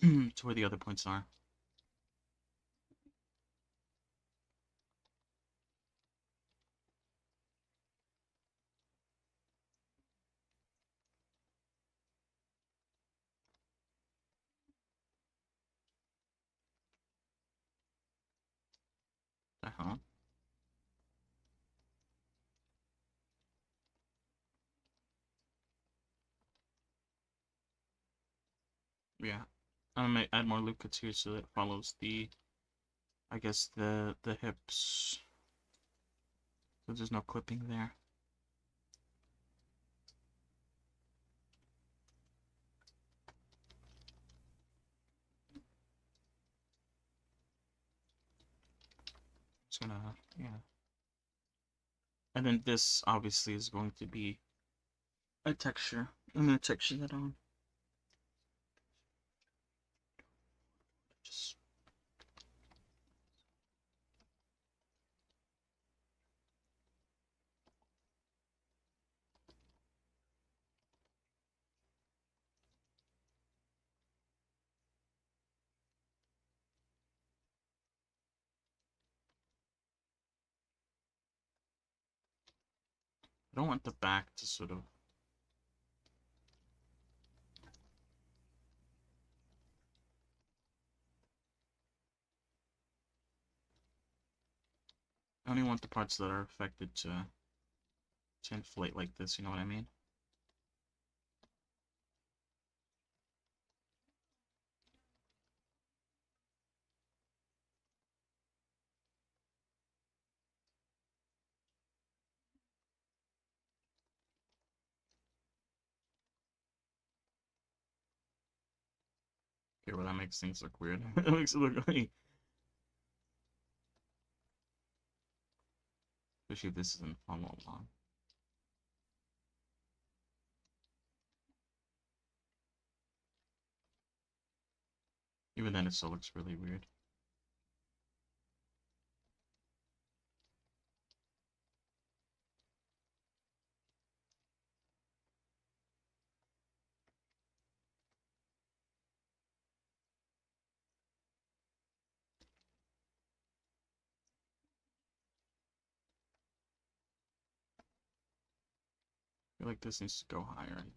[SPEAKER 4] to where the other points are. The hell? Yeah. I'm gonna add more loop cuts here so that it follows the, I guess, the hips. So there's no clipping there. It's gonna, yeah. And then this obviously is going to be a texture. I'm gonna texture that on. Just I don't want the back to sort of... I only want the parts that are affected to inflate like this, you know what I mean? Okay, well that makes things look weird. It makes it look like... Especially if this isn't follow along. Even then it still looks really weird. I feel like this needs to go higher, I think.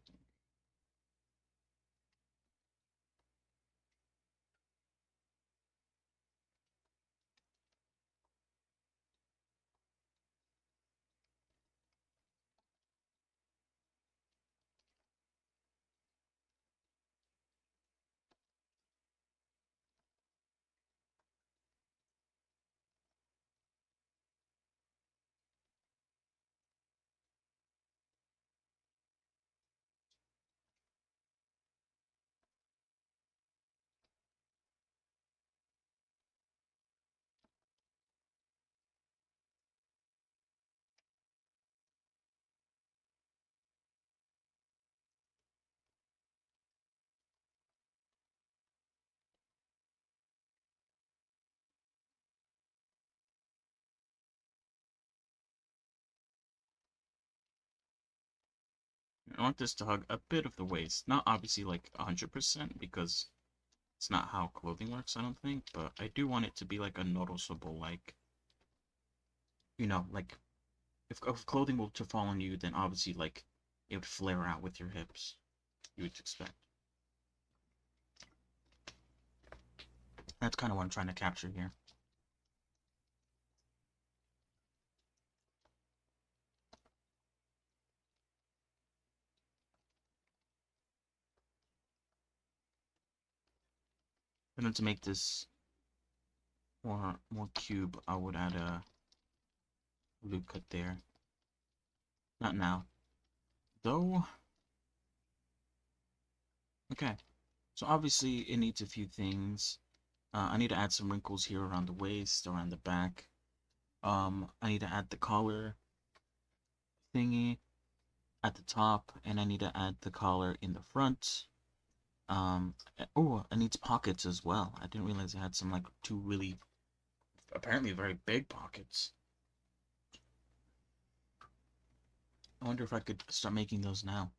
[SPEAKER 4] I want this to hug a bit of the waist. Not obviously like 100% because it's not how clothing works, I don't think. But I do want it to be like a noticeable, like, you know, like if clothing were to fall on you, then obviously like it would flare out with your hips. You would expect. That's kind of what I'm trying to capture here. And then to make this more cube, I would add a loop cut there. Not now. Though, okay. So obviously it needs a few things. I need to add some wrinkles here around the waist, around the back. I need to add the collar thingy at the top, and I need to add the collar in the front. Oh, it needs pockets as well. I didn't realize it had some like two really, apparently very big pockets. I wonder if I could start making those now.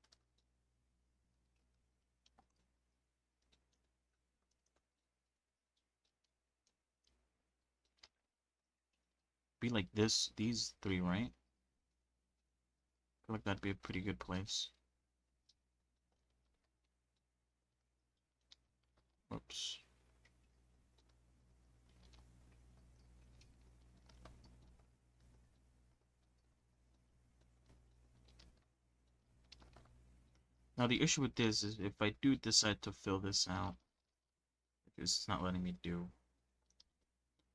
[SPEAKER 4] Be like this, these three, right? I feel like that'd be a pretty good place. Oops. Now the issue with this is if I do decide to fill this out, it's not letting me do.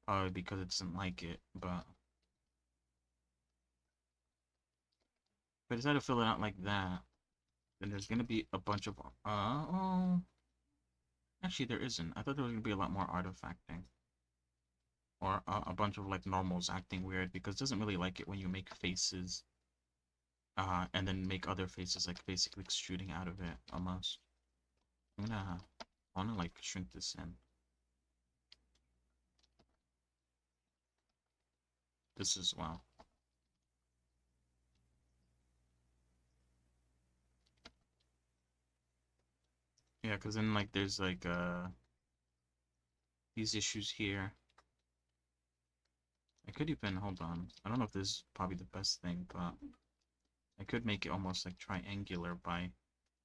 [SPEAKER 4] Probably because it doesn't like it, but if I decide to fill it out like that, then there's gonna be a bunch of oh, actually there isn't. I thought there was gonna be a lot more artifacting. Or a bunch of like normals acting weird because it doesn't really like it when you make faces and then make other faces like basically extruding out of it almost. I wanna like shrink this in. This as well. Yeah, because then like there's like these issues here. I could even hold on. I don't know if this is probably the best thing, but I could make it almost like triangular by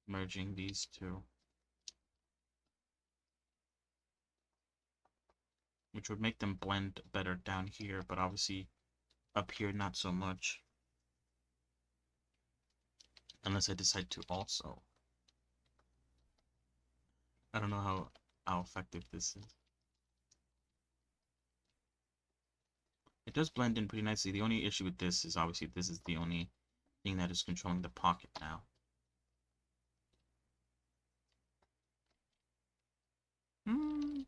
[SPEAKER 4] merging these two, which would make them blend better down here, but obviously up here not so much. Unless I decide to also. I don't know how effective this is. It does blend in pretty nicely. The only issue with this is obviously this is the only thing that is controlling the pocket now. Hmm.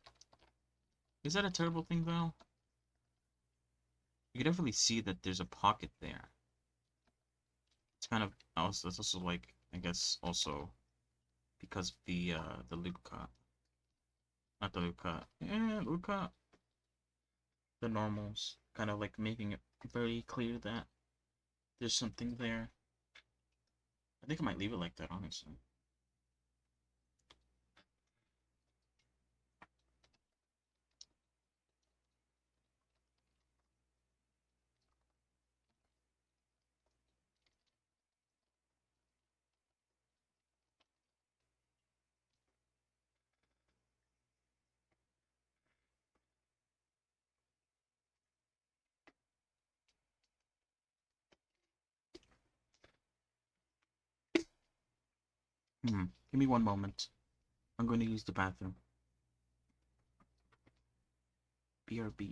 [SPEAKER 4] Is that a terrible thing though? You can definitely see that there's a pocket there. It's kind of also, it's also like, I guess also because of the loop cut. Not the loop cut. Yeah, loop cut. The normals. Kind of like making it very clear that there's something there. I think I might leave it like that, honestly. Give me one moment. I'm going to use the bathroom. BRB.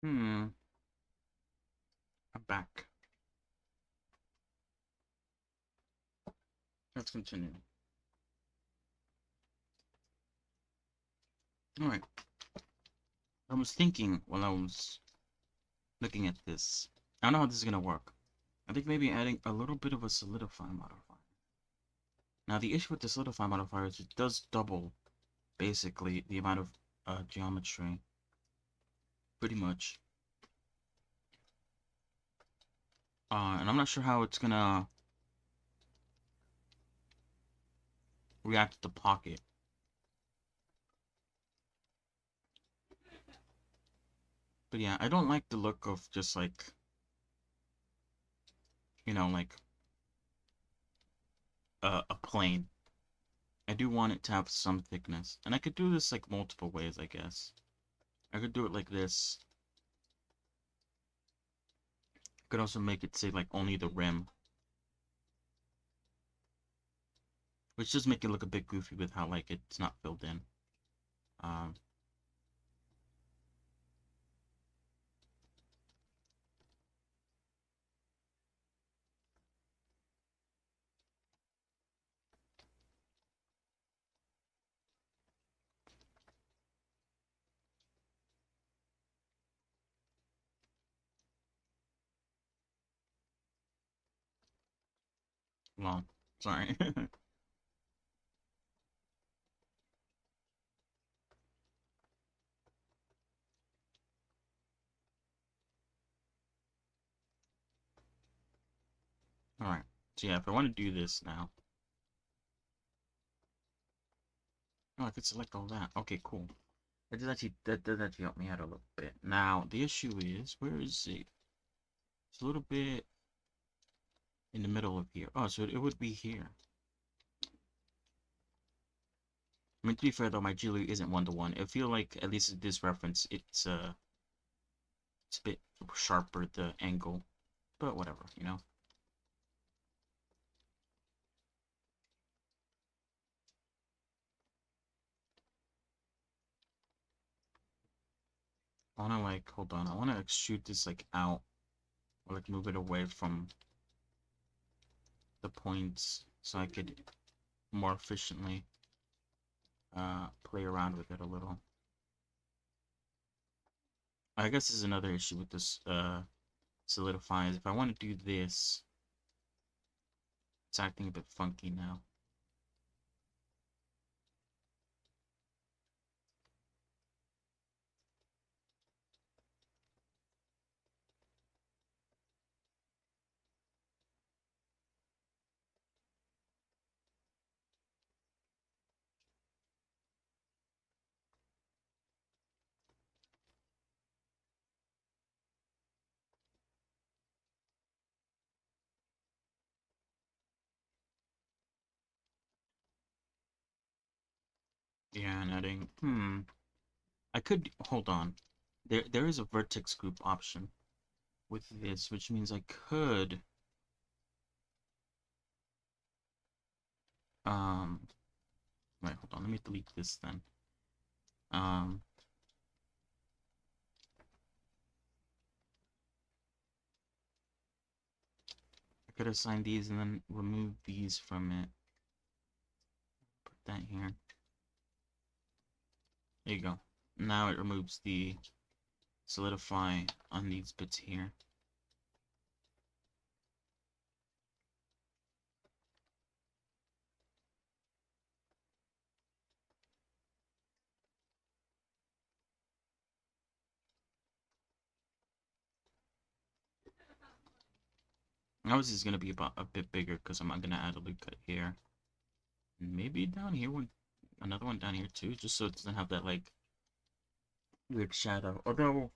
[SPEAKER 4] I'm back. Let's continue. Alright. I was thinking while I was looking at this. I don't know how this is gonna work. I think maybe adding a little bit of a solidify modifier. Now the issue with the solidify modifier is it does double, basically, the amount of geometry. Pretty much. And I'm not sure how it's gonna react to the pocket. But yeah, I don't like the look of just like, you know, like a plane. I do want it to have some thickness. And I could do this like multiple ways, I guess. I could do it like this. I could also make it say like only the rim. Which does make it look a bit goofy with how like it's not filled in. Um, well, sorry. Alright. So yeah, if I want to do this now. Oh, I could select all that. Okay, cool. That does actually help me out a little bit. Now, the issue is, where is it? It's a little bit in the middle of here. Oh, so it would be here. I mean, to be fair though, my Jilu isn't one-to-one. I feel like, at least in this reference, it's a bit sharper, the angle. But whatever, you know? I wanna like, hold on, I wanna extrude this like out. Or like move it away from the points so I could more efficiently play around with it a little. I guess this is another issue with this solidify is if I want to do this, it's acting a bit funky now. Yeah, and adding, I could, hold on. There is a vertex group option with this, which means I could, um, wait, hold on, let me delete this then. Um, I could assign these and then remove these from it. Put that here. There you go. Now it removes the solidify on these bits here. Now this is gonna be about a bit bigger because I'm gonna add a loop cut here. And maybe down here another one down here too, just so it doesn't have that like weird shadow. Although,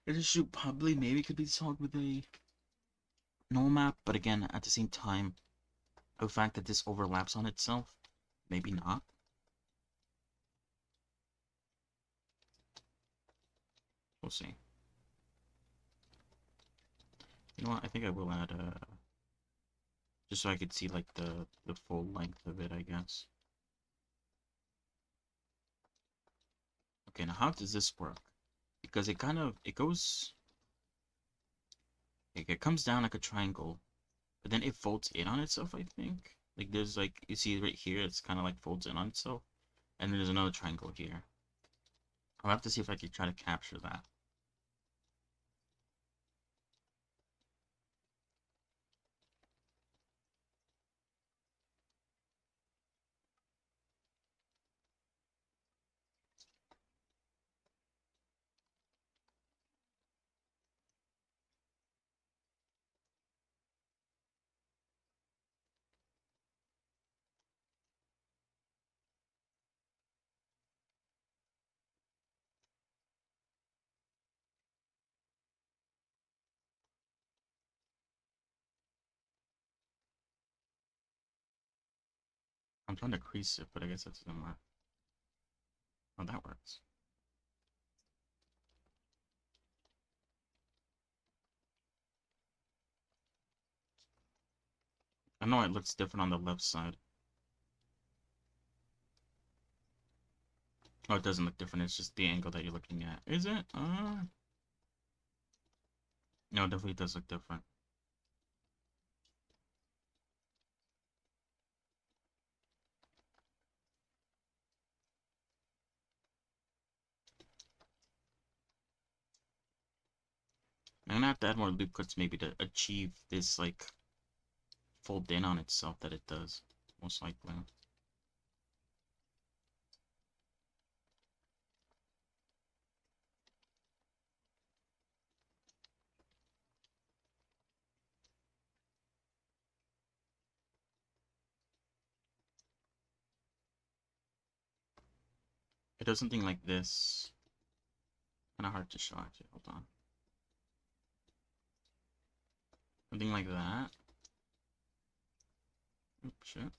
[SPEAKER 4] this issue probably maybe could be solved with a null map, but again, at the same time, the fact that this overlaps on itself, maybe not. We'll see. You know what? I think I will add just so I could see like the full length of it, I guess. Okay, now how does this work? because it goes, like, it comes down like a triangle, but then it folds in on itself, I think. Like there's like, you see right here, it's kind of like folds in on itself, and then there's another triangle here. I'll have to see if I can try to capture that. I'm trying to crease it, but I guess that doesn't work. Oh, that works. I know it looks different on the left side. Oh, it doesn't look different. It's just the angle that you're looking at. Is it? No, it definitely does look different. I'm gonna have to add more loop cuts maybe to achieve this, like, fold in on itself that it does, most likely. It does something like this. Kind of hard to show, actually. Hold on. Something like that. Oops, shit.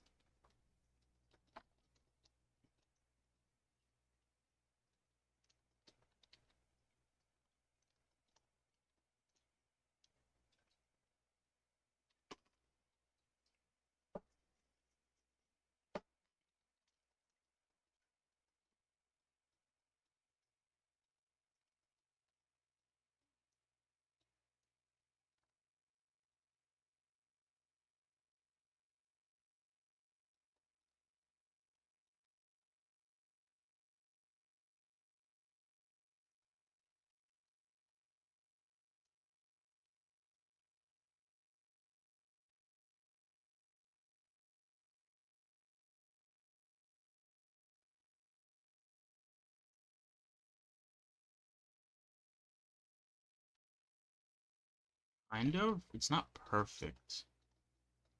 [SPEAKER 4] Kind of. It's not perfect.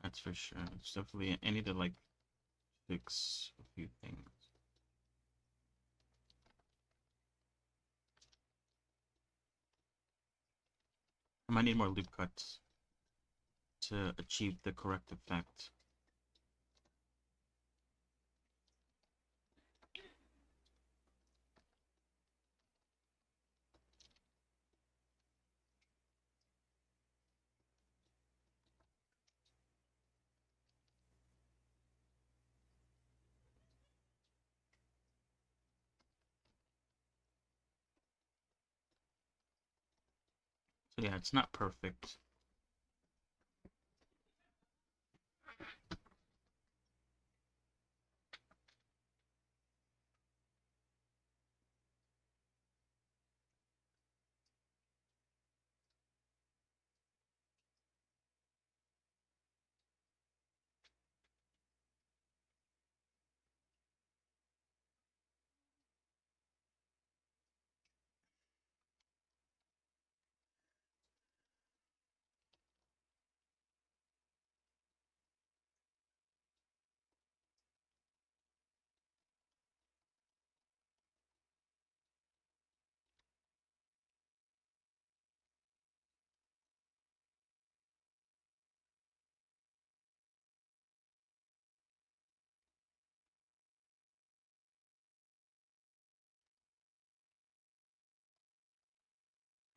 [SPEAKER 4] That's for sure. It's definitely, I need to, like, fix a few things. I might need more loop cuts to achieve the correct effect. So yeah, it's not perfect.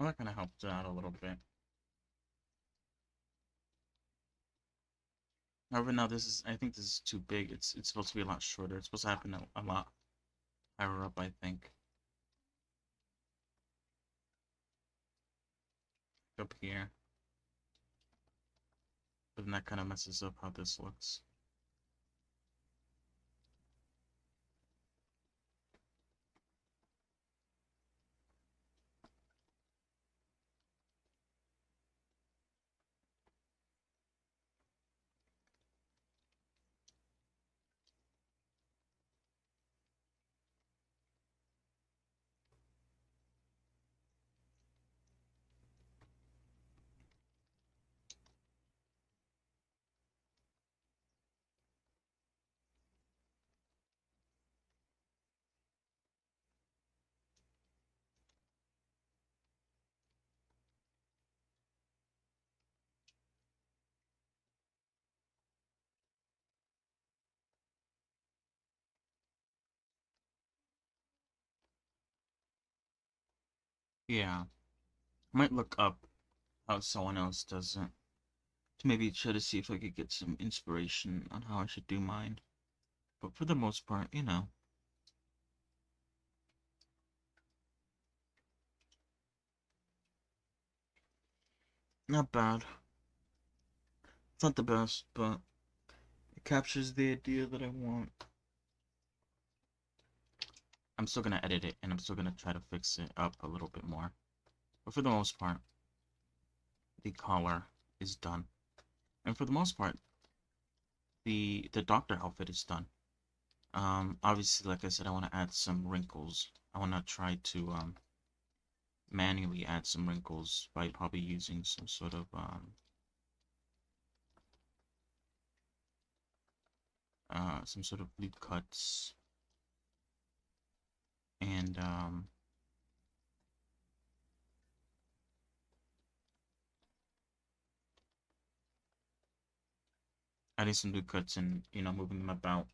[SPEAKER 4] Well, that kind of helped out a little bit. However, now I think this is too big. It's supposed to be a lot shorter. It's supposed to happen a lot higher up, I think. up here. But then that kind of messes up how this looks. Yeah. I might look up how someone else does it. To maybe try to see if I could get some inspiration on how I should do mine. But for the most part, you know, not bad. It's not the best, but it captures the idea that I want. I'm still gonna edit it, and I'm still gonna try to fix it up a little bit more. But for the most part, the collar is done. And for the most part, the doctor outfit is done. Obviously, like I said, I want to add some wrinkles. I want to try to manually add some wrinkles by probably using some sort of loop cuts and adding some loop cuts and moving them about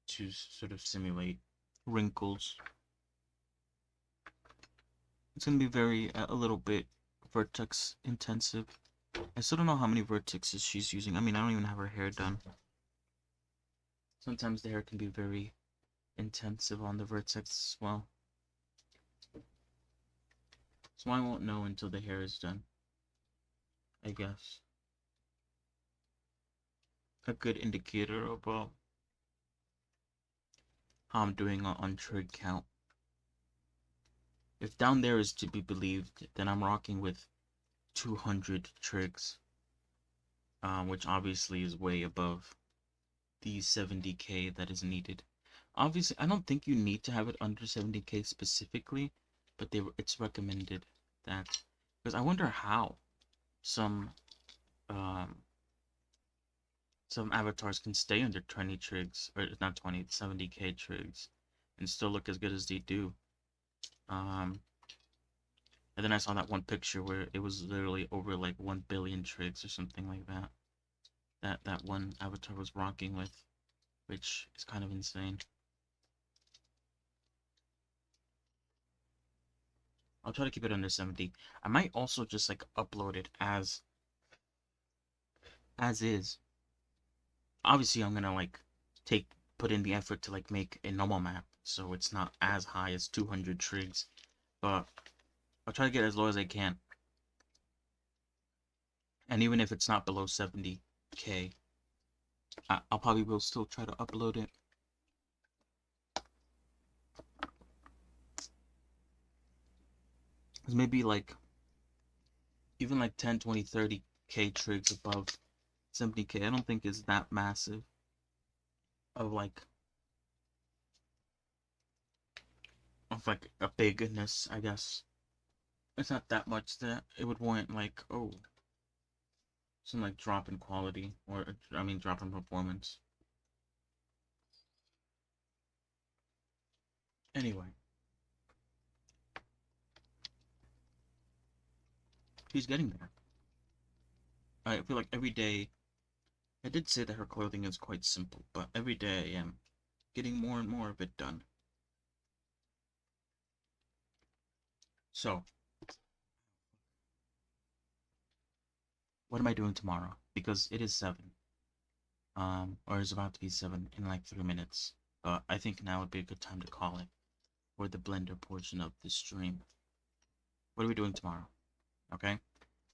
[SPEAKER 4] to sort of simulate wrinkles. It's gonna be a little bit vertex intensive. I still don't know how many vertexes she's using. I mean, I don't even have her hair done. Sometimes the hair can be very intensive on the vertex as well. So I won't know until the hair is done, I guess. A good indicator about how I'm doing on trig count. If down there is to be believed, then I'm rocking with 200 trigs, which obviously is way above the 70k that is needed. Obviously, I don't think you need to have it under 70k specifically, but it's recommended that, because I wonder how some um, some avatars can stay under 20 trigs, or not 20, 70k trigs, and still look as good as they do. And then I saw that one picture where it was literally over like 1 billion trigs or something like that. That one avatar was rocking with, which is kind of insane. I'll try to keep it under 70. I might also just like upload it as is. Obviously, I'm gonna like put in the effort to like make a normal map, so it's not as high as 200 trigs, but I'll try to get as low as I can. And even if it's not below 70k, I'll probably will still try to upload it. Cause maybe like even like 10, 20, 30k trigs above 70k, I don't think is that massive of like a bigness, I guess. It's not that much that it would warrant like, oh, some like drop in quality, or I mean drop in performance. Anyway, she's getting there. I feel like every day, I did say that her clothing is quite simple, but every day I am getting more and more of it done. So, what am I doing tomorrow? Because it is 7. Or it's about to be 7 in like 3 minutes. But I think now would be a good time to call it for the blender portion of this stream. What are we doing tomorrow? Okay?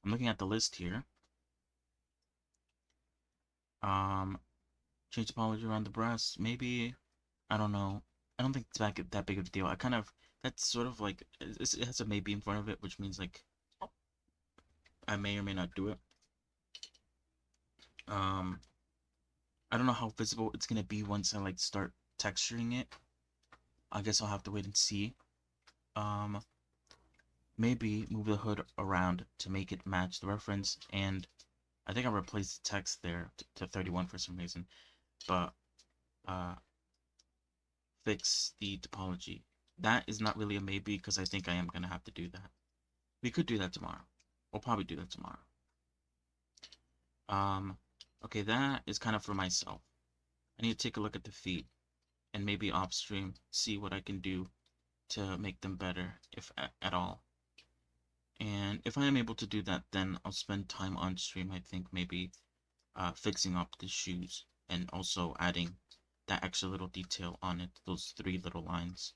[SPEAKER 4] I'm looking at the list here. Um, change topology around the breast. Maybe, I don't know. I don't think it's that big of a deal. I kind of, that's sort of like, it has a maybe in front of it, which means like, I may or may not do it. Um, I don't know how visible it's gonna be once I like start texturing it. I guess I'll have to wait and see. Um, maybe move the hood around to make it match the reference, and I think I replaced the text there to 31 for some reason, but uh, fix the topology. That is not really a maybe because I think I am gonna have to do that. We could do that tomorrow. We'll probably do that tomorrow. Okay, that is kind of for myself. I need to take a look at the feet and maybe off stream see what I can do to make them better, if at all. And if I am able to do that, then I'll spend time on stream, I think, maybe fixing up the shoes and also adding that extra little detail on it, those 3 little lines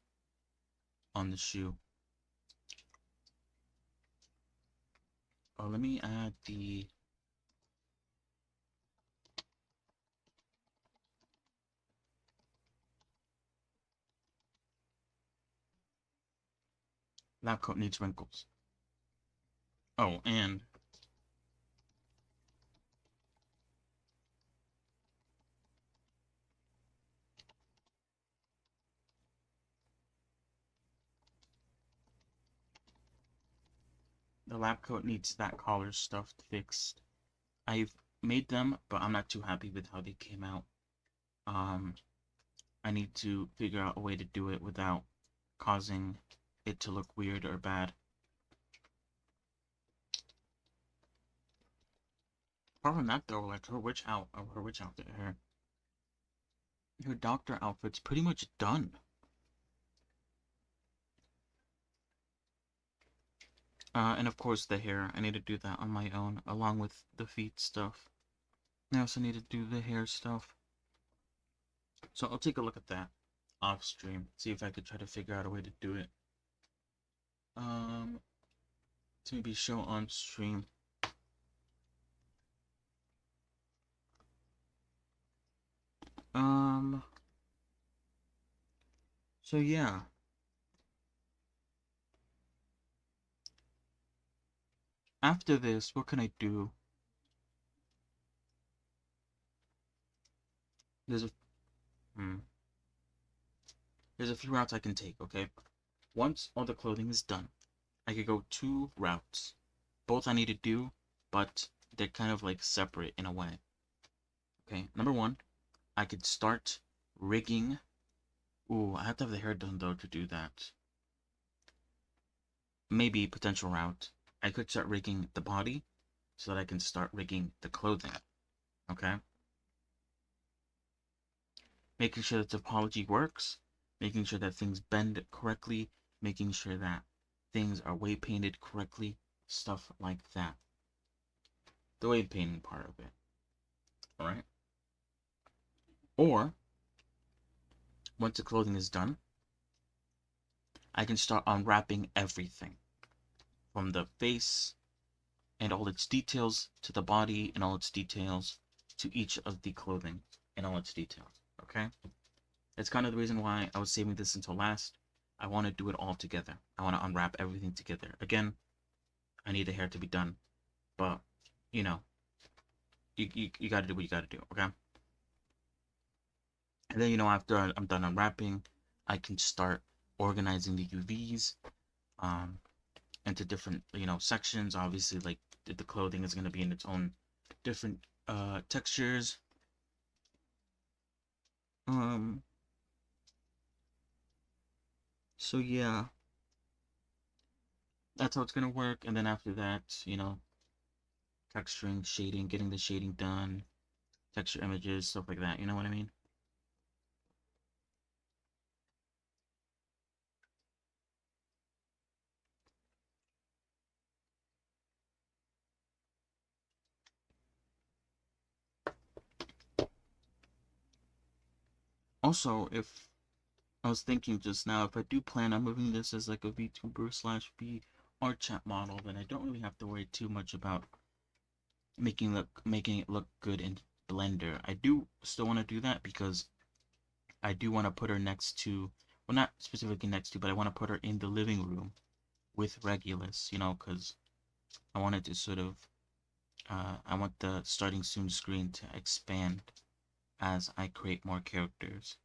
[SPEAKER 4] on the shoe. Oh, let me add the lab coat needs wrinkles. Oh, and the lab coat needs that collar stuff fixed. I've made them, but I'm not too happy with how they came out. Um, I need to figure out a way to do it without causing it to look weird or bad. Apart from that, though, like her witch outfit, her doctor outfit's pretty much done. And of course the hair. I need to do that on my own, along with the feet stuff. I also need to do the hair stuff. So I'll take a look at that off stream. See if I could try to figure out a way to do it. To maybe show on stream. Um, so yeah. After this, what can I do? There's a hmm, there's a few routes I can take, okay? Once all the clothing is done, I could go 2 routes. Both I need to do, but they're kind of like separate in a way. Okay, number 1, I could start rigging. Ooh, I have to have the hair done though to do that. Maybe potential route. I could start rigging the body so that I can start rigging the clothing. Okay? Making sure that the topology works, making sure that things bend correctly, making sure that things are weight painted correctly, stuff like that. The weight painting part of it. Alright? Or, once the clothing is done, I can start unwrapping everything. From the face and all its details to the body and all its details to each of the clothing and all its details. Okay? That's kind of the reason why I was saving this until last. I want to do it all together. I want to unwrap everything together. Again, I need the hair to be done, but you know, you got to do what you got to do. Okay? And then after I'm done unwrapping, I can start organizing the UVs into different sections. Obviously, like the clothing is going to be in its own different textures. So yeah, that's how it's gonna work. And then after that, texturing, shading, getting the shading done, texture images, stuff like that. You know what I mean? Also, if I was thinking just now, if I do plan on moving this as like a VTuber slash art chat model, then I don't really have to worry too much about making it look good in Blender. I do still want to do that because I do want to put her next to, well, not specifically next to, but I want to put her in the living room with Regulus, you know, because I wanted to sort of, I want the starting soon screen to expand as I create more characters.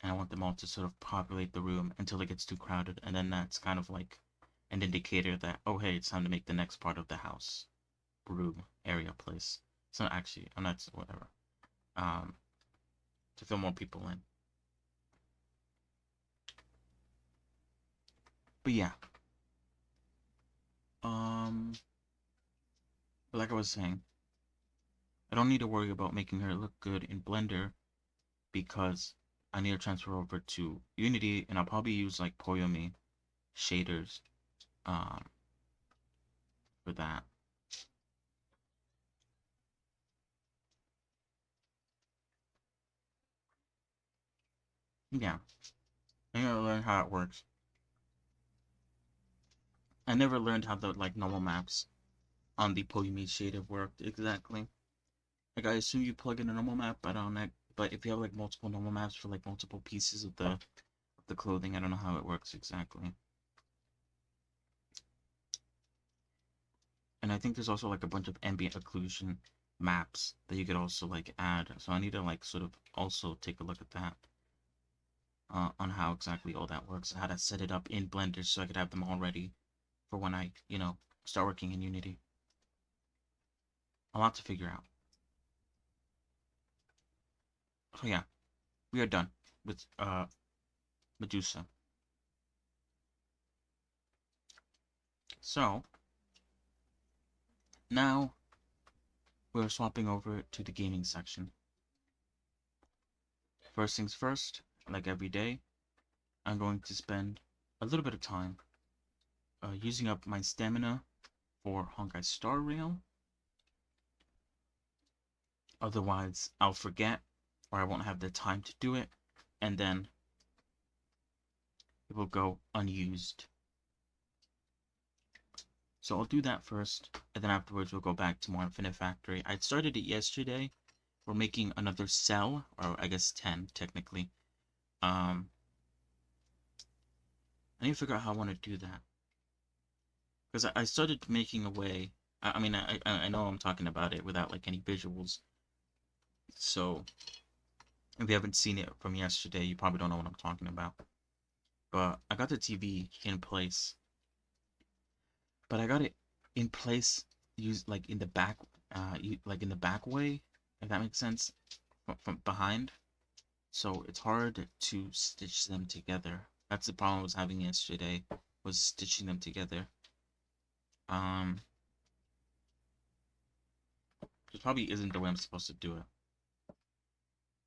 [SPEAKER 4] And I want them all to sort of populate the room until it gets too crowded, and then that's kind of like an indicator that, oh hey, it's time to make the next part of the house, room, area, place. So actually, I'm not, whatever. Um, to fill more people in. But yeah. But like I was saying, I don't need to worry about making her look good in Blender because I need to transfer over to Unity, and I'll probably use like Poyomi shaders um for that. Yeah, I gotta learn how it works. I never learned how the like normal maps on the Polyme shader worked exactly. Like I assume you plug in a normal map, but on that, but if you have like multiple normal maps for like multiple pieces of the clothing, I don't know how it works exactly. And I think there's also like a bunch of ambient occlusion maps that you could also like add. So I need to like sort of also take a look at that. On how exactly all that works, how to set it up in Blender so I could have them all ready for when I, you know, start working in Unity. A lot to figure out. So yeah, we are done with Medusa. So now we're swapping over to the gaming section. First things first, like every day, I'm going to spend a little bit of time using up my stamina for Honkai Star Rail. Otherwise, I'll forget or I won't have the time to do it, and then it will go unused. So I'll do that first, and then afterwards we'll go back to more Infinite Factory. I started it yesterday. We're making another cell, or I guess 10 technically. I need to figure out how I want to do that. Because I started making a way. I mean, I know I'm talking about it without like any visuals. So if you haven't seen it from yesterday, you probably don't know what I'm talking about. But I got the TV in place. But I got it in place, used like in the back, like in the back way, if that makes sense, from behind. So it's hard to stitch them together. That's the problem I was having yesterday, was stitching them together. Um, it probably isn't the way I'm supposed to do it.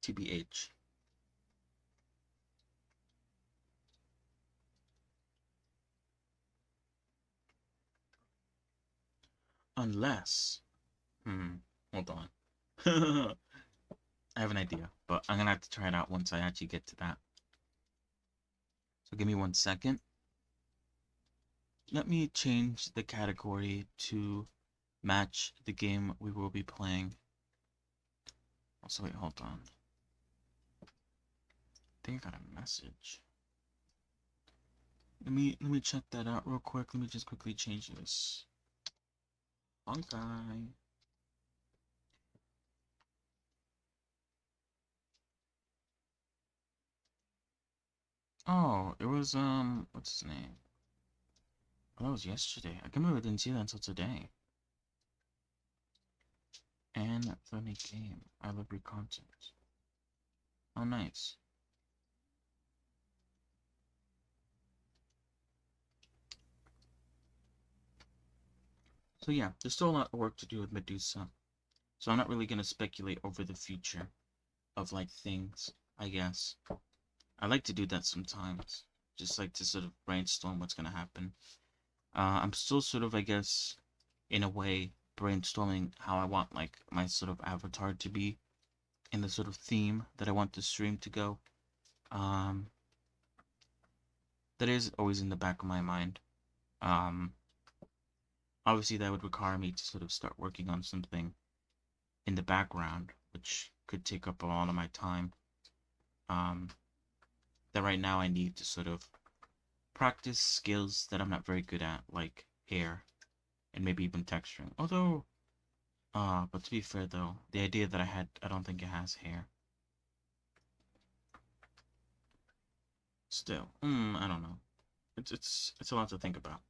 [SPEAKER 4] TBH. Unless, hold on. I have an idea, but I'm gonna have to try it out once I actually get to that. So give me 1 second. Let me change the category to match the game we will be playing. Also, wait, hold on. I think I got a message. Let me check that out real quick. Let me just quickly change this. Honkai. Oh, it was what's his name? Oh, that was yesterday. I can't believe I didn't see that until today. And funny game. I love your content. Oh, nice. So yeah, there's still a lot of work to do with Medusa. So I'm not really gonna speculate over the future of like things, I guess. I like to do that sometimes. Just like to sort of brainstorm what's gonna happen. I'm still sort of, I guess, in a way, brainstorming how I want like my sort of avatar to be in the sort of theme that I want the stream to go. Um, that is always in the back of my mind. Um, Obviously, that would require me to sort of start working on something in the background, which could take up a lot of my time. Um, that right now I need to sort of practice skills that I'm not very good at, like hair and maybe even texturing. Although, but to be fair though, the idea that I had, I don't think it has hair. Still, I don't know. It's a lot to think about.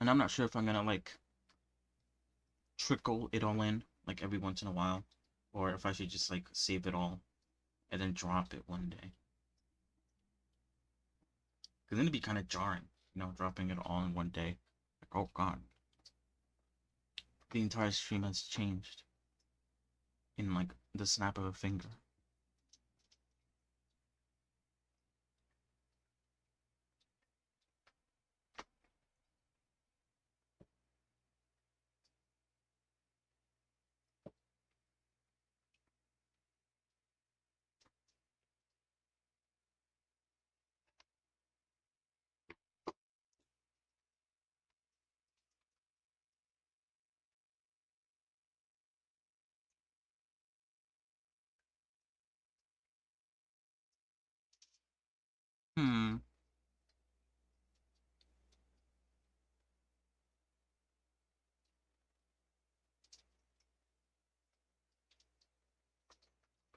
[SPEAKER 4] And I'm not sure if I'm gonna like trickle it all in like every once in a while, or if I should just like save it all and then drop it one day. Because then it'd be kind of jarring, dropping it all in one day. Like, oh god, the entire stream has changed in like the snap of a finger. Hmm.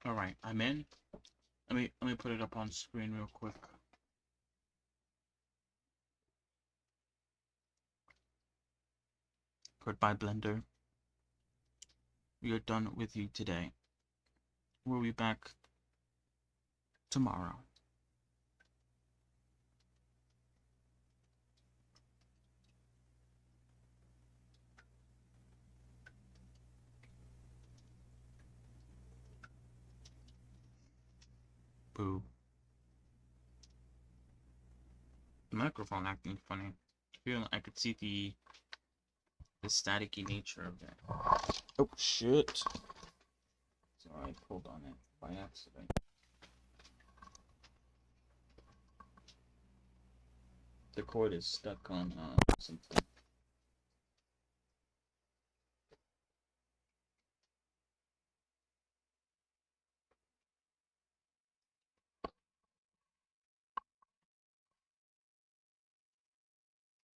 [SPEAKER 4] All right, I'm in. Let me put it up on screen real quick. Goodbye, Blender. We are done with you today. We'll be back tomorrow. Boo. The microphone acting funny. I could see the staticky nature of it. Oh shit. Sorry, I pulled on it by accident. The cord is stuck on something.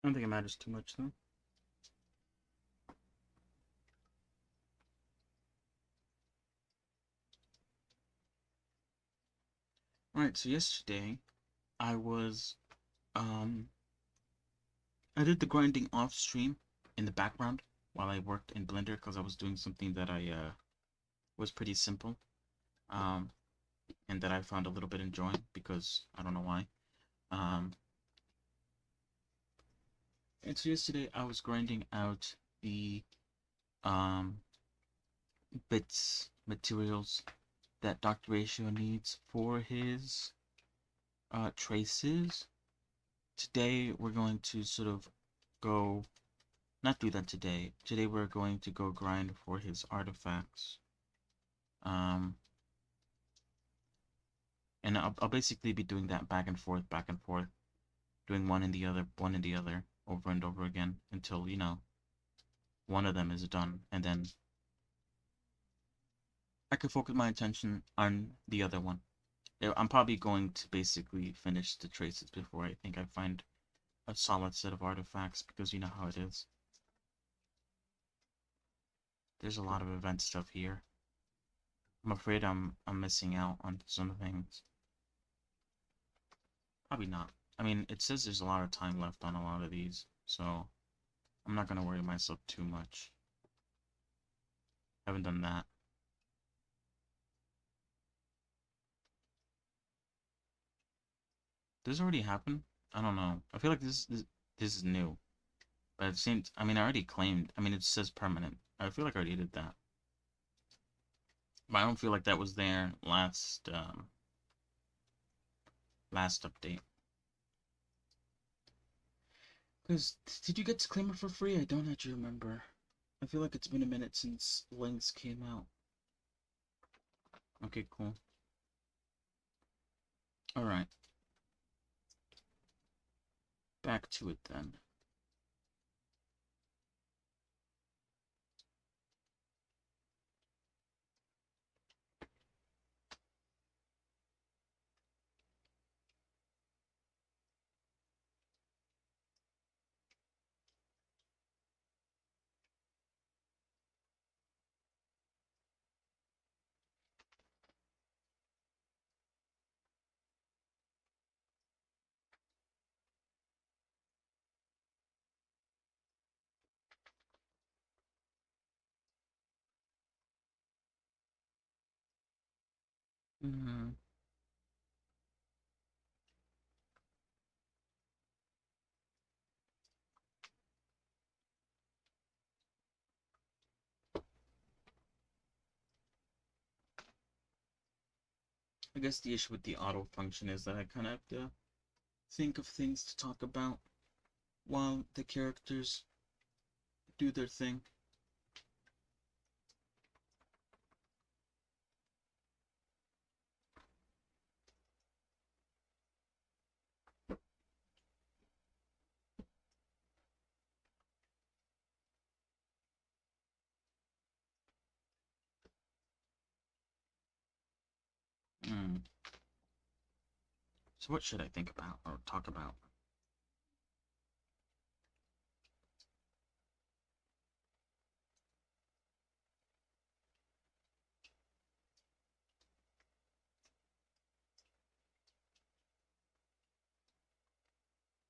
[SPEAKER 4] I don't think it matters too much though. Alright, so yesterday I was I did the grinding off stream in the background while I worked in Blender because I was doing something that I was pretty simple. Um and that I found a little bit enjoying because I don't know why. Um and so yesterday I was grinding out the um bits materials that Dr. Ratio needs for his traces. Today we're going to sort of go not do that today. Today we're going to go grind for his artifacts. Um and I'll basically be doing that back and forth, doing one and the other, over and over again until, one of them is done, and then I can focus my attention on the other one. I'm probably going to basically finish the traces before I think I find a solid set of artifacts, because you know how it is. There's a lot of event stuff here. I'm afraid I'm missing out on some things. Probably not. I mean, it says there's a lot of time left on a lot of these, so I'm not gonna worry myself too much. Haven't done that. This already happened? I don't know. I feel like this is new. But it seems, I mean, I already claimed, I mean, it says permanent. I feel like I already did that. But I don't feel like that was there last update. Because, did you get Disclaimer for free? I don't actually remember. I feel like it's been a minute since links came out. Okay, cool. Alright. back to it then. Mm-hmm. I guess the issue with the auto function is that I kind of have to think of things to talk about while the characters do their thing. Mm. So what should I think about or talk about?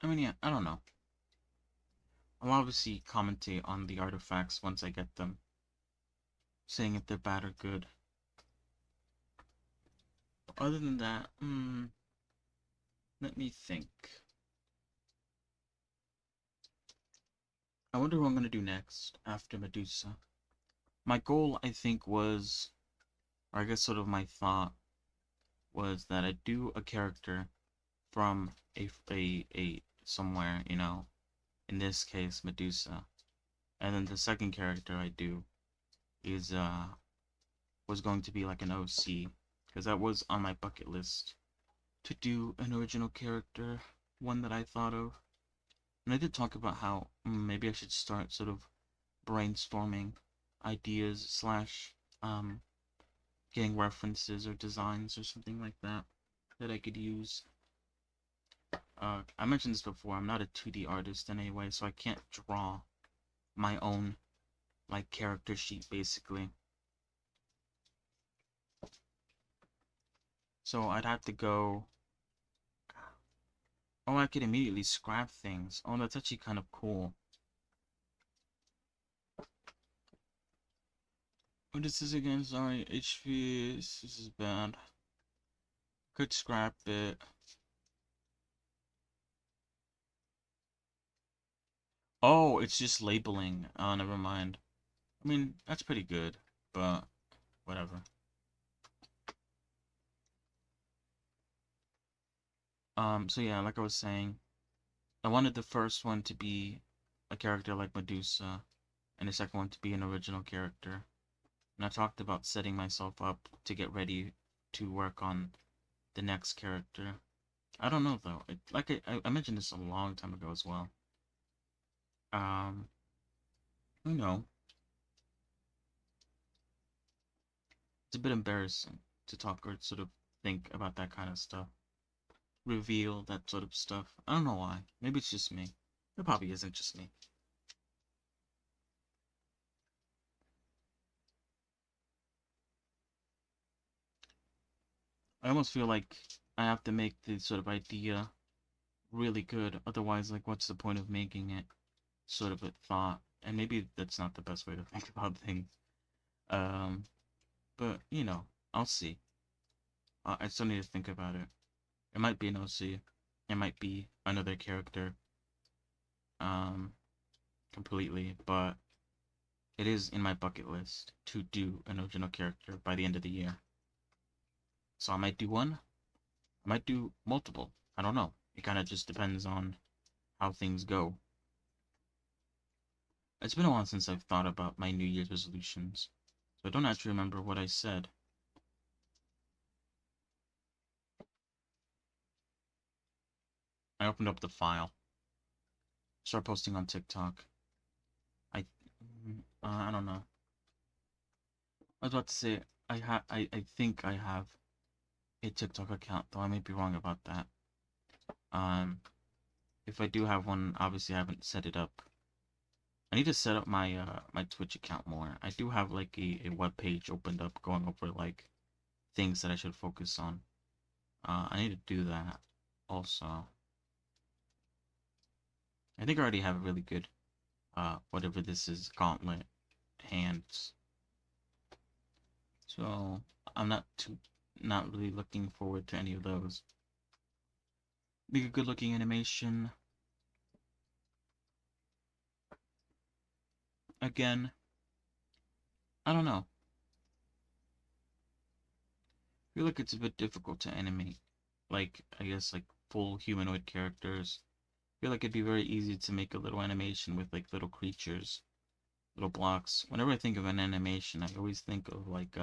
[SPEAKER 4] I mean, yeah, I don't know. I'll obviously commentate on the artifacts once I get them, saying if they're bad or good. Other than that, let me think. I wonder what I'm gonna do next after Medusa. My goal, I think, was, or I guess sort of my thought was that I do a character from a somewhere, you know, in this case Medusa, and then the second character I do is was going to be like an OC, because that was on my bucket list to do an original character, one that I thought of. And I did talk about how maybe I should start sort of brainstorming ideas slash getting references or designs or something like that that I could use. I mentioned this before, I'm not a 2D artist in any way, so I can't draw my own like character sheet basically. So I'd have to go. Oh, I could immediately scrap things. Oh, that's actually kind of cool. What is this again? Sorry, HP. This is bad. Could scrap it. Oh, it's just labeling. Oh, never mind. I mean, that's pretty good, but whatever. So yeah, like I was saying, I wanted the first one to be a character like Medusa, and the second one to be an original character. And I talked about setting myself up to get ready to work on the next character. I don't know though. Like I mentioned this a long time ago as well. Um, you know, it's a bit embarrassing to talk or sort of think about that kind of stuff. Reveal that sort of stuff. I don't know why. Maybe it's just me. It probably isn't just me. I almost feel like I have to make the sort of idea really good. Otherwise, like, what's the point of making it sort of a thought? And maybe that's not the best way to think about things. Um, but, you know, I'll see. I still need to think about it. It might be an OC. It might be another character. Um, completely. But it is in my bucket list to do an original character by the end of the year. So I might do one. I might do multiple. I don't know. It kind of just depends on how things go. It's been a while since I've thought about my New Year's resolutions, so I don't actually remember what I said. I opened up the file. start posting on TikTok. I I don't know. I was about to say I think I have a TikTok account, though I may be wrong about that. Um, if I do have one, obviously I haven't set it up. I need to set up my my Twitch account more. I do have like a web page opened up going over like things that I should focus on. I need to do that also. I think I already have a really good whatever this is, gauntlet hands. So I'm not really looking forward to any of those. Make a good looking animation. Again, I don't know. I feel like it's a bit difficult to animate. Like, I guess like full humanoid characters. I feel like it'd be very easy to make a little animation with like little creatures, little blocks. Whenever I think of an animation, I always think of like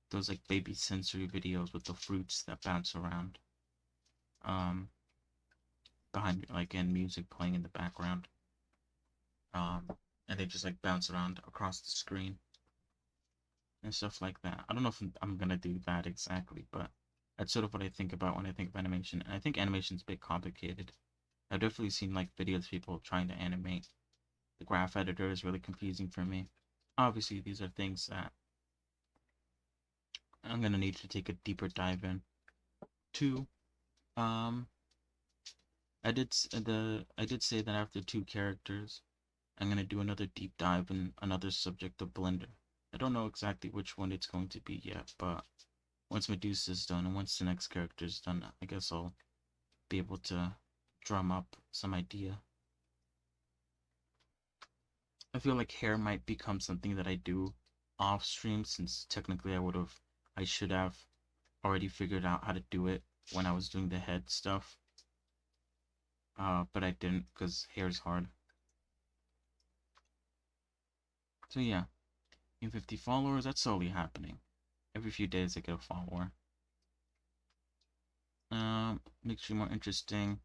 [SPEAKER 4] those like baby sensory videos with the fruits that bounce around. Um behind like and music playing in the background. Um and they just like bounce around across the screen and stuff like that. I don't know if I'm gonna do that exactly, but that's sort of what I think about when I think of animation. And I think animation's a bit complicated. I've definitely seen like videos of people trying to animate. The graph editor is really confusing for me. Obviously, these are things that I'm gonna need to take a deeper dive in. Two, um, I did say that after two characters, I'm gonna do another deep dive in another subject of Blender. I don't know exactly which one it's going to be yet, but once Medusa's done and once the next character is done, I guess I'll be able to drum up some idea. I feel like hair might become something that I do off stream, since technically I should have already figured out how to do it when I was doing the head stuff. But I didn't because hair's hard. So yeah, in 50 followers, that's slowly happening. Every few days I get a follower. Makes you more interesting.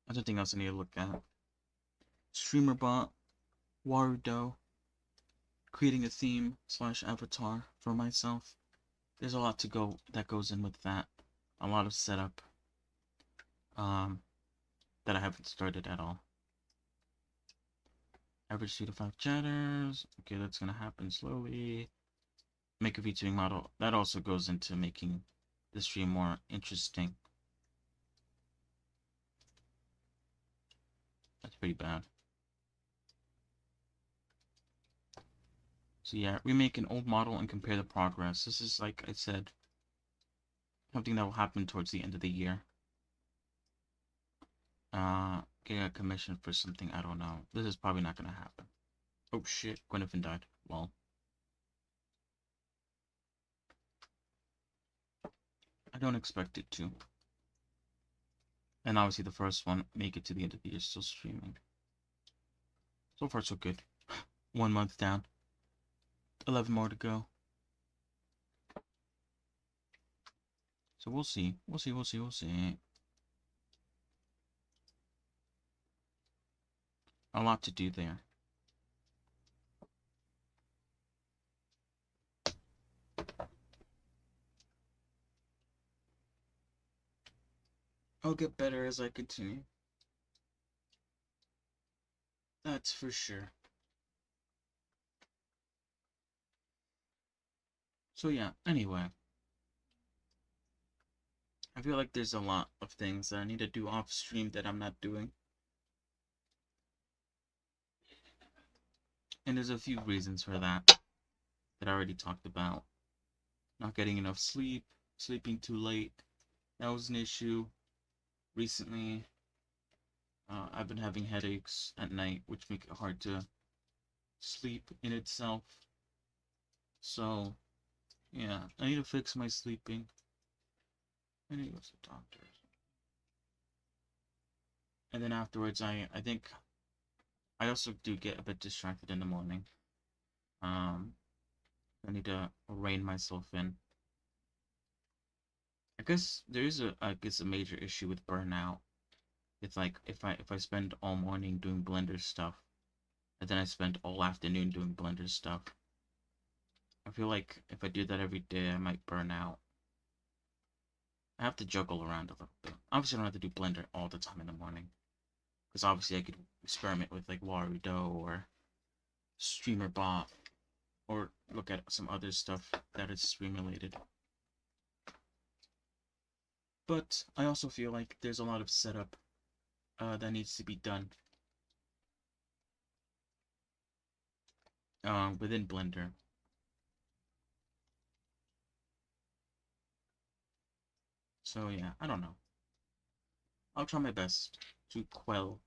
[SPEAKER 4] That's something else I need to look at. Streamer bot, Warudo, creating a theme slash avatar for myself. There's a lot that goes in with that. A lot of setup. That I haven't started at all. Average 2 to 5 chatters. Okay, that's gonna happen slowly. Make a VTubing model. That also goes into making the stream more interesting. That's pretty bad. So yeah, remake an old model and compare the progress. This is, like I said, something that will happen towards the end of the year. Getting a commission for something, I don't know. This is probably not gonna happen. Oh shit, Gwyneth died. Lol. I don't expect it to. And obviously the first one, make it to the end of the year, still streaming. So far so good. 1 month down. 11 more to go. So we'll see. We'll see, we'll see, we'll see. A lot to do there. I'll get better as I continue. That's for sure. So yeah, anyway. I feel like there's a lot of things that I need to do off stream that I'm not doing. And there's a few reasons for that I already talked about. Not getting enough sleep, sleeping too late. That was an issue. Recently, I've been having headaches at night, which make it hard to sleep in itself. So, yeah, I need to fix my sleeping. I need to go to the doctor. And then afterwards, I think I also do get a bit distracted in the morning. I need to rein myself in. I guess there is a major issue with burnout. It's like if I spend all morning doing Blender stuff, and then I spend all afternoon doing Blender stuff, I feel like if I do that every day, I might burn out. I have to juggle around a little bit. Obviously, I don't have to do Blender all the time in the morning, because obviously I could experiment with like Warudo or StreamerBot, or look at some other stuff that is stream related. But I also feel like there's a lot of setup that needs to be done within Blender. So yeah, I don't know. I'll try my best to quell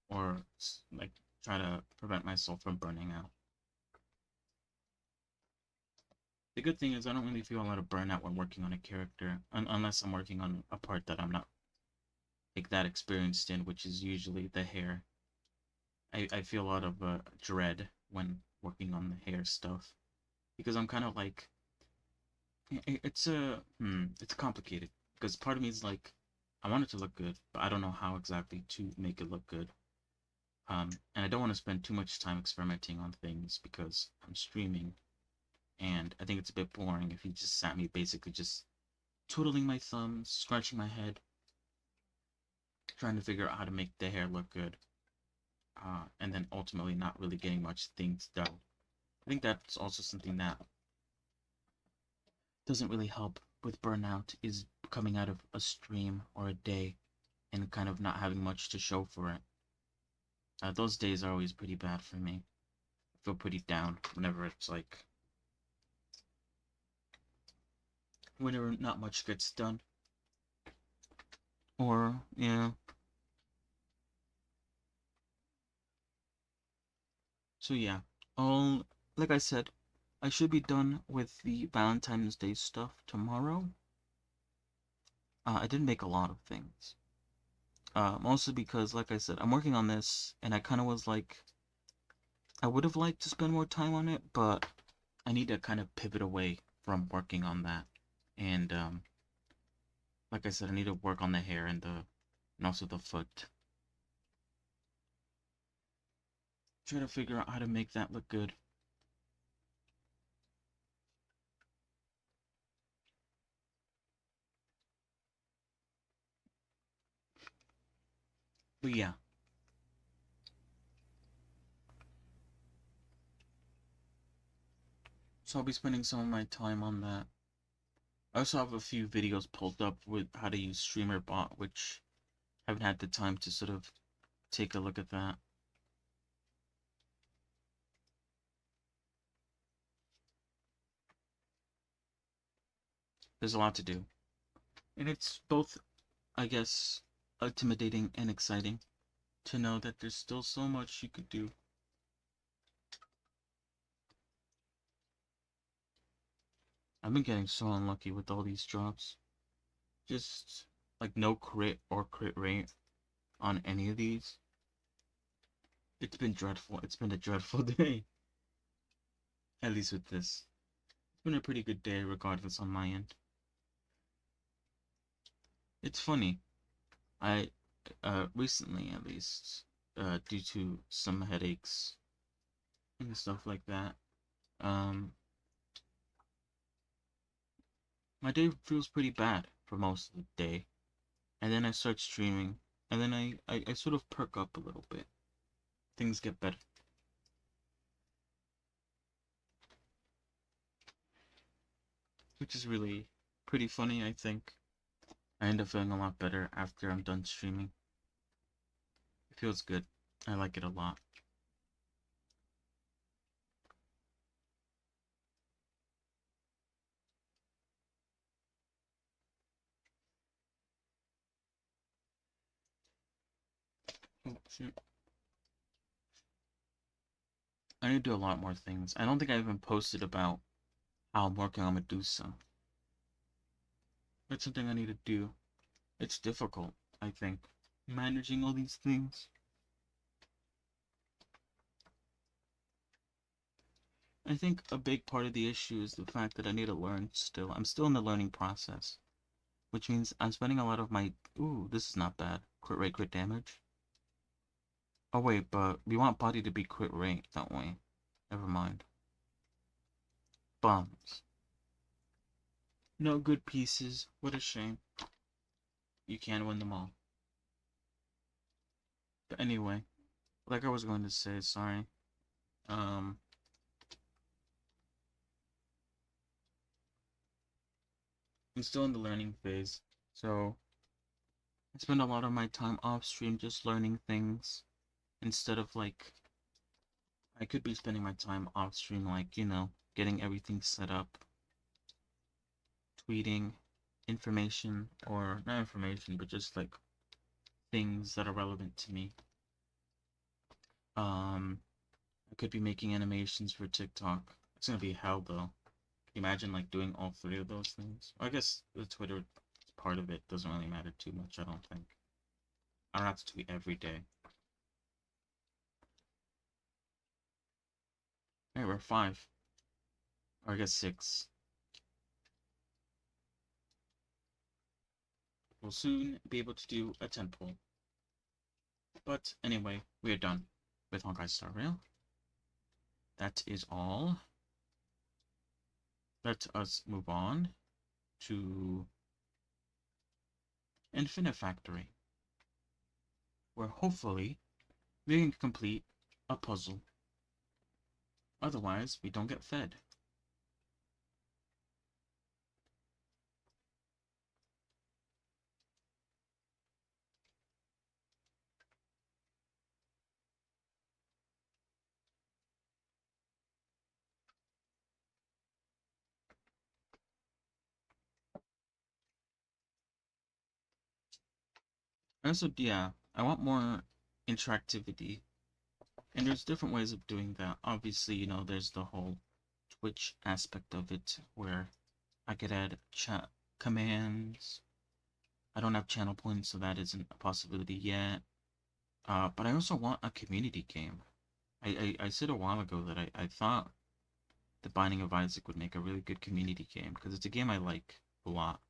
[SPEAKER 4] or like try to prevent myself from burning out. The good thing is I don't really feel a lot of burnout when working on a character, unless I'm working on a part that I'm not like that experienced in, which is usually the hair. I feel a lot of dread when working on the hair stuff because I'm kind of like it's complicated because part of me is like I want it to look good, but I don't know how exactly to make it look good. And I don't want to spend too much time experimenting on things because I'm streaming, and I think it's a bit boring if you just sat me basically just twiddling my thumbs, scratching my head, trying to figure out how to make the hair look good, and then ultimately not really getting much things done. I think that's also something that doesn't really help with burnout is coming out of a stream or a day and kind of not having much to show for it. Those days are always pretty bad for me. I feel pretty down whenever it's like whenever not much gets done. Or yeah. So yeah. I'll like I said, I should be done with the Valentine's Day stuff tomorrow. I didn't make a lot of things. Mostly because, like I said, I'm working on this, and I kind of was like, I would have liked to spend more time on it, but I need to kind of pivot away from working on that. And like I said, I need to work on the hair and also the foot. Try to figure out how to make that look good. But yeah. So I'll be spending some of my time on that. I also have a few videos pulled up with how to use StreamerBot, which I haven't had the time to sort of take a look at that. There's a lot to do. And it's both, I guess, intimidating and exciting to know that there's still so much you could do. I've been getting so unlucky with all these drops. Just like no crit or crit rate on any of these. It's been dreadful. It's been a dreadful day. At least with this. It's been a pretty good day regardless on my end. It's funny. I recently at least, due to some headaches and stuff like that, um my day feels pretty bad for most of the day. And then I start streaming, and then I sort of perk up a little bit. Things get better. Which is really pretty funny, I think. I end up feeling a lot better after I'm done streaming. It feels good. I like it a lot. Oh, shoot. I need to do a lot more things. I don't think I even posted about how I'm working on Medusa. That's something I need to do. It's difficult, I think, managing all these things. I think a big part of the issue is the fact that I need to learn still. I'm still in the learning process, which means I'm spending a lot of my... Ooh, this is not bad. Crit rate, crit damage. Oh wait, but we want body to be crit rate, don't we? Never mind. Bums. No good pieces. What a shame. You can win them all. But anyway, like I was going to say, sorry. I'm still in the learning phase, so I spend a lot of my time off stream just learning things instead of like I could be spending my time off stream like, you know, getting everything set up, tweeting information or not information, but just like things that are relevant to me. I could be making animations for TikTok. It's gonna be hell though. Can you imagine like doing all three of those things? I guess the Twitter part of it doesn't really matter too much, I don't think. I don't have to tweet every day. Alright, we're 5. Or I guess 6. We'll soon be able to do a 10 pull. But anyway, we are done with Honkai Star Rail. That is all. Let us move on to Infinifactory, where hopefully we can complete a puzzle. Otherwise, we don't get fed. Also, yeah, I want more interactivity. And there's different ways of doing that. Obviously, you know, there's the whole Twitch aspect of it, where I could add chat commands. I don't have channel points, so that isn't a possibility yet. But I also want a community game. I said a while ago that I thought The Binding of Isaac would make a really good community game, because it's a game I like a lot.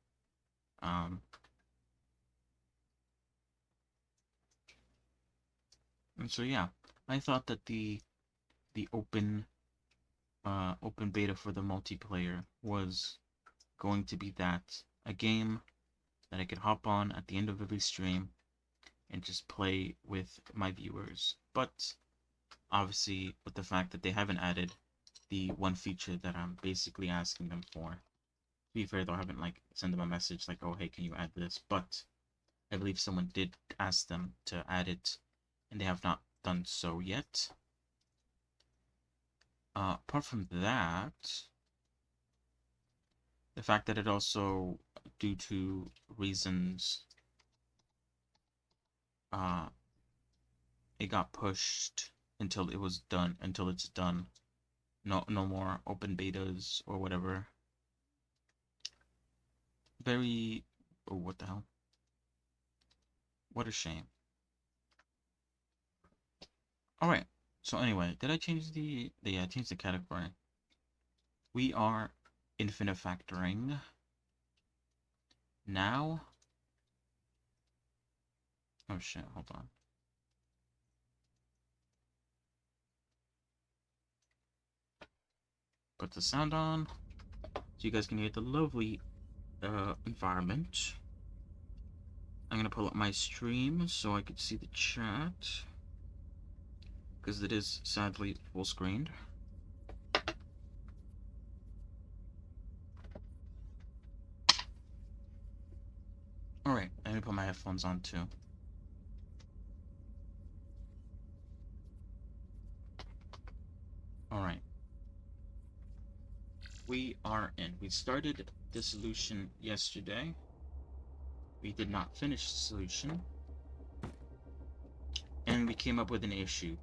[SPEAKER 4] And so yeah, I thought that the open beta for the multiplayer was going to be that, a game that I could hop on at the end of every stream and just play with my viewers. But obviously, with the fact that they haven't added the one feature that I'm basically asking them for. To be fair, though, I haven't like sent them a message like, oh hey, can you add this? But I believe someone did ask them to add it, and they have not done so yet. Apart from that, the fact that it also, due to reasons, it got pushed until it was done, until it's done. No more open betas or whatever. Very, oh, what the hell? What a shame. Alright, so anyway, did I change yeah, I changed the category. We are infinifactoring. Now, oh shit, hold on. Put the sound on, so you guys can hear the lovely environment. I'm gonna pull up my stream so I can see the chat, because it is sadly full screened. Alright, let me put my headphones on too. Alright. We are in. We started the solution yesterday. We did not finish the solution. And we came up with an issue.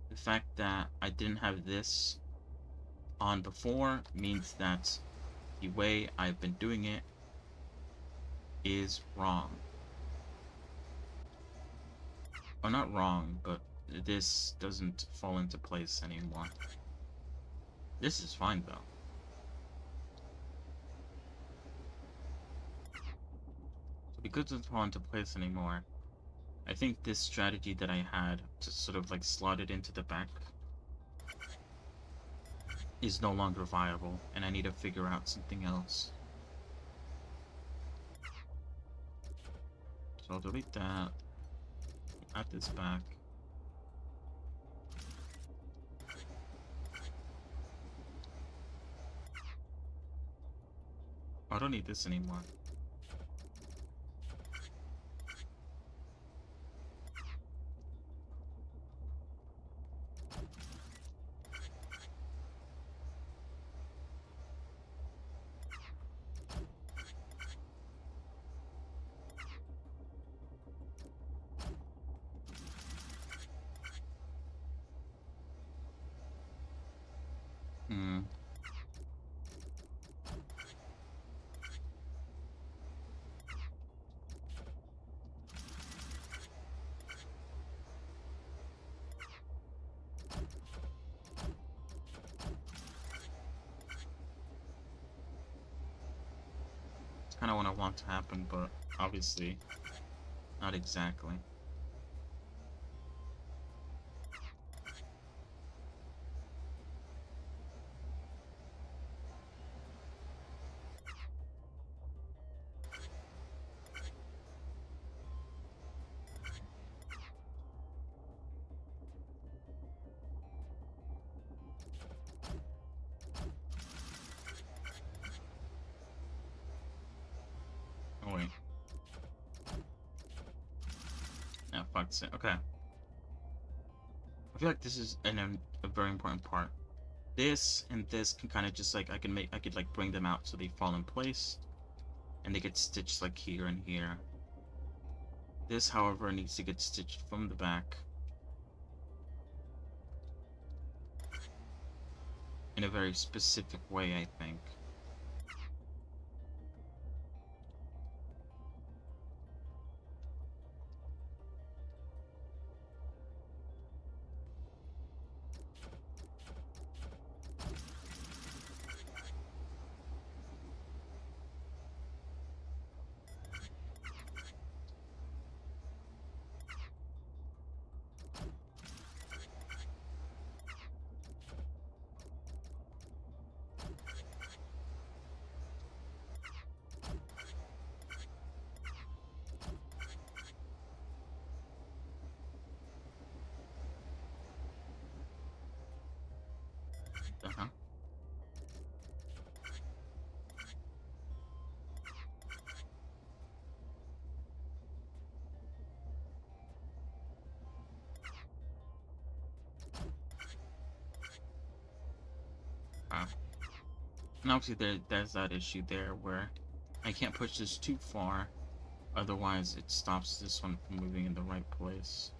[SPEAKER 4] The fact that I didn't have this on before means that the way I've been doing it is wrong. Well, not wrong, but this doesn't fall into place anymore. This is fine, though. So because it doesn't fall into place anymore, I think this strategy that I had to sort of like slot it into the back is no longer viable, and I need to figure out something else. So I'll delete that, add this back. I don't need this anymore. Hmm. It's kind of what I want to happen, but obviously not exactly. Oh wait. Yeah, fuck it. Okay. I feel like this is a very important part. This and this can kind of just like I could like bring them out so they fall in place, and they get stitched like here and here. This, however, needs to get stitched from the back in a very specific way, I think. Uh-huh. Wow. And obviously there's that issue there where I can't push this too far, otherwise it stops this one from moving in the right place.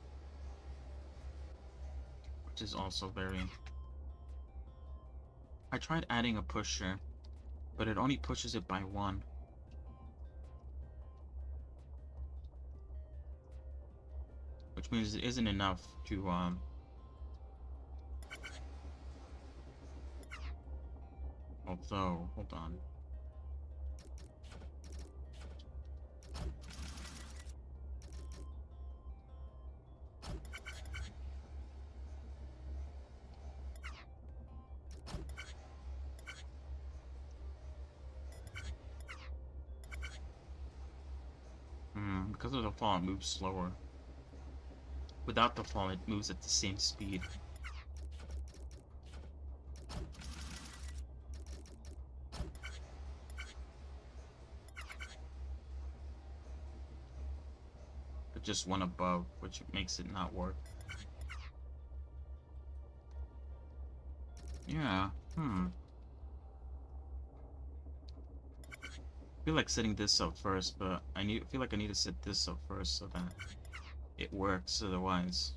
[SPEAKER 4] Which is also very... I tried adding a pusher, but it only pushes it by one. Which means it isn't enough to, although, hold on. Because of the fall, it moves slower. Without the fall, it moves at the same speed. But just one above, which makes it not work. Yeah, I feel like setting this up first, but feel like I need to set this up first so that it works, otherwise.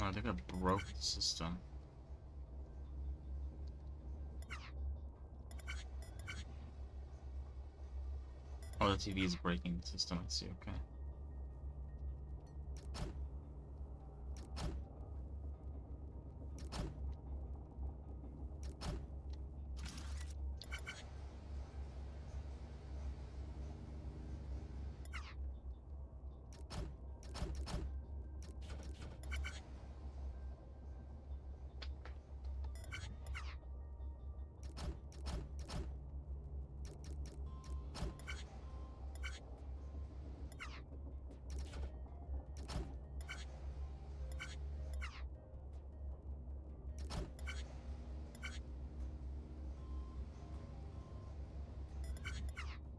[SPEAKER 4] Oh, I think I broke the system. Oh, the TV is breaking. The system, I see. Okay.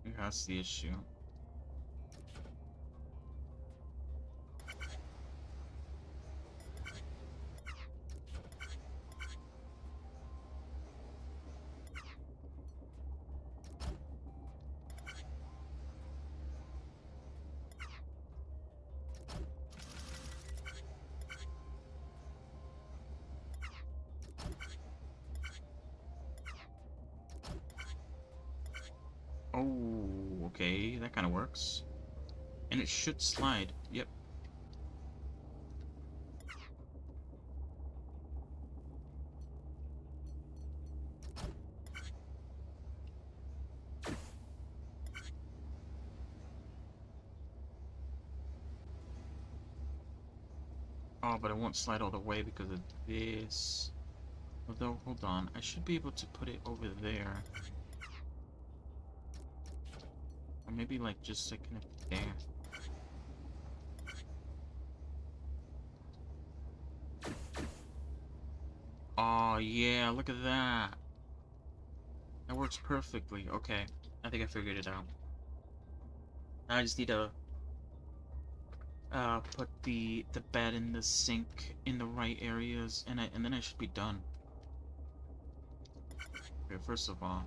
[SPEAKER 4] Yeah, that's the issue. Oh, okay, that kind of works. And it should slide. Yep. Oh, but it won't slide all the way because of this. Although, hold on. I should be able to put it over there. Or maybe, like, just like, kind of there. Oh, yeah, look at that. That works perfectly. Okay. I think I figured it out. Now I just need to put the bed and the sink in the right areas, and then I should be done. Okay, first of all,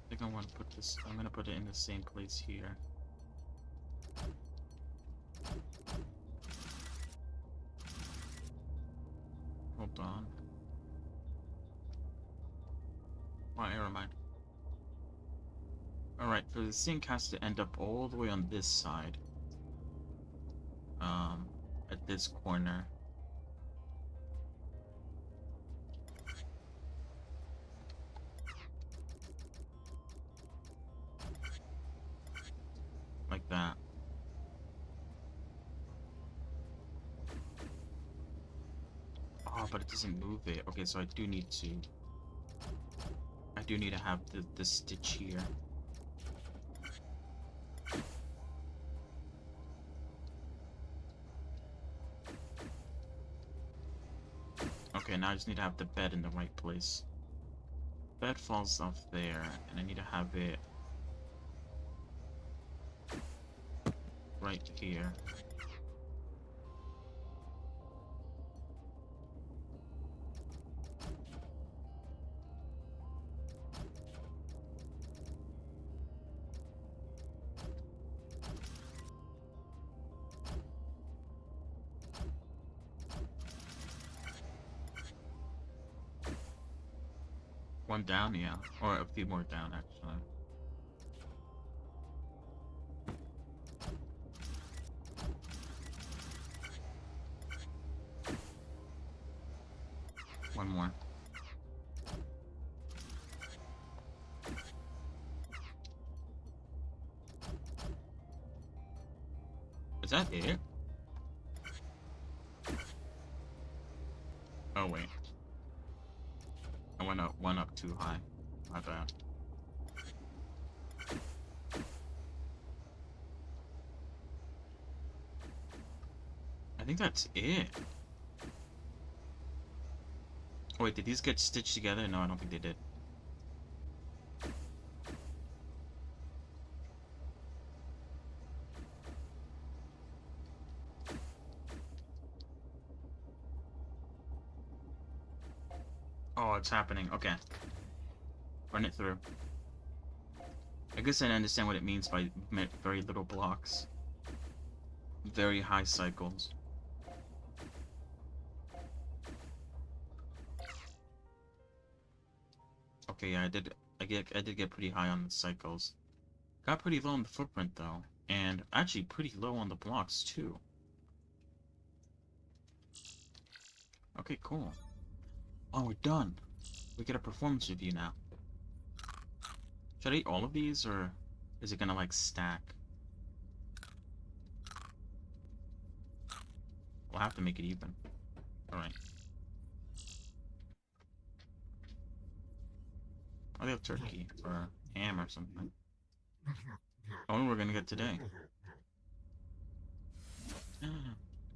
[SPEAKER 4] I think I want to put this. I'm gonna put it in the same place here. Hold on. Why, never mind. Alright, so the sink has to end up all the way on this side. At this corner. Like that. Oh, but it doesn't move it. Okay, so I do need to... I do need to have the stitch here. Okay, now I just need to have the bed in the right place. Bed falls off there, and I need to have it right here. One down, yeah. Or a few more down, actually. One more. Is that it? Oh, wait. I went up one up too high. My bad. I think that's it. Oh, wait, did these get stitched together? No, I don't think they did. Oh, it's happening. Okay. Run it through. I guess I understand what it means by very little blocks. Very high cycles. Okay, yeah, I I did get pretty high on the cycles. Got pretty low on the footprint though, and actually pretty low on the blocks too. Okay, cool. Oh, we're done. We get a performance review now. Should I eat all of these, or is it gonna like stack? We'll have to make it even. Alright. Oh, they have turkey or ham or something. I wonder what we're gonna get today.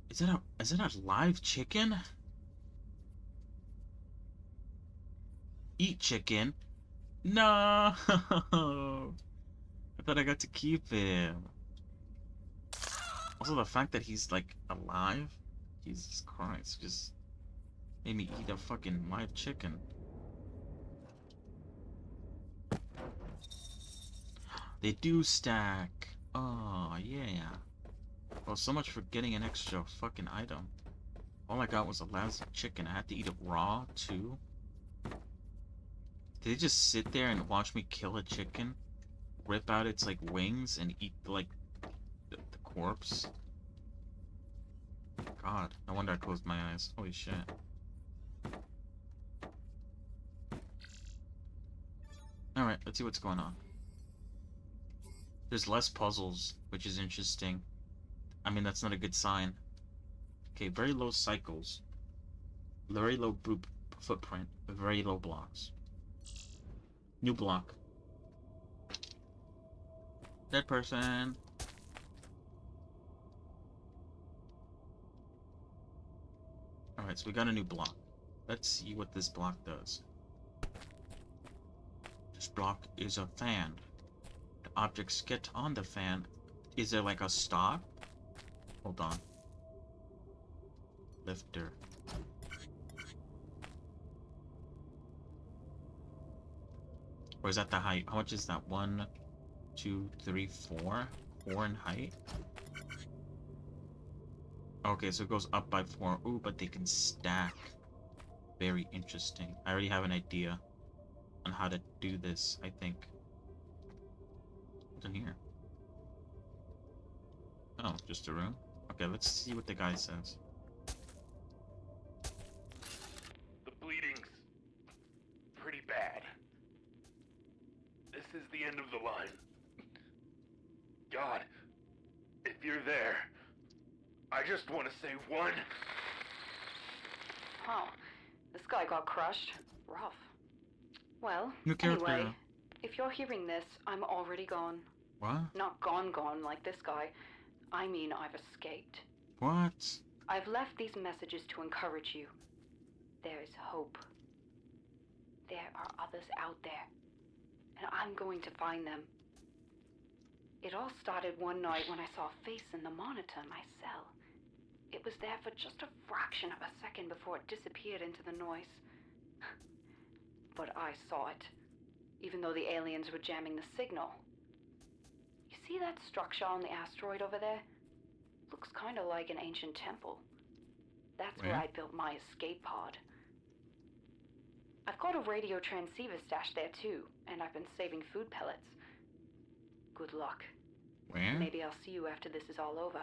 [SPEAKER 4] Is it a live chicken? Eat chicken? No! I thought I got to keep him. Also, the fact that he's like alive, Jesus Christ, just made me eat a fucking live chicken. They do stack. Oh, yeah. Well, so much for getting an extra fucking item. All I got was a lousy chicken. I had to eat it raw, too. Did they just sit there and watch me kill a chicken? Rip out its, like, wings and eat, like, the corpse? God, no wonder I closed my eyes. Holy shit. Alright, let's see what's going on. There's less puzzles, which is interesting. I mean, that's not a good sign. Okay, very low cycles. Very low footprint. Very low blocks. New block. Dead person. Alright, so we got a new block. Let's see what this block does. This block is a fan. The objects get on the fan. Is there like a stop? Hold on. Lifter. Or is that the height? How much is that? 1, 2, 3, 4? 4 in height? Okay, so it goes up by 4. Ooh, but they can stack. Very interesting. I already have an idea on how to do this, I think. What's in here? Oh, just a room? Okay, let's see what the guy says.
[SPEAKER 5] The bleeding's pretty bad. This is the end of the line. God, if you're there, I just want to say one.
[SPEAKER 6] Oh, this guy got crushed. Rough. Well,
[SPEAKER 4] New character.
[SPEAKER 6] anyway, if you're hearing this, I'm already gone.
[SPEAKER 4] What?
[SPEAKER 6] Not gone like this guy. I mean, I've escaped.
[SPEAKER 4] What?
[SPEAKER 6] I've left these messages to encourage you. There's hope. There are others out there. And I'm going to find them. It all started one night when I saw a face in the monitor in my cell. It was there for just a fraction of a second before it disappeared into the noise. But I saw it, even though the aliens were jamming the signal. You see that structure on the asteroid over there? Looks kind of like an ancient temple. That's where I built my escape pod. I've got a radio transceiver stashed there too, and I've been saving food pellets. Good luck.
[SPEAKER 4] Where?
[SPEAKER 6] Maybe I'll see you after this is all over.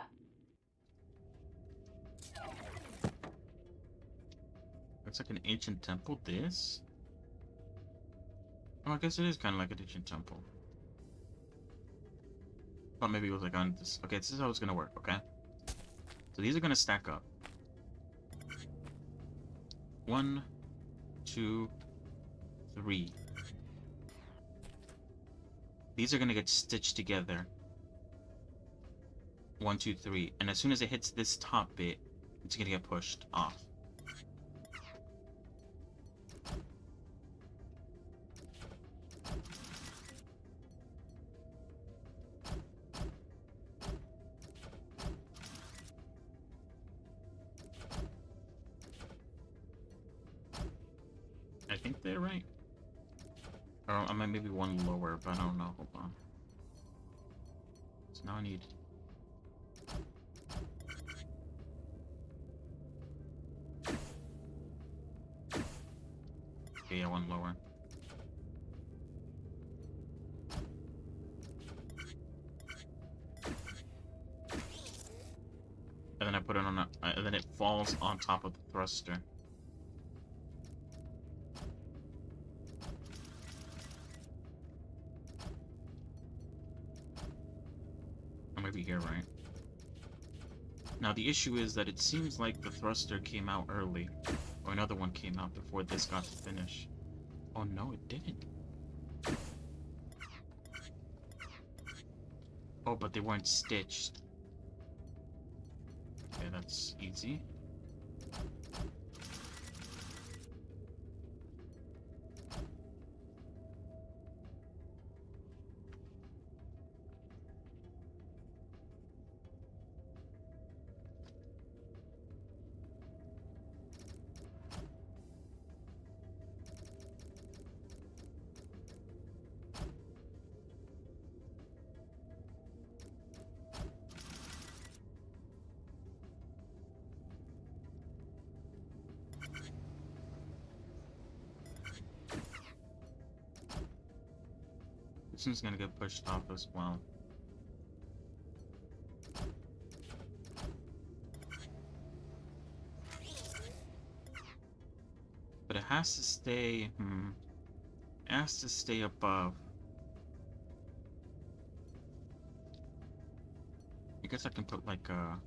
[SPEAKER 4] Looks like an ancient temple, this? Oh, I guess it is kind of like an ancient temple. Thought maybe it was like on this. Okay, this is how it's gonna work, okay? So these are gonna stack up. 1, 2, 3. These are gonna get stitched together. 1, 2, 3. And as soon as it hits this top bit, it's gonna get pushed off. I think they're right. Or I might maybe one lower, but I don't know. Hold on. So now I need... Okay, yeah, one lower. falls on top of the thruster. I might be here, right? Now the issue is that it seems like the thruster came out early, or another one came out before this got to finish. Oh no, it didn't. Oh, but they weren't stitched. Okay, that's easy. This one's gonna get pushed off as well. But it has to stay, it has to stay above. I guess I can put like a...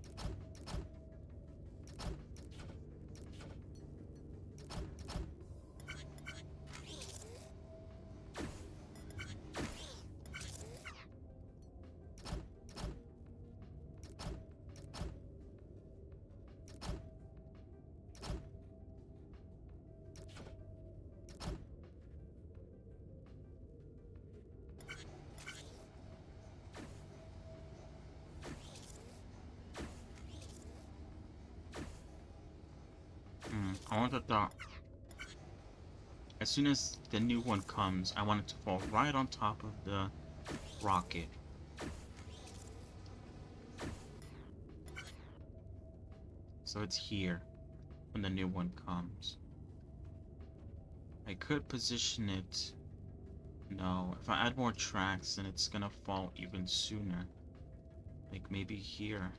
[SPEAKER 4] I want the thought. As soon as the new one comes, I want it to fall right on top of the rocket. So it's here when the new one comes. I could position it... No, if I add more tracks, then it's gonna fall even sooner. Like maybe here.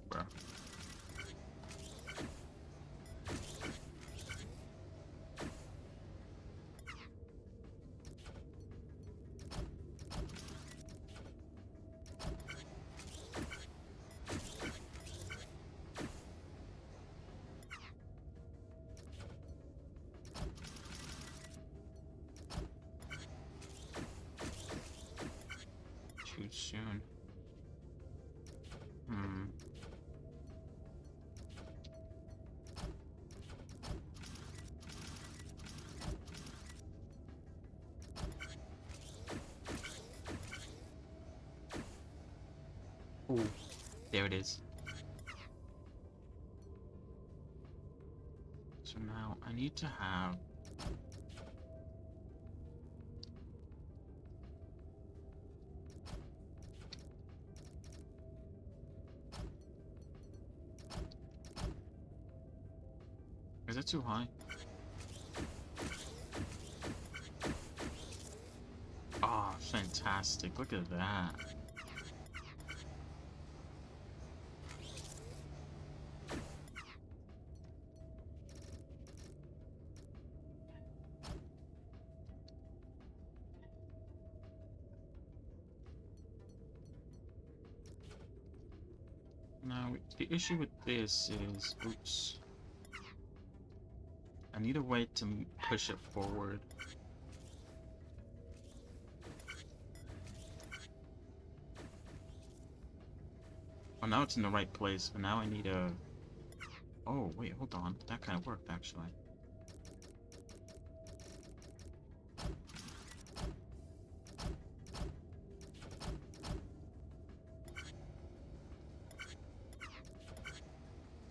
[SPEAKER 4] Bruh. Too soon. Ooh, there it is. So now I need to have... Is it too high? Oh, fantastic. Look at that. Now, the issue with this is... Oops. I need a way to push it forward. Oh, now it's in the right place, but now I need a... Oh, wait, hold on. That kind of worked, actually.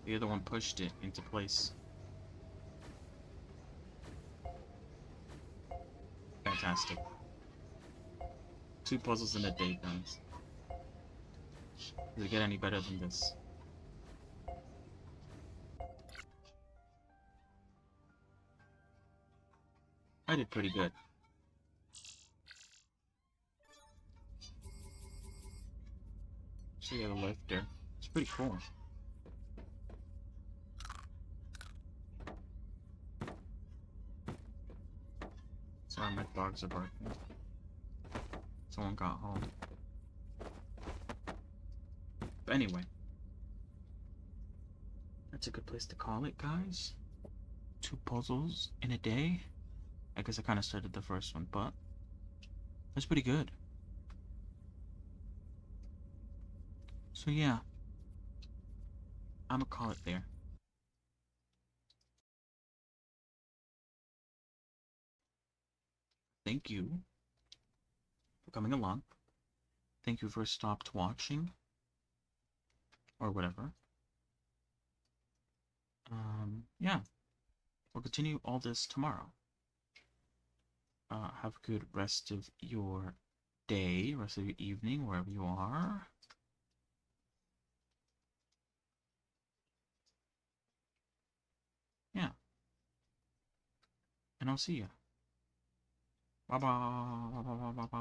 [SPEAKER 4] The other one pushed it into place. Fantastic. 2 puzzles in a day, guys. Does it get any better than this? I did pretty good. So yeah, the lifter. It's pretty cool. Sorry, my dogs are barking. Someone got home. But anyway. That's a good place to call it, guys. 2 puzzles in a day. I guess I kind of started the first one, but that's pretty good. So yeah. I'm gonna call it there. Thank you for coming along. Thank you for stopped watching. Or whatever. Yeah. We'll continue all this tomorrow. Have a good rest of your day, rest of your evening, wherever you are. Yeah. And I'll see you. Bye bye.